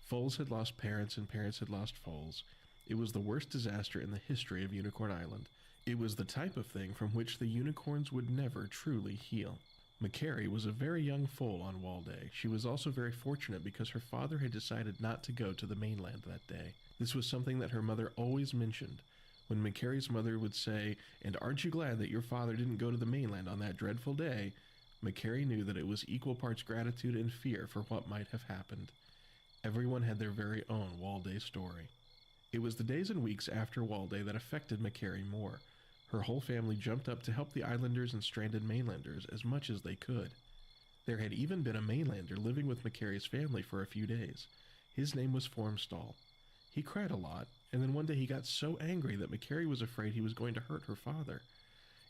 Foals had lost parents and parents had lost foals. It was the worst disaster in the history of Unicorn Island. It was the type of thing from which the unicorns would never truly heal. Macari was a very young foal on Wall Day. She was also very fortunate because her father had decided not to go to the mainland that day. This was something that her mother always mentioned. When Macari's mother would say, "And aren't you glad that your father didn't go to the mainland on that dreadful day?" Macari knew that it was equal parts gratitude and fear for what might have happened. Everyone had their very own Wall Day story. It was the days and weeks after Wall Day that affected Macari more. Her whole family jumped up to help the islanders and stranded mainlanders as much as they could. There had even been a mainlander living with Macari's family for a few days. His name was Formstall. He cried a lot, and then one day he got so angry that Macari was afraid he was going to hurt her father.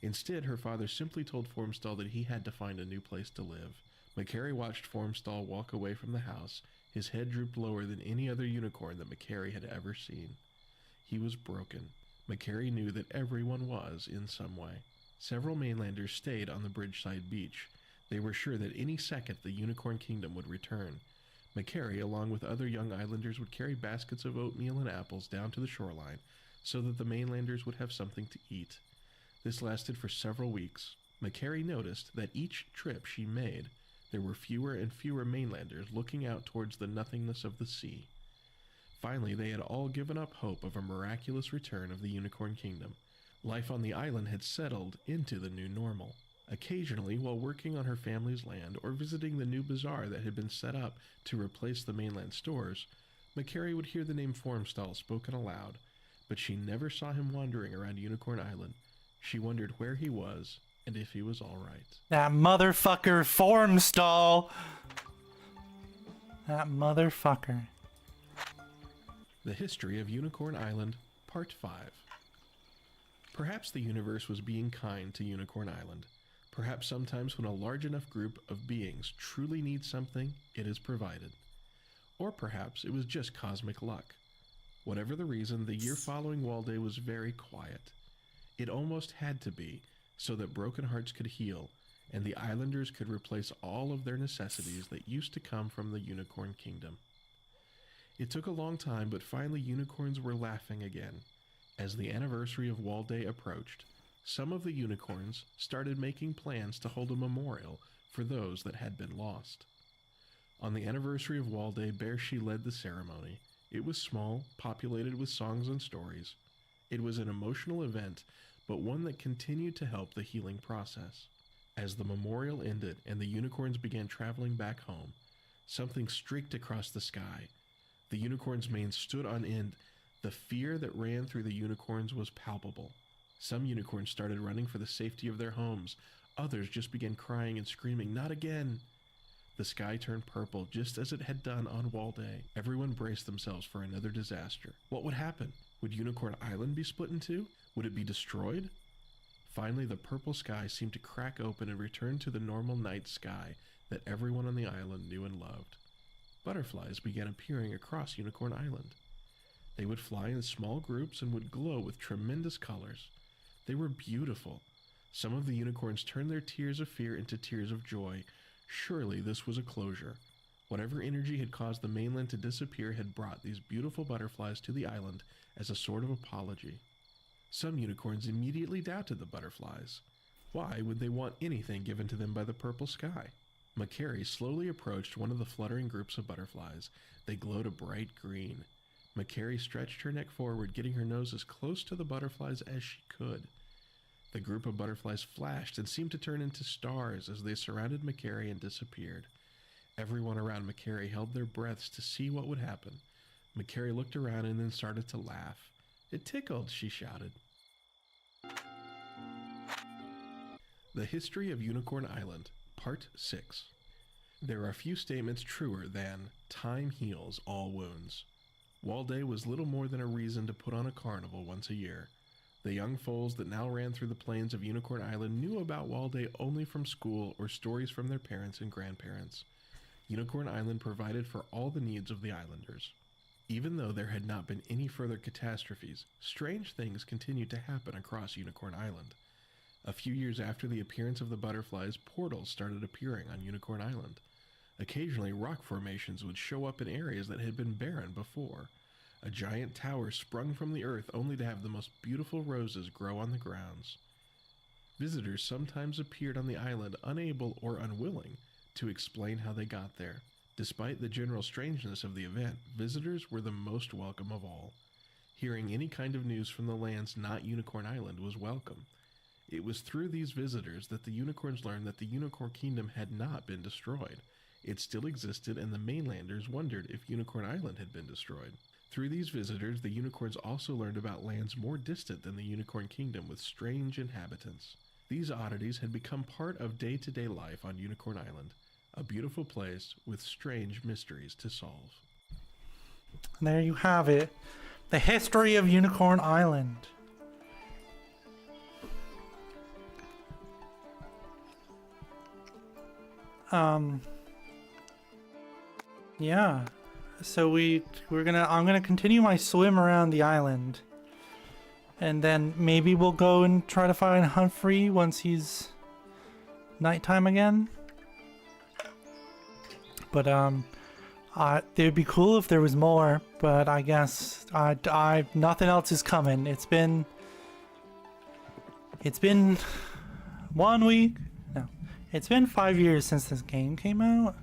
Instead, her father simply told Formstall that he had to find a new place to live. Macari watched Formstall walk away from the house. His head drooped lower than any other unicorn that Macari had ever seen. He was broken. Macari knew that everyone was in some way. Several mainlanders stayed on the bridgeside beach. They were sure that any second the Unicorn Kingdom would return. Macari, along with other young islanders, would carry baskets of oatmeal and apples down to the shoreline so that the mainlanders would have something to eat. This lasted for several weeks. Macari noticed that each trip she made, there were fewer and fewer mainlanders looking out towards the nothingness of the sea. Finally, they had all given up hope of a miraculous return of the Unicorn Kingdom. Life on the island had settled into the new normal. Occasionally, while working on her family's land or visiting the new bazaar that had been set up to replace the mainland stores, Macari would hear the name Formstall spoken aloud, but she never saw him wandering around Unicorn Island. She wondered where he was and if he was all right. That motherfucker Formstall! That motherfucker. The History of Unicorn Island, Part 5. Perhaps the universe was being kind to Unicorn Island. Perhaps sometimes when a large enough group of beings truly needs something, it is provided. Or perhaps it was just cosmic luck. Whatever the reason, the year following Walday was very quiet. It almost had to be, so that broken hearts could heal, and the islanders could replace all of their necessities that used to come from the Unicorn Kingdom. It took a long time, but finally unicorns were laughing again. As the anniversary of Walday approached, some of the unicorns started making plans to hold a memorial for those that had been lost. On the anniversary of Walday, Bearshi led the ceremony. It was small, populated with songs and stories. It was an emotional event, but one that continued to help the healing process. As the memorial ended and the unicorns began traveling back home, something streaked across the sky. The unicorn's mane stood on end. The fear that ran through the unicorns was palpable. Some unicorns started running for the safety of their homes. Others just began crying and screaming, "Not again!" The sky turned purple, just as it had done on Walday. Everyone braced themselves for another disaster. What would happen? Would Unicorn Island be split in two? Would it be destroyed? Finally, the purple sky seemed to crack open and return to the normal night sky that everyone on the island knew and loved. Butterflies began appearing across Unicorn Island. They would fly in small groups and would glow with tremendous colors. They were beautiful. Some of the unicorns turned their tears of fear into tears of joy. Surely this was a closure. Whatever energy had caused the mainland to disappear had brought these beautiful butterflies to the island as a sort of apology. Some unicorns immediately doubted the butterflies. Why would they want anything given to them by the purple sky? Makari slowly approached one of the fluttering groups of butterflies. They glowed a bright green. Makari stretched her neck forward, getting her nose as close to the butterflies as she could. The group of butterflies flashed and seemed to turn into stars as they surrounded Makari and disappeared. Everyone around Makari held their breaths to see what would happen. Makari looked around and then started to laugh. "It tickled," she shouted. The History of Unicorn Island, Part 6. There are few statements truer than "time heals all wounds." Walday was little more than a reason to put on a carnival once a year. The young foals that now ran through the plains of Unicorn Island knew about Walday only from school or stories from their parents and grandparents. Unicorn Island provided for all the needs of the islanders. Even though there had not been any further catastrophes, strange things continued to happen across Unicorn Island. A few years after the appearance of the butterflies, portals started appearing on Unicorn Island. Occasionally, rock formations would show up in areas that had been barren before. A giant tower sprung from the earth only to have the most beautiful roses grow on the grounds. Visitors sometimes appeared on the island unable or unwilling to explain how they got there. Despite the general strangeness of the event, visitors were the most welcome of all. Hearing any kind of news from the lands not Unicorn Island was welcome. It was through these visitors that the unicorns learned that the Unicorn Kingdom had not been destroyed. It still existed, and the mainlanders wondered if Unicorn Island had been destroyed. Through these visitors, the unicorns also learned about lands more distant than the Unicorn Kingdom with strange inhabitants. These oddities had become part of day-to-day life on Unicorn Island, a beautiful place with strange mysteries to solve. There you have it. The History of Unicorn Island. Yeah. So I'm gonna continue my swim around the island. And then maybe we'll go and try to find Humphrey once he's nighttime again. But it'd be cool if there was more, but I guess nothing else is coming. It's been 1 week. No. It's been 5 years since this game came out.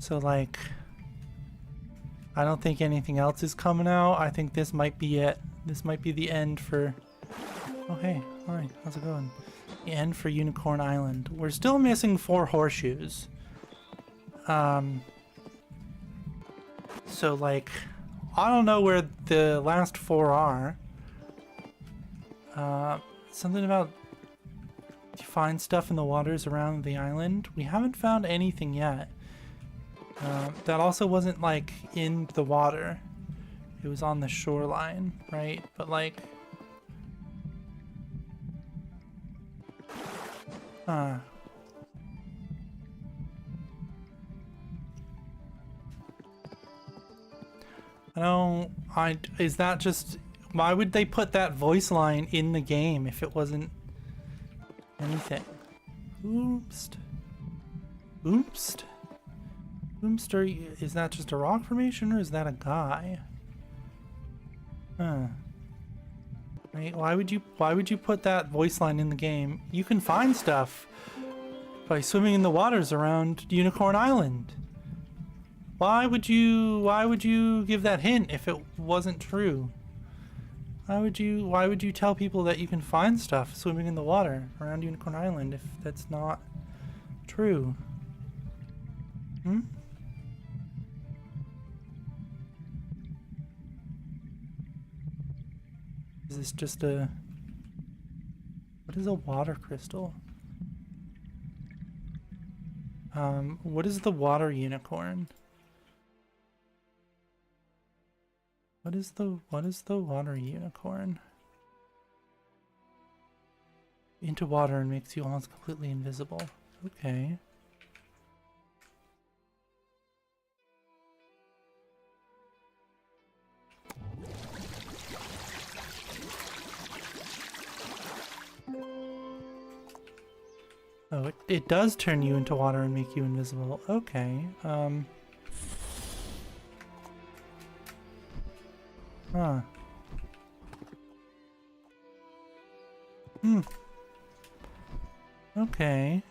So like, I don't think anything else is coming out. I think this might be it. This might be the end for... Oh hey, hi, how's it going? The end for Unicorn Island. We're still missing 4 horseshoes. So like, I don't know where the last 4 are. Something about find stuff in the waters around the island. We haven't found anything yet. That also wasn't like in the water. It was on the shoreline, right? But like... I don't... Is that just... Why would they put that voice line in the game if it wasn't anything? Oops. Oops. Is that just a rock formation or is that a guy? Huh. Right, why would you put that voice line in the game? You can find stuff by swimming in the waters around Unicorn Island. Why would you give that hint if it wasn't true? Why would you tell people that you can find stuff swimming in the water around Unicorn Island if that's not true? Hmm? Is this just a... What is a water crystal? What is the water unicorn? What is the water unicorn? Into water and makes you almost completely invisible. Okay. Oh, it does turn you into water and make you invisible. Okay. Huh. Hmm. Okay.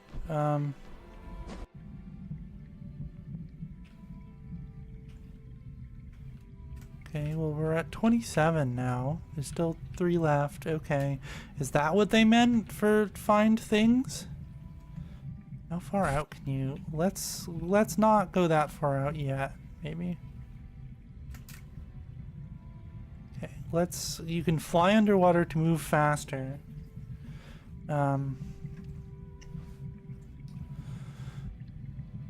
Okay, well we're at 27 now. There's still 3 left. Okay. Is that what they meant for find things? How far out can you... Let's not go that far out yet, maybe. Okay, you can fly underwater to move faster.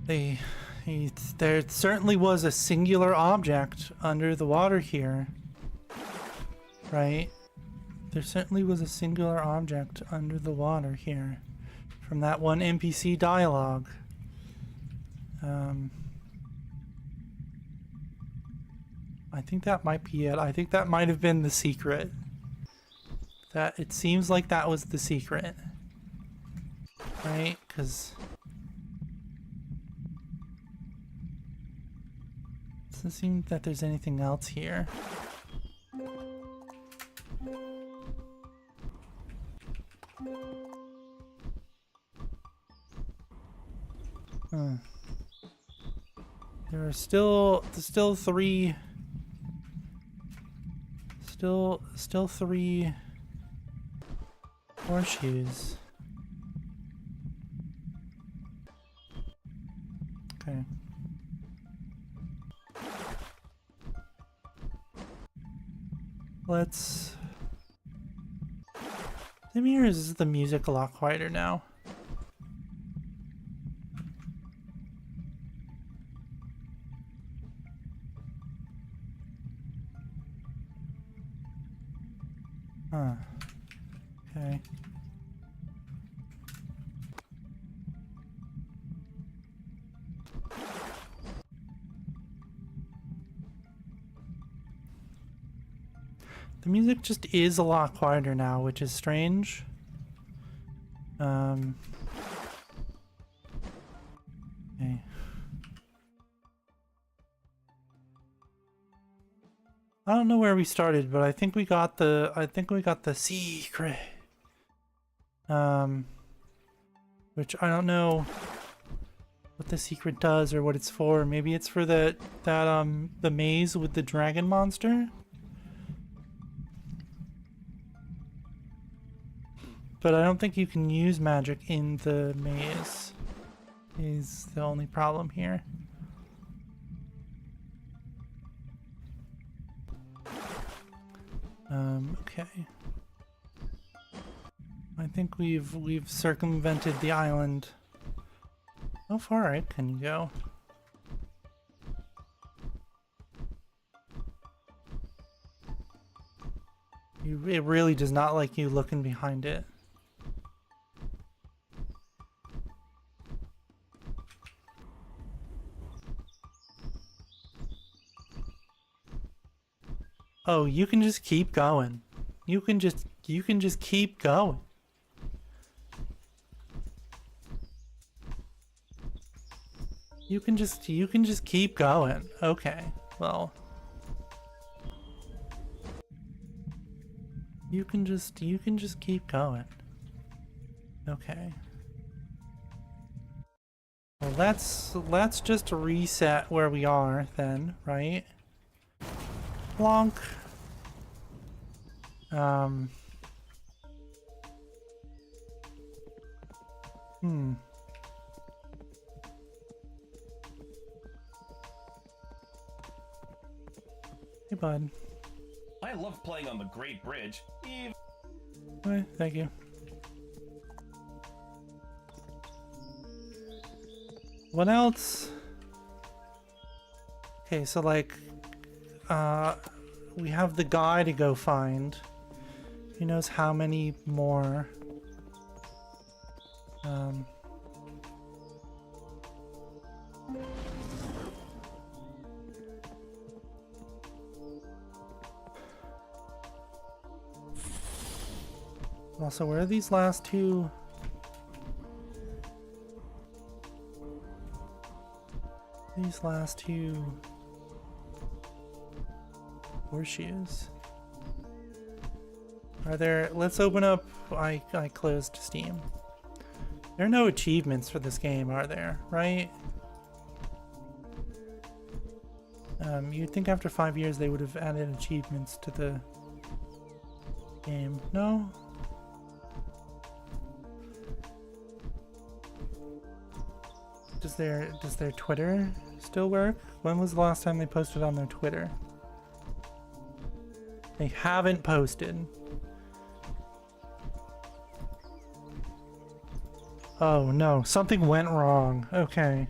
There certainly was a singular object under the water here. Right? There certainly was a singular object under the water here. From that one NPC dialogue. I think that might be it. I think that might have been the secret. That it seems like that was the secret. Right? Because it doesn't seem that there's anything else here. There are still 3 horseshoes. Okay. Let's... Is the music a lot quieter now? Huh. Okay. The music just is a lot quieter now, which is strange. Okay. I don't know where we started, but I think we got the secret. Which I don't know what the secret does or what it's for. Maybe it's for the maze with the dragon monster. But I don't think you can use magic in the maze. Is the only problem here. Okay. I I think we've circumvented the island. How far right can you go? It really does not like you looking behind it. Oh, you can just keep going. You can just keep going. You can just keep going. Okay. Well, you can just keep going. Okay. Well, let's just reset where we are then, right? Plonk. Hey, bud. I love playing on the Great Bridge. Okay, thank you. What else? Okay, so like, we have the guy to go find. Who knows how many more? Also, where are these last two? These last two horseshoes. Are there? Let's open up. I closed Steam. There are no achievements for this game, are there? Right? You'd think after 5 years they would have added achievements to the game. No? Does their Twitter still work? When was the last time they posted on their Twitter? They haven't posted. Oh no, something went wrong. Okay.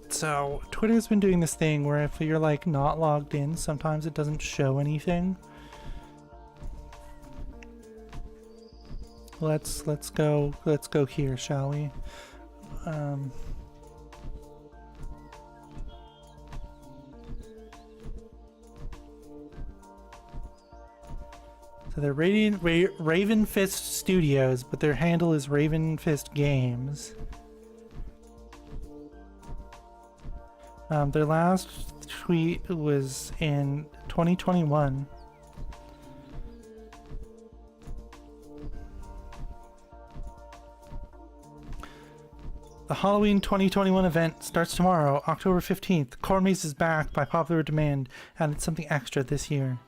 So Twitter's been doing this thing where if you're like not logged in, sometimes it doesn't show anything. Let's go here, shall we? So they're Raven Fist Studios, but their handle is Raven Fist Games. Their last tweet was in 2021. The Halloween 2021 event starts tomorrow, October 15th. Corn Maze is back by popular demand, and it's something extra this year.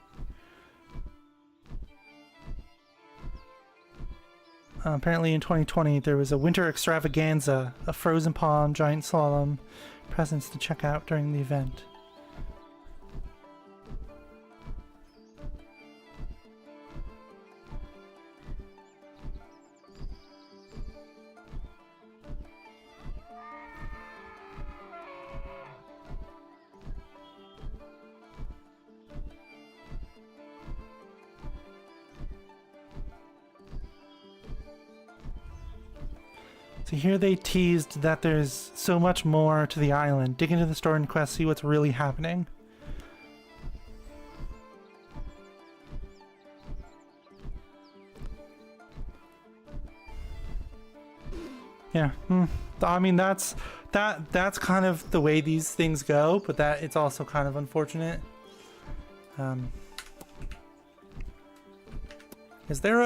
Apparently in 2020 there was a winter extravaganza, a frozen pond, giant slalom, presents to check out during the event. So here they teased that there's so much more to the island. Dig into the store and quest, see what's really happening. Yeah, I mean that's kind of the way these things go, but that it's also kind of unfortunate. Is there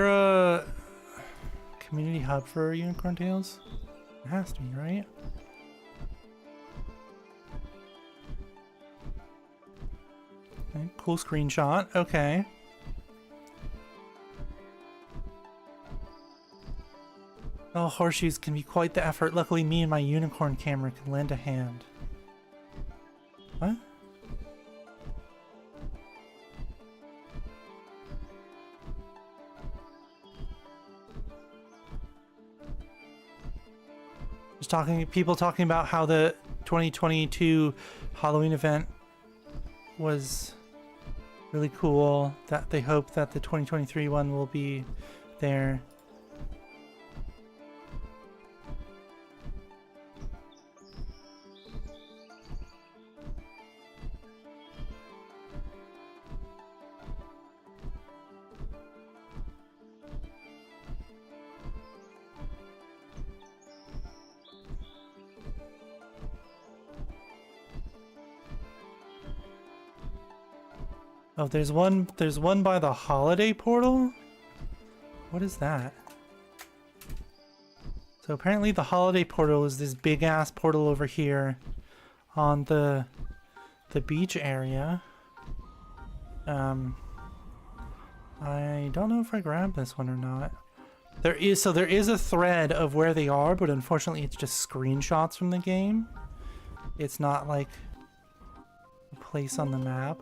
a community hub for Unicorn Tales? It has to be, right? Okay, cool screenshot. Okay. Oh, horseshoes can be quite the effort. Luckily, me and my unicorn camera can lend a hand. What? People talking about how the 2022 Halloween event was really cool, that they hope that the 2023 one will be there. Oh, there's one by the holiday portal? What is that? So apparently the holiday portal is this big ass portal over here on the beach area. I don't know if I grabbed this one or not. There is a thread of where they are, but unfortunately it's just screenshots from the game. It's not like a place on the map.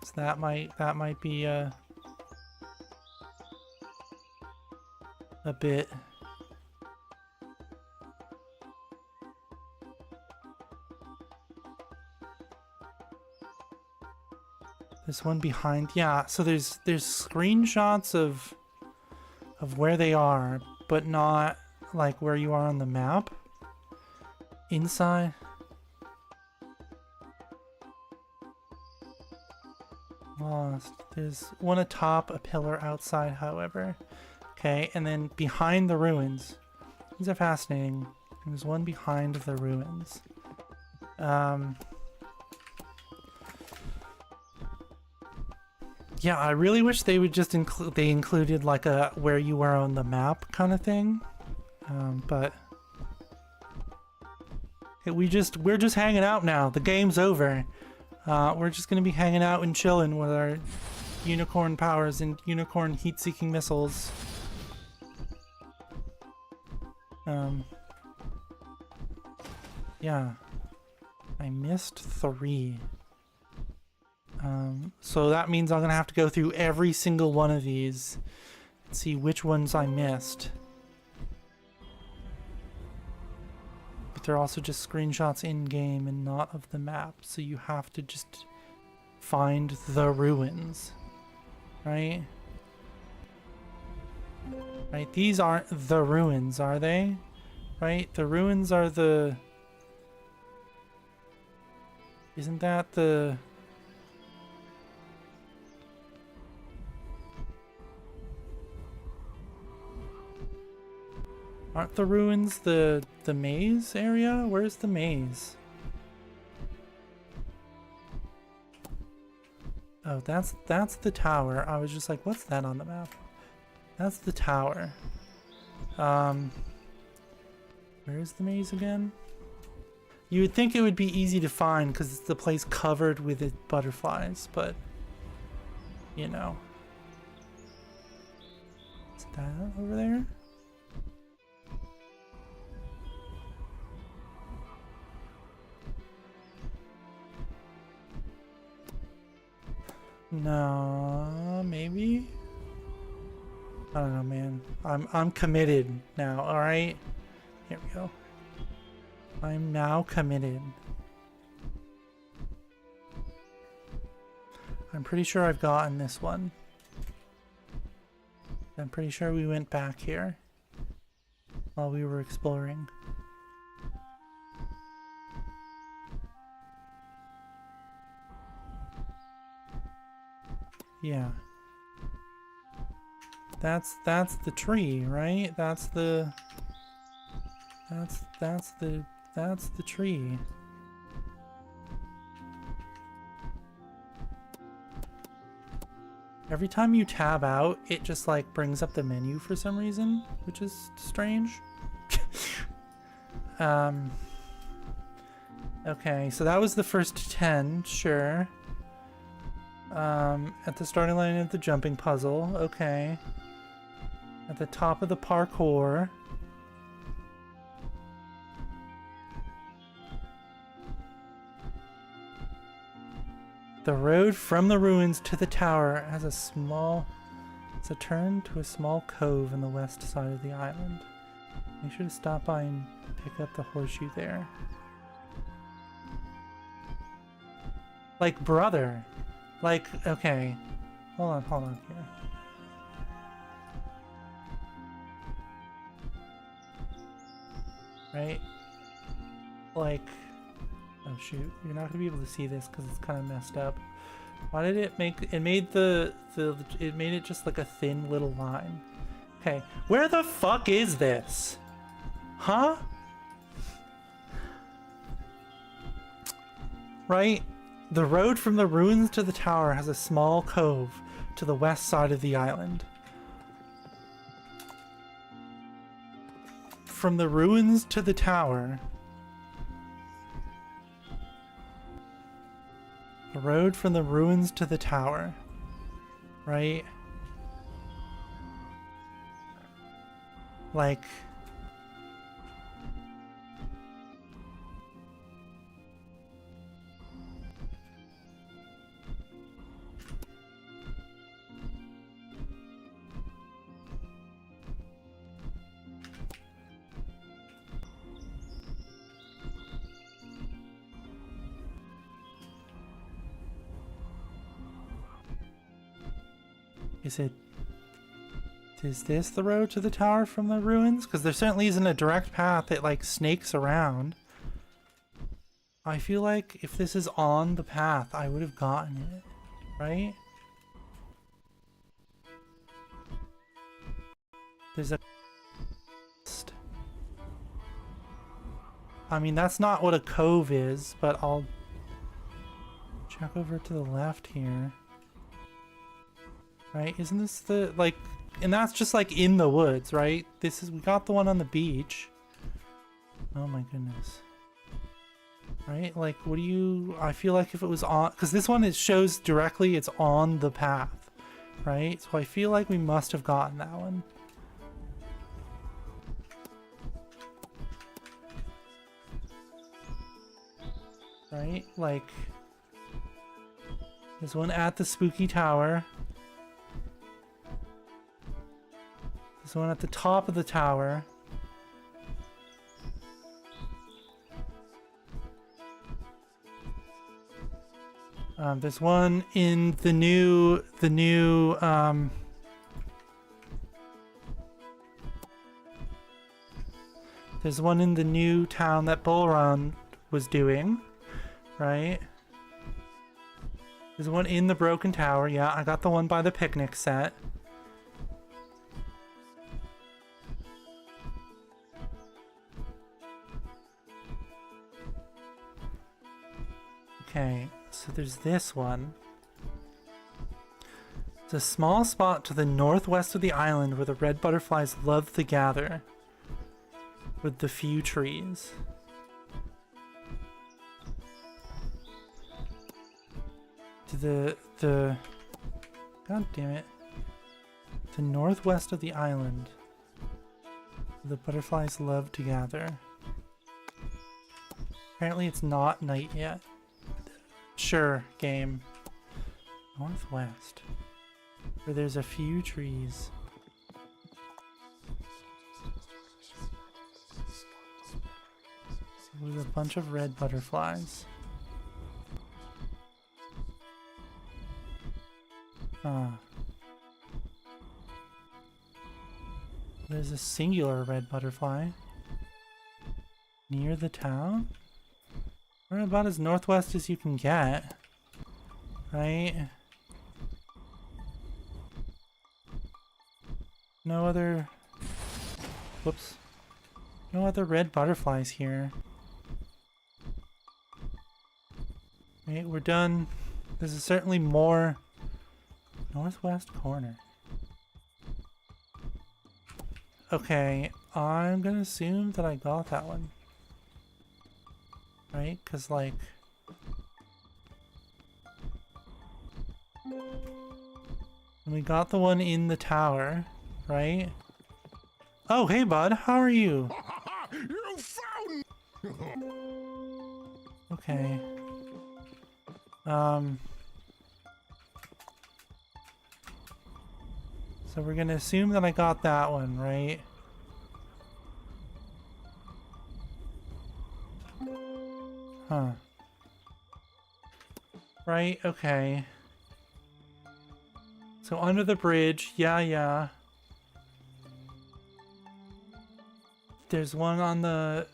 So that might be a bit. This one behind, yeah. So there's screenshots of where they are, but not like where you are on the map. Inside. Lost. There's one atop a pillar outside, however. Okay, and then behind the ruins. These are fascinating. There's one behind the ruins. Yeah, I really wish they would just included like a where you were on the map kind of thing. But we're just hanging out now. The game's over. We're just gonna be hanging out and chilling with our unicorn powers and unicorn heat-seeking missiles. Yeah, I missed 3. So that means I'm gonna have to go through every single one of these and see which ones I missed. But they're also just screenshots in-game and not of the map, so you have to just find the ruins, right? Right, these aren't the ruins, are they? Right, the ruins are the... Isn't that the... Aren't the ruins the maze area? Where's the maze? Oh, that's the tower. I was just like, what's that on the map? That's the tower. Where is the maze again? You would think it would be easy to find because it's the place covered with butterflies, but you know. Is that over there? No, maybe? I don't know, man. I'm committed now, alright? Here we go. I'm now committed. I'm pretty sure I've gotten this one. I'm pretty sure we went back here while we were exploring. Yeah. That's the tree, right? That's the tree. Every time you tab out, it just like brings up the menu for some reason, which is strange. Okay, so that was the first 10, sure. At the starting line of the jumping puzzle, okay. At the top of the parkour. The road from the ruins to the tower has a small... It's a turn to a small cove on the west side of the island. Make sure to stop by and pick up the horseshoe there. Like, brother. Like, okay. Hold on here. Right? Like, oh shoot, you're not gonna be able to see this because it's kind of messed up. Why did it make, it made it made it just like a thin little line. Okay, where the fuck is this? Huh? Right? The road from the ruins to the tower has a small cove to the west side of the island. From the ruins to the tower. The road from the ruins to the tower. Right? Like... Is this the road to the tower from the ruins? Because there certainly isn't a direct path that like snakes around. I feel like if this is on the path, I would have gotten it, right? There's a... I mean, that's not what a cove is, but I'll check over to the left here. Right? Isn't this the, like, and that's just like in the woods, right? This is, we got the one on the beach. Oh my goodness. Right? Like, what do you, I feel like if it was on, because this one, it shows directly it's on the path, right? So I feel like we must have gotten that one. Right? Like, there's one at the spooky tower. There's one at the top of the tower. There's one in the new there's one in the new town that Bullrun was doing, right? There's one in the broken tower. Yeah, I got the one by the picnic set. Okay, so there's this one. It's a small spot to the northwest of the island where the red butterflies love to gather, with the few trees. To the God damn it. The northwest of the island, where the butterflies love to gather. Apparently it's not night yet. Sure, game. Northwest. Where there's a few trees. With a bunch of red butterflies. There's a singular red butterfly. Near the town? We're about as northwest as you can get, right? No other... Whoops. No other red butterflies here. Right, we're done. This is certainly more northwest corner. Okay, I'm gonna assume that I got that one. Right? Because, like... And we got the one in the tower, right? Oh, hey, bud. How are you? You found... Okay. So we're gonna assume that I got that one, right? Huh. Right, okay. So under the bridge, yeah. There's one on the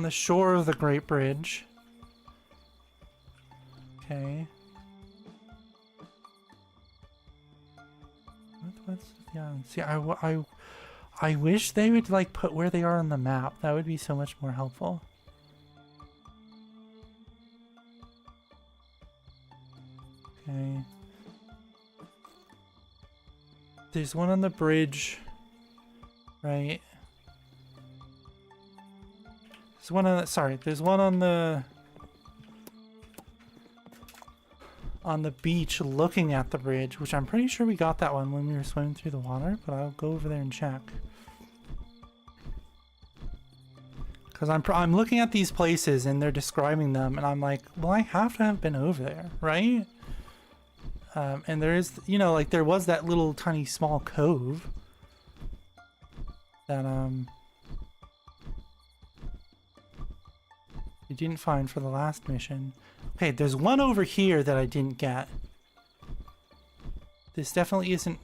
shore of the Great Bridge. Okay. Yeah. See, I wish they would like put where they are on the map. That would be so much more helpful. Okay. There's one on the bridge, right? There's one on the, sorry, there's one on the beach looking at the bridge, which I'm pretty sure we got that one when we were swimming through the water, but I'll go over there and check. Because I'm looking at these places and they're describing them and I'm like, well, I have to have been over there, right? And there is, you know, like there was that little tiny small cove that we didn't find for the last mission. Okay, there's one over here that I didn't get. This definitely isn't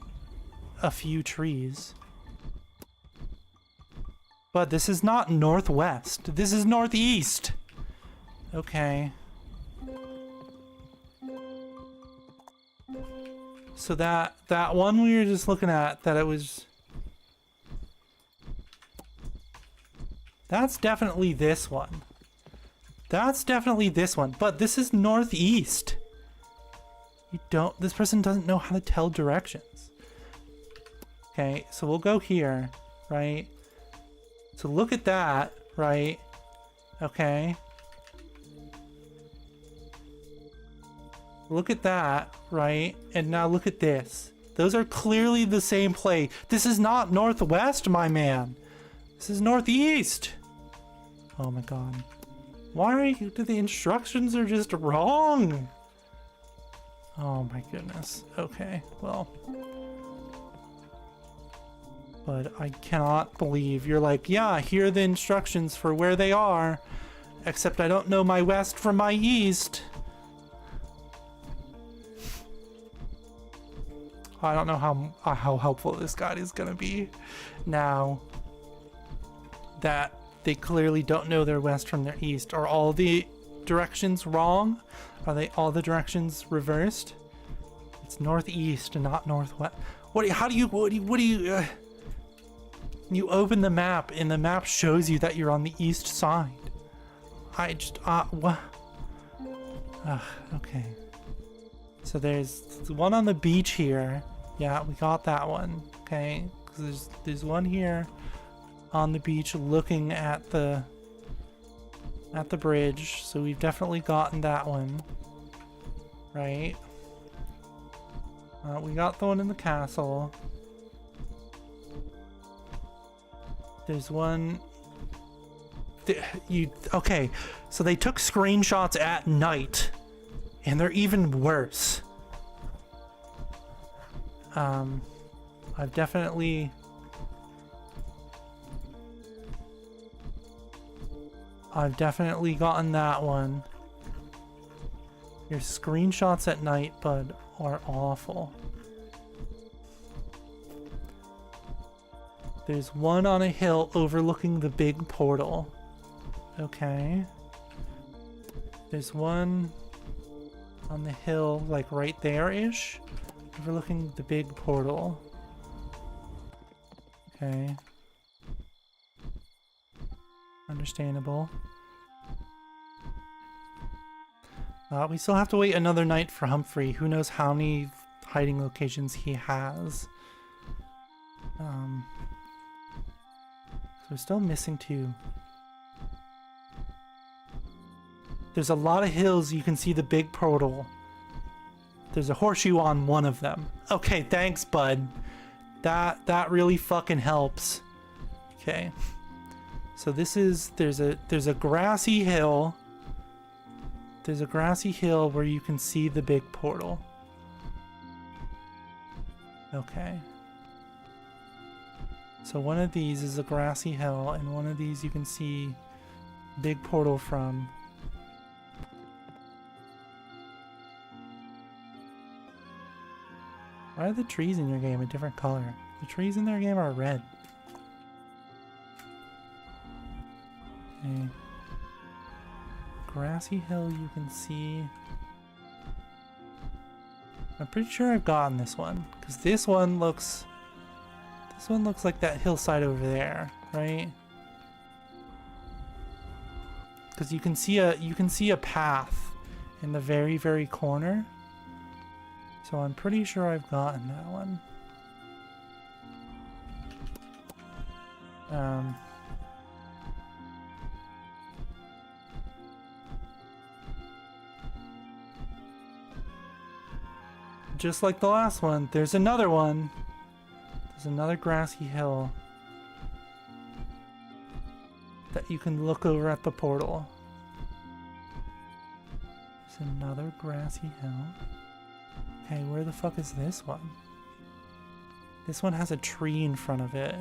a few trees. But this is not northwest. This is northeast. Okay. So that one we were just looking at, that it was... That's definitely this one. That's definitely this one, but this is northeast. This person doesn't know how to tell directions. Okay, so we'll go here, right? So look at that, right? Okay. Look at that, right? And now look at this. Those are clearly the same play. This is not northwest, my man. This is northeast. Oh my god. Why are you, the instructions are just wrong? Oh my goodness. Okay, well. But I cannot believe you're like, yeah, here are the instructions for where they are. Except I don't know my west from my east. I don't know how helpful this guide is gonna be now that they clearly don't know their west from their east. Are all the directions wrong? Are they all the directions reversed? It's northeast and not northwest. You open the map and the map shows you that you're on the east side. What? Okay. So there's one on the beach here. Yeah, we got that one. Okay, because there's one here on the beach looking at the bridge. So we've definitely gotten that one, right? We got the one in the castle. There's one. Okay, so they took screenshots at night. And they're even worse. I've definitely gotten that one. Your screenshots at night, bud, are awful. There's one on a hill overlooking the big portal. Okay. There's one on the hill, like right there-ish, overlooking the big portal. Okay. Understandable. We still have to wait another night for Humphrey. Who knows how many hiding locations he has. So we're still missing 2. There's a lot of hills. You can see the big portal. There's a horseshoe on one of them. Okay, thanks, bud. That really fucking helps. Okay. So this is there's a grassy hill. There's a grassy hill where you can see the big portal. Okay. So one of these is a grassy hill, and one of these you can see big portal from. Why are the trees in your game a different color? The trees in their game are red. Okay. Grassy hill you can see. I'm pretty sure I've gotten this one, because this one looks like that hillside over there, right? Because you can see a path in the very, very corner. So I'm pretty sure I've gotten that one. Just like the last one, there's another one. There's another grassy hill that you can look over at the portal. There's another grassy hill. Hey, where the fuck is this one? This one has a tree in front of it.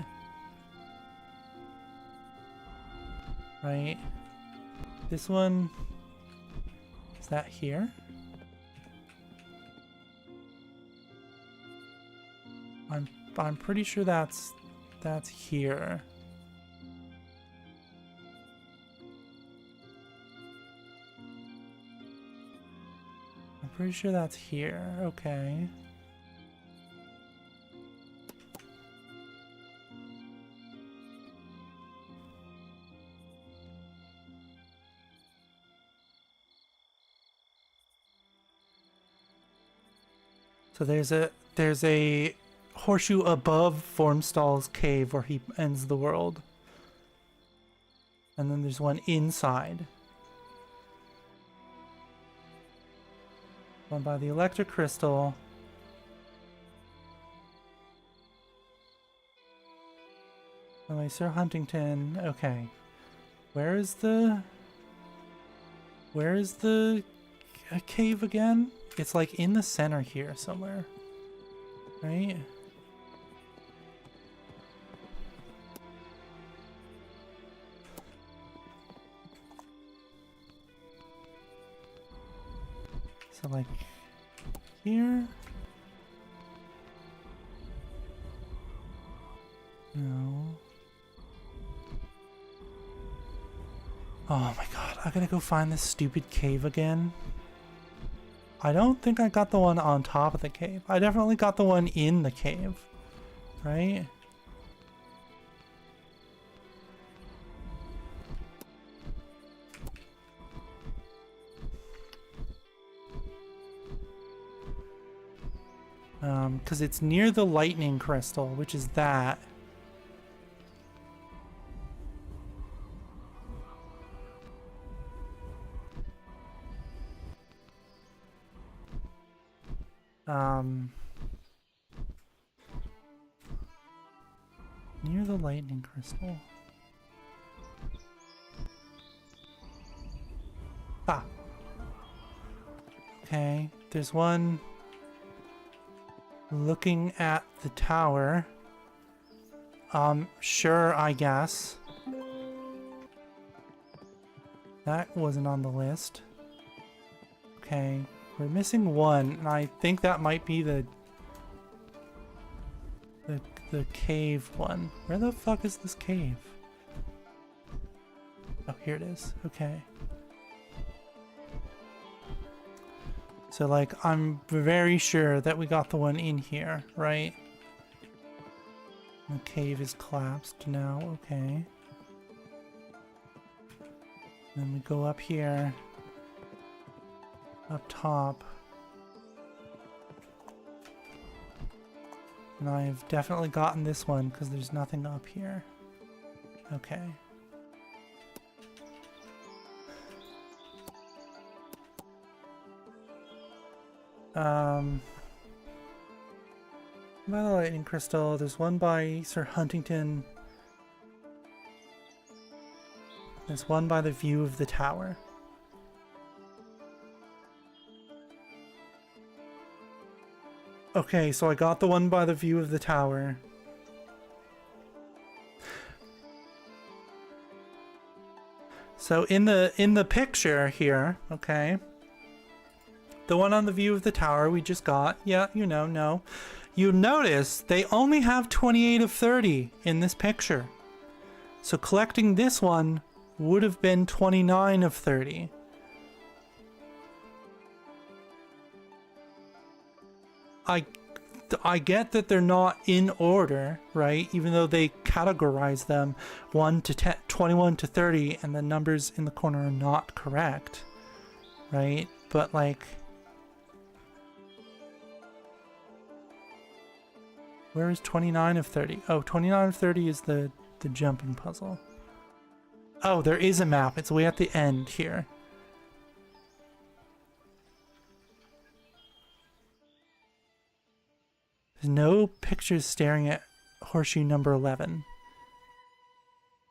Right? This one... Is that here? I'm pretty sure that's here. I'm pretty sure that's here. Okay. So there's a horseshoe above Formstall's cave where he ends the world. And then there's one inside. One by the electric crystal. One by Sir Huntington. Okay. Where is the cave again? It's like in the center here somewhere. Right? So like here? No. Oh my god, I gotta go find this stupid cave again. I don't think I got the one on top of the cave. I definitely got the one in the cave, right? Because it's near the lightning crystal, which is that. Near the lightning crystal. Ah. Okay, there's one looking at the tower. Sure, I guess. That wasn't on the list. Okay, we're missing one, and I think that might be the cave one. Where the fuck is this cave? Oh, here it is. Okay. So, like, I'm very sure that we got the one in here, right? The cave is collapsed now. Okay. Then we go up here. Up top. And I've definitely gotten this one because there's nothing up here. Okay. By the lightning crystal, there's one by Sir Huntington. There's one by the view of the tower. Okay, so I got the one by the view of the tower. So in the picture here, okay, the one on the view of the tower we just got, yeah, you know, no. You notice they only have 28 of 30 in this picture. So collecting this one would have been 29 of 30. I get that they're not in order, right? Even though they categorize them 1 to 10, 21 to 30, and the numbers in the corner are not correct, right? But like, where is 29 of 30? Oh, 29 of 30 is the jumping puzzle. Oh, there is a map. It's way at the end here. There's no pictures staring at horseshoe number 11.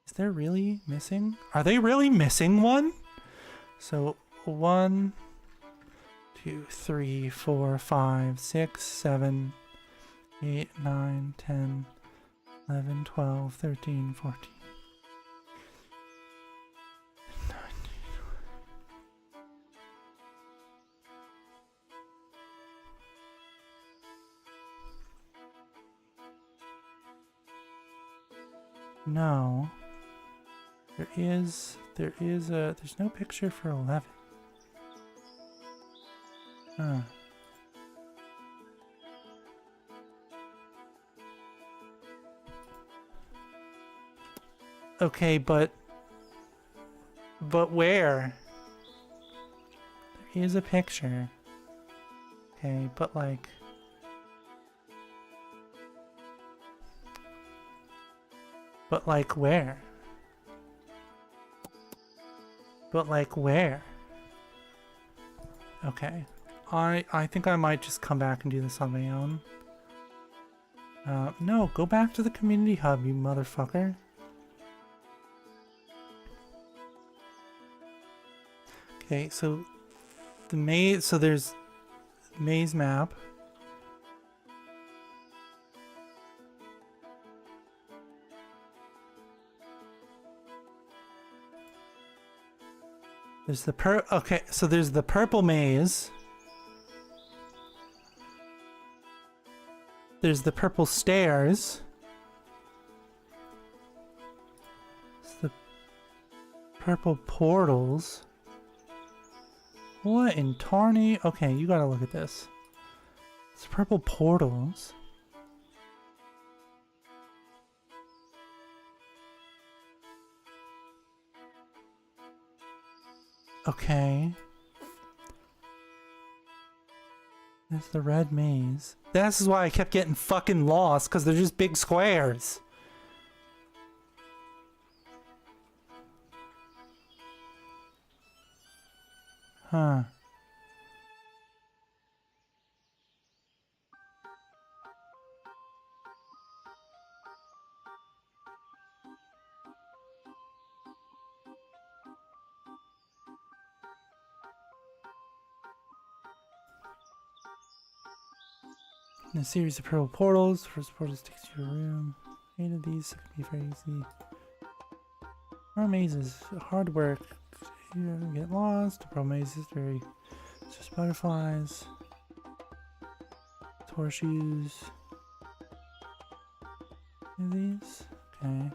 Is there really missing? Are they really missing one? So 1, 2, 3, 4, 5, 6, 7, 8, 9, 10, 11, 12, 13, 14. 19. No. There's no picture for 11. Huh. Okay, but where? There is a picture. Okay, but like, where? But like where? Okay. I think I might just come back and do this on my own. No, go back to the community hub, you motherfucker. Okay, so the maze, so there's maze map. There's the okay, so there's the purple maze. There's the purple stairs. There's the purple portals. What in Tarny? Okay, you gotta look at this. It's purple portals. Okay. There's the red maze. This is why I kept getting fucking lost, because they're just big squares. Huh. In a series of purple portals, first portal takes you to a room. 8 of these can be very easy. Our mazes, hard work. You get lost. The purple maze is very. It's just butterflies. Horseshoes. These? Okay.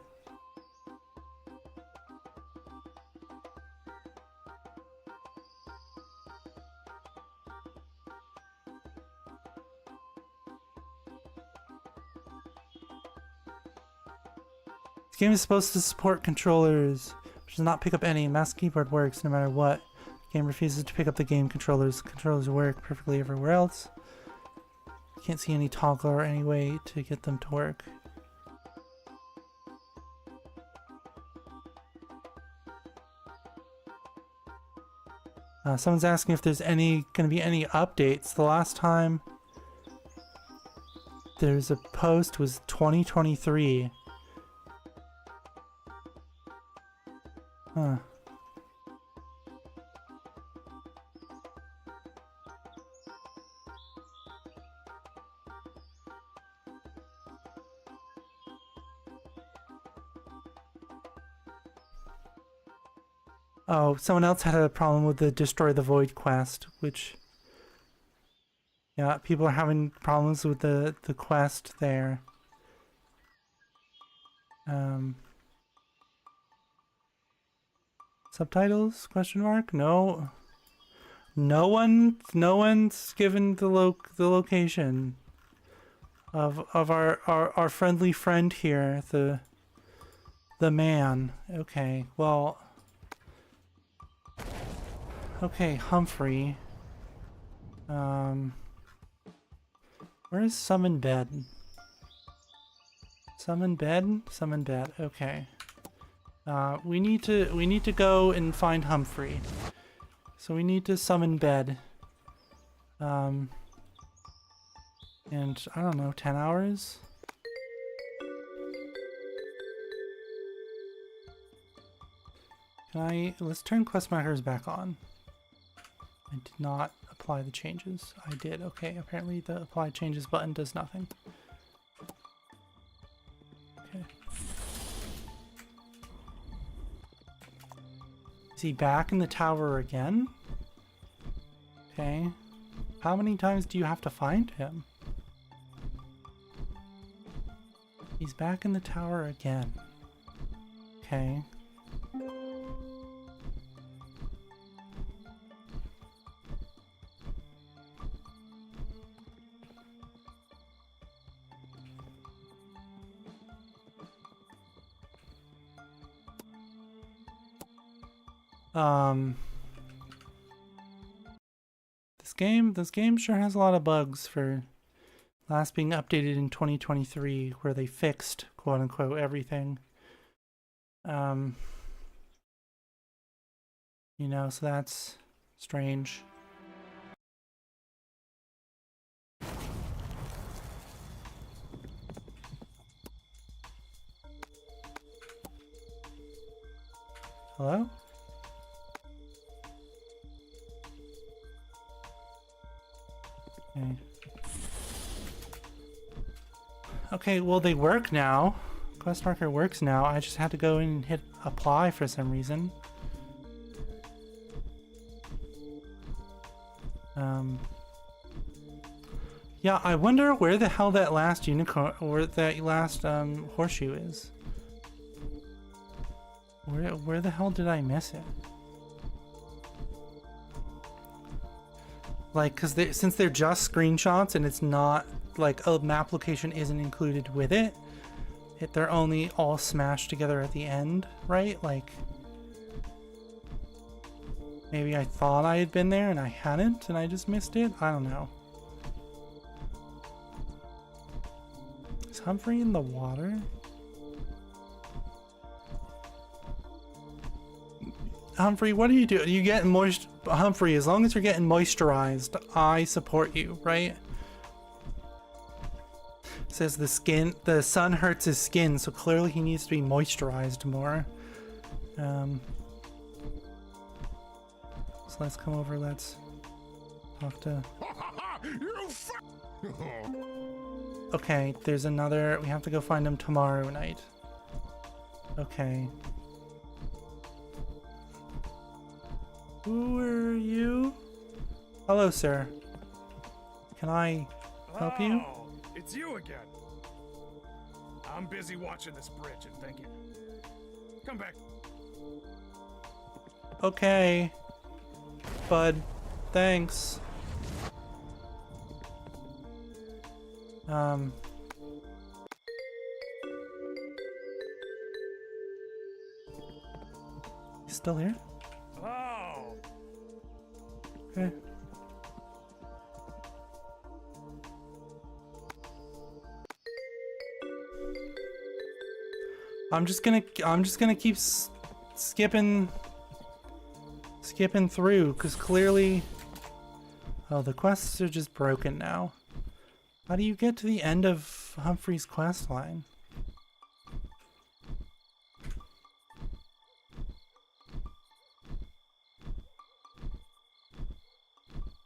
This game is supposed to support controllers, which does not pick up any. Mouse keyboard works no matter what. The game refuses to pick up the game controllers. Controllers work perfectly everywhere else. Can't see any toggle or any way to get them to work. Someone's asking if there's going to be any updates. The last time there's a post was 2023. Huh. Oh, someone else had a problem with the Destroy the Void quest, which... Yeah, people are having problems with the quest there. Subtitles? Question mark? No. No one's given the location of our friendly friend here, the man. Okay, well. Okay, Humphrey. Where's Summon Bed? Summon Bed? Summon Bed. Okay. We need to go and find Humphrey. So we need to summon Bed. And I don't know, 10 hours? Let's turn quest markers back on. I did not apply the changes. I did. Okay, apparently the apply changes button does nothing. Okay. Is he back in the tower again? Okay. How many times do you have to find him? He's back in the tower again. Okay. This game sure has a lot of bugs for last being updated in 2023, where they fixed, quote unquote, everything. You know, so that's strange. Hello? Okay. Okay, well they work now. Quest marker works now. I just had to go in and hit apply for some reason. Yeah, I wonder where the hell that last unicorn or that last horseshoe is. Where the hell did I miss it? Like, cause since they're just screenshots and it's not like a map location isn't included with it, they're only all smashed together at the end, right? Like, maybe I thought I had been there and I hadn't and I just missed it. I don't know. Is Humphrey in the water? Humphrey, what are you doing? You getting moist? Humphrey, as long as you're getting moisturized, I support you, right? It says the sun hurts his skin, so clearly he needs to be moisturized more. So let's come over, let's talk to... Okay, there's another, we have to go find him tomorrow night. Okay. Who are you? Hello, sir. Can I help you? Oh, it's you again. I'm busy watching this bridge and thinking. Come back. Okay. Bud. Thanks. You still here? Oh. Okay. I'm just gonna keep skipping through, because clearly, oh, the quests are just broken now. How do you get to the end of Humphrey's quest line?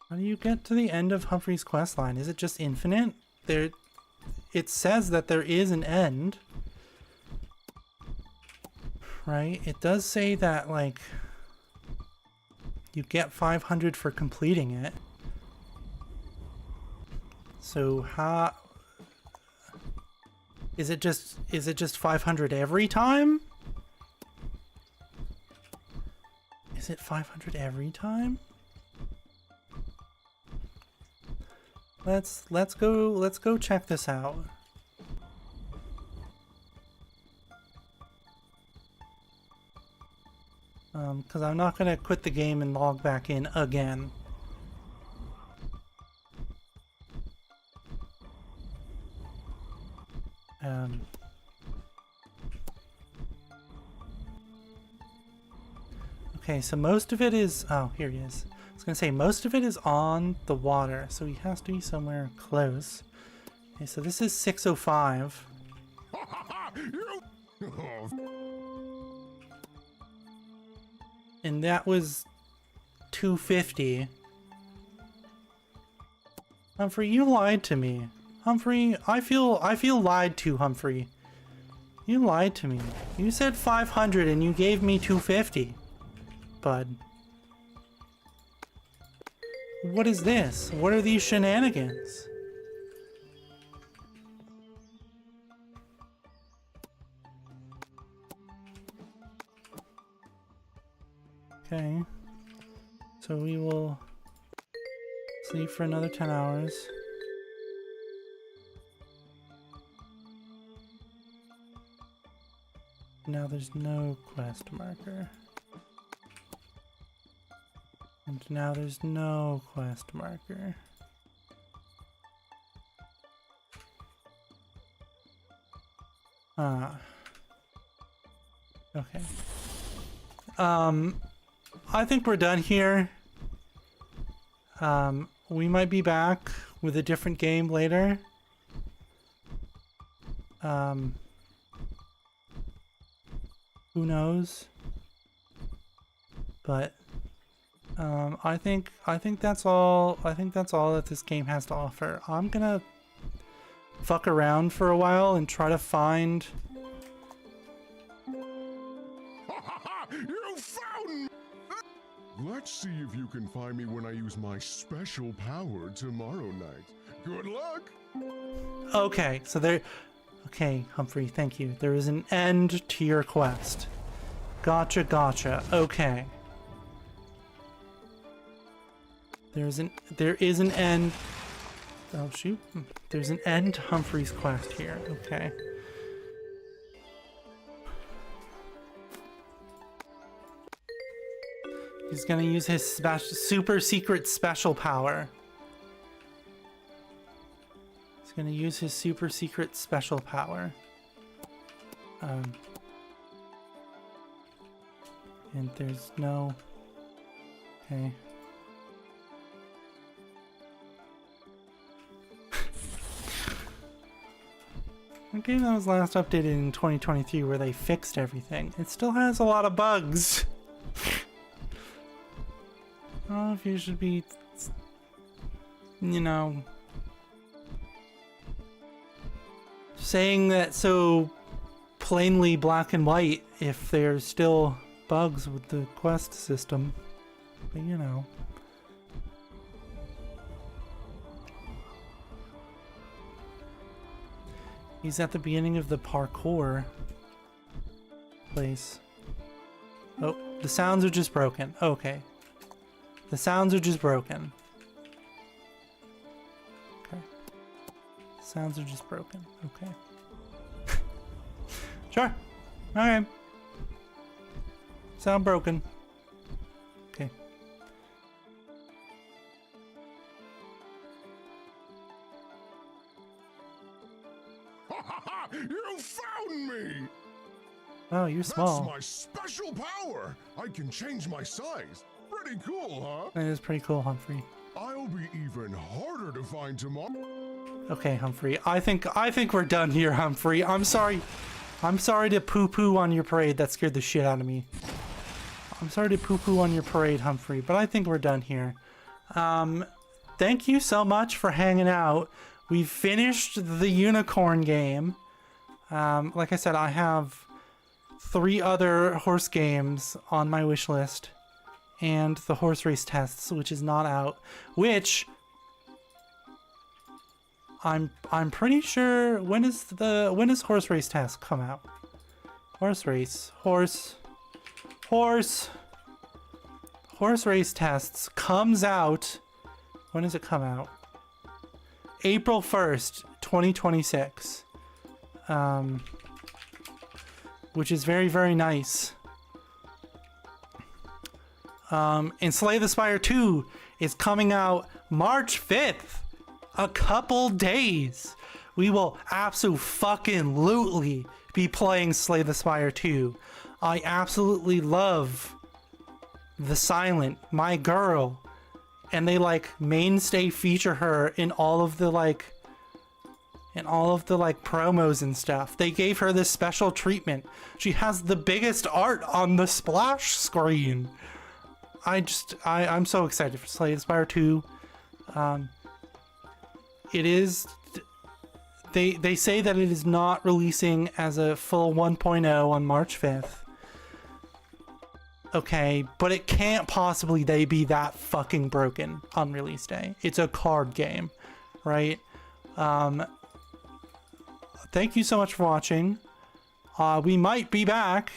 How do you get to the end of Humphrey's quest line? Is it just infinite? It says that there is an end. Right? It does say that, like, You get 500 for completing it. So how is it just 500 every time? Is it 500 every time? Let's go check this out. Because I'm not gonna quit the game and log back in again. Okay, so most of it is, oh, here he is. I was gonna say, most of it is on the water, so he has to be somewhere close. Okay, so this is 605. And that was 250. Humphrey, you lied to me. Humphrey, I feel lied to, Humphrey. You lied to me. You said 500 and you gave me 250. Bud. What is this? What are these shenanigans? Okay. So we will sleep for another 10 hours. Now there's no quest marker. And now there's no quest marker. Ah. Okay. I think we're done here. We might be back with a different game later. Who knows? But I think that's all. I think that's all that this game has to offer. I'm gonna fuck around for a while and try to find. You found me! Let's see if you can find me when I use my special power tomorrow night. Good luck! Okay, so there. Okay, Humphrey, thank you. There is an end to your quest. Gotcha, gotcha. Okay. There is an end. Oh shoot. There's an end to Humphrey's quest here. Okay. He's gonna use his super secret special power. He's gonna use his super secret special power. And there's no... Okay. The game that was last updated in 2023 where they fixed everything. It still has a lot of bugs. I don't know if you should be, you know, saying that so plainly black and white if there's still bugs with the quest system. But you know. He's at the beginning of the parkour place. Oh, the sounds are just broken. Okay. The sounds are just broken. Okay. Sounds are just broken. Okay. Sure. Alright. Sound broken. Okay. You found me! Oh, you're small. That's my special power! I can change my size. Pretty cool, huh? That is pretty cool, Humphrey. I'll be even harder to find tomorrow. Okay, Humphrey. I think we're done here, Humphrey. I'm sorry. I'm sorry to poo-poo on your parade. That scared the shit out of me. I'm sorry to poo-poo on your parade, Humphrey, but I think we're done here. Thank you so much for hanging out. We've finished the unicorn game. Like I said, I have 3 other horse games on my wish list. and the horse race tests, which is not out, which I'm pretty sure when does horse race test come out? Horse race tests comes out. When does it come out? April 1st, 2026. Which is very, very nice. And Slay the Spire 2 is coming out March 5th. A couple days. We will absolutely be playing Slay the Spire 2. I absolutely love the Silent, my girl. And they like mainstay feature her in all of the like promos and stuff. They gave her this special treatment. She has the biggest art on the splash screen. I'm so excited for Slay the Spire 2. It is, they say that it is not releasing as a full 1.0 on March 5th. Okay, but it can't possibly be that fucking broken on release day. It's a card game, right? Thank you so much for watching. We might be back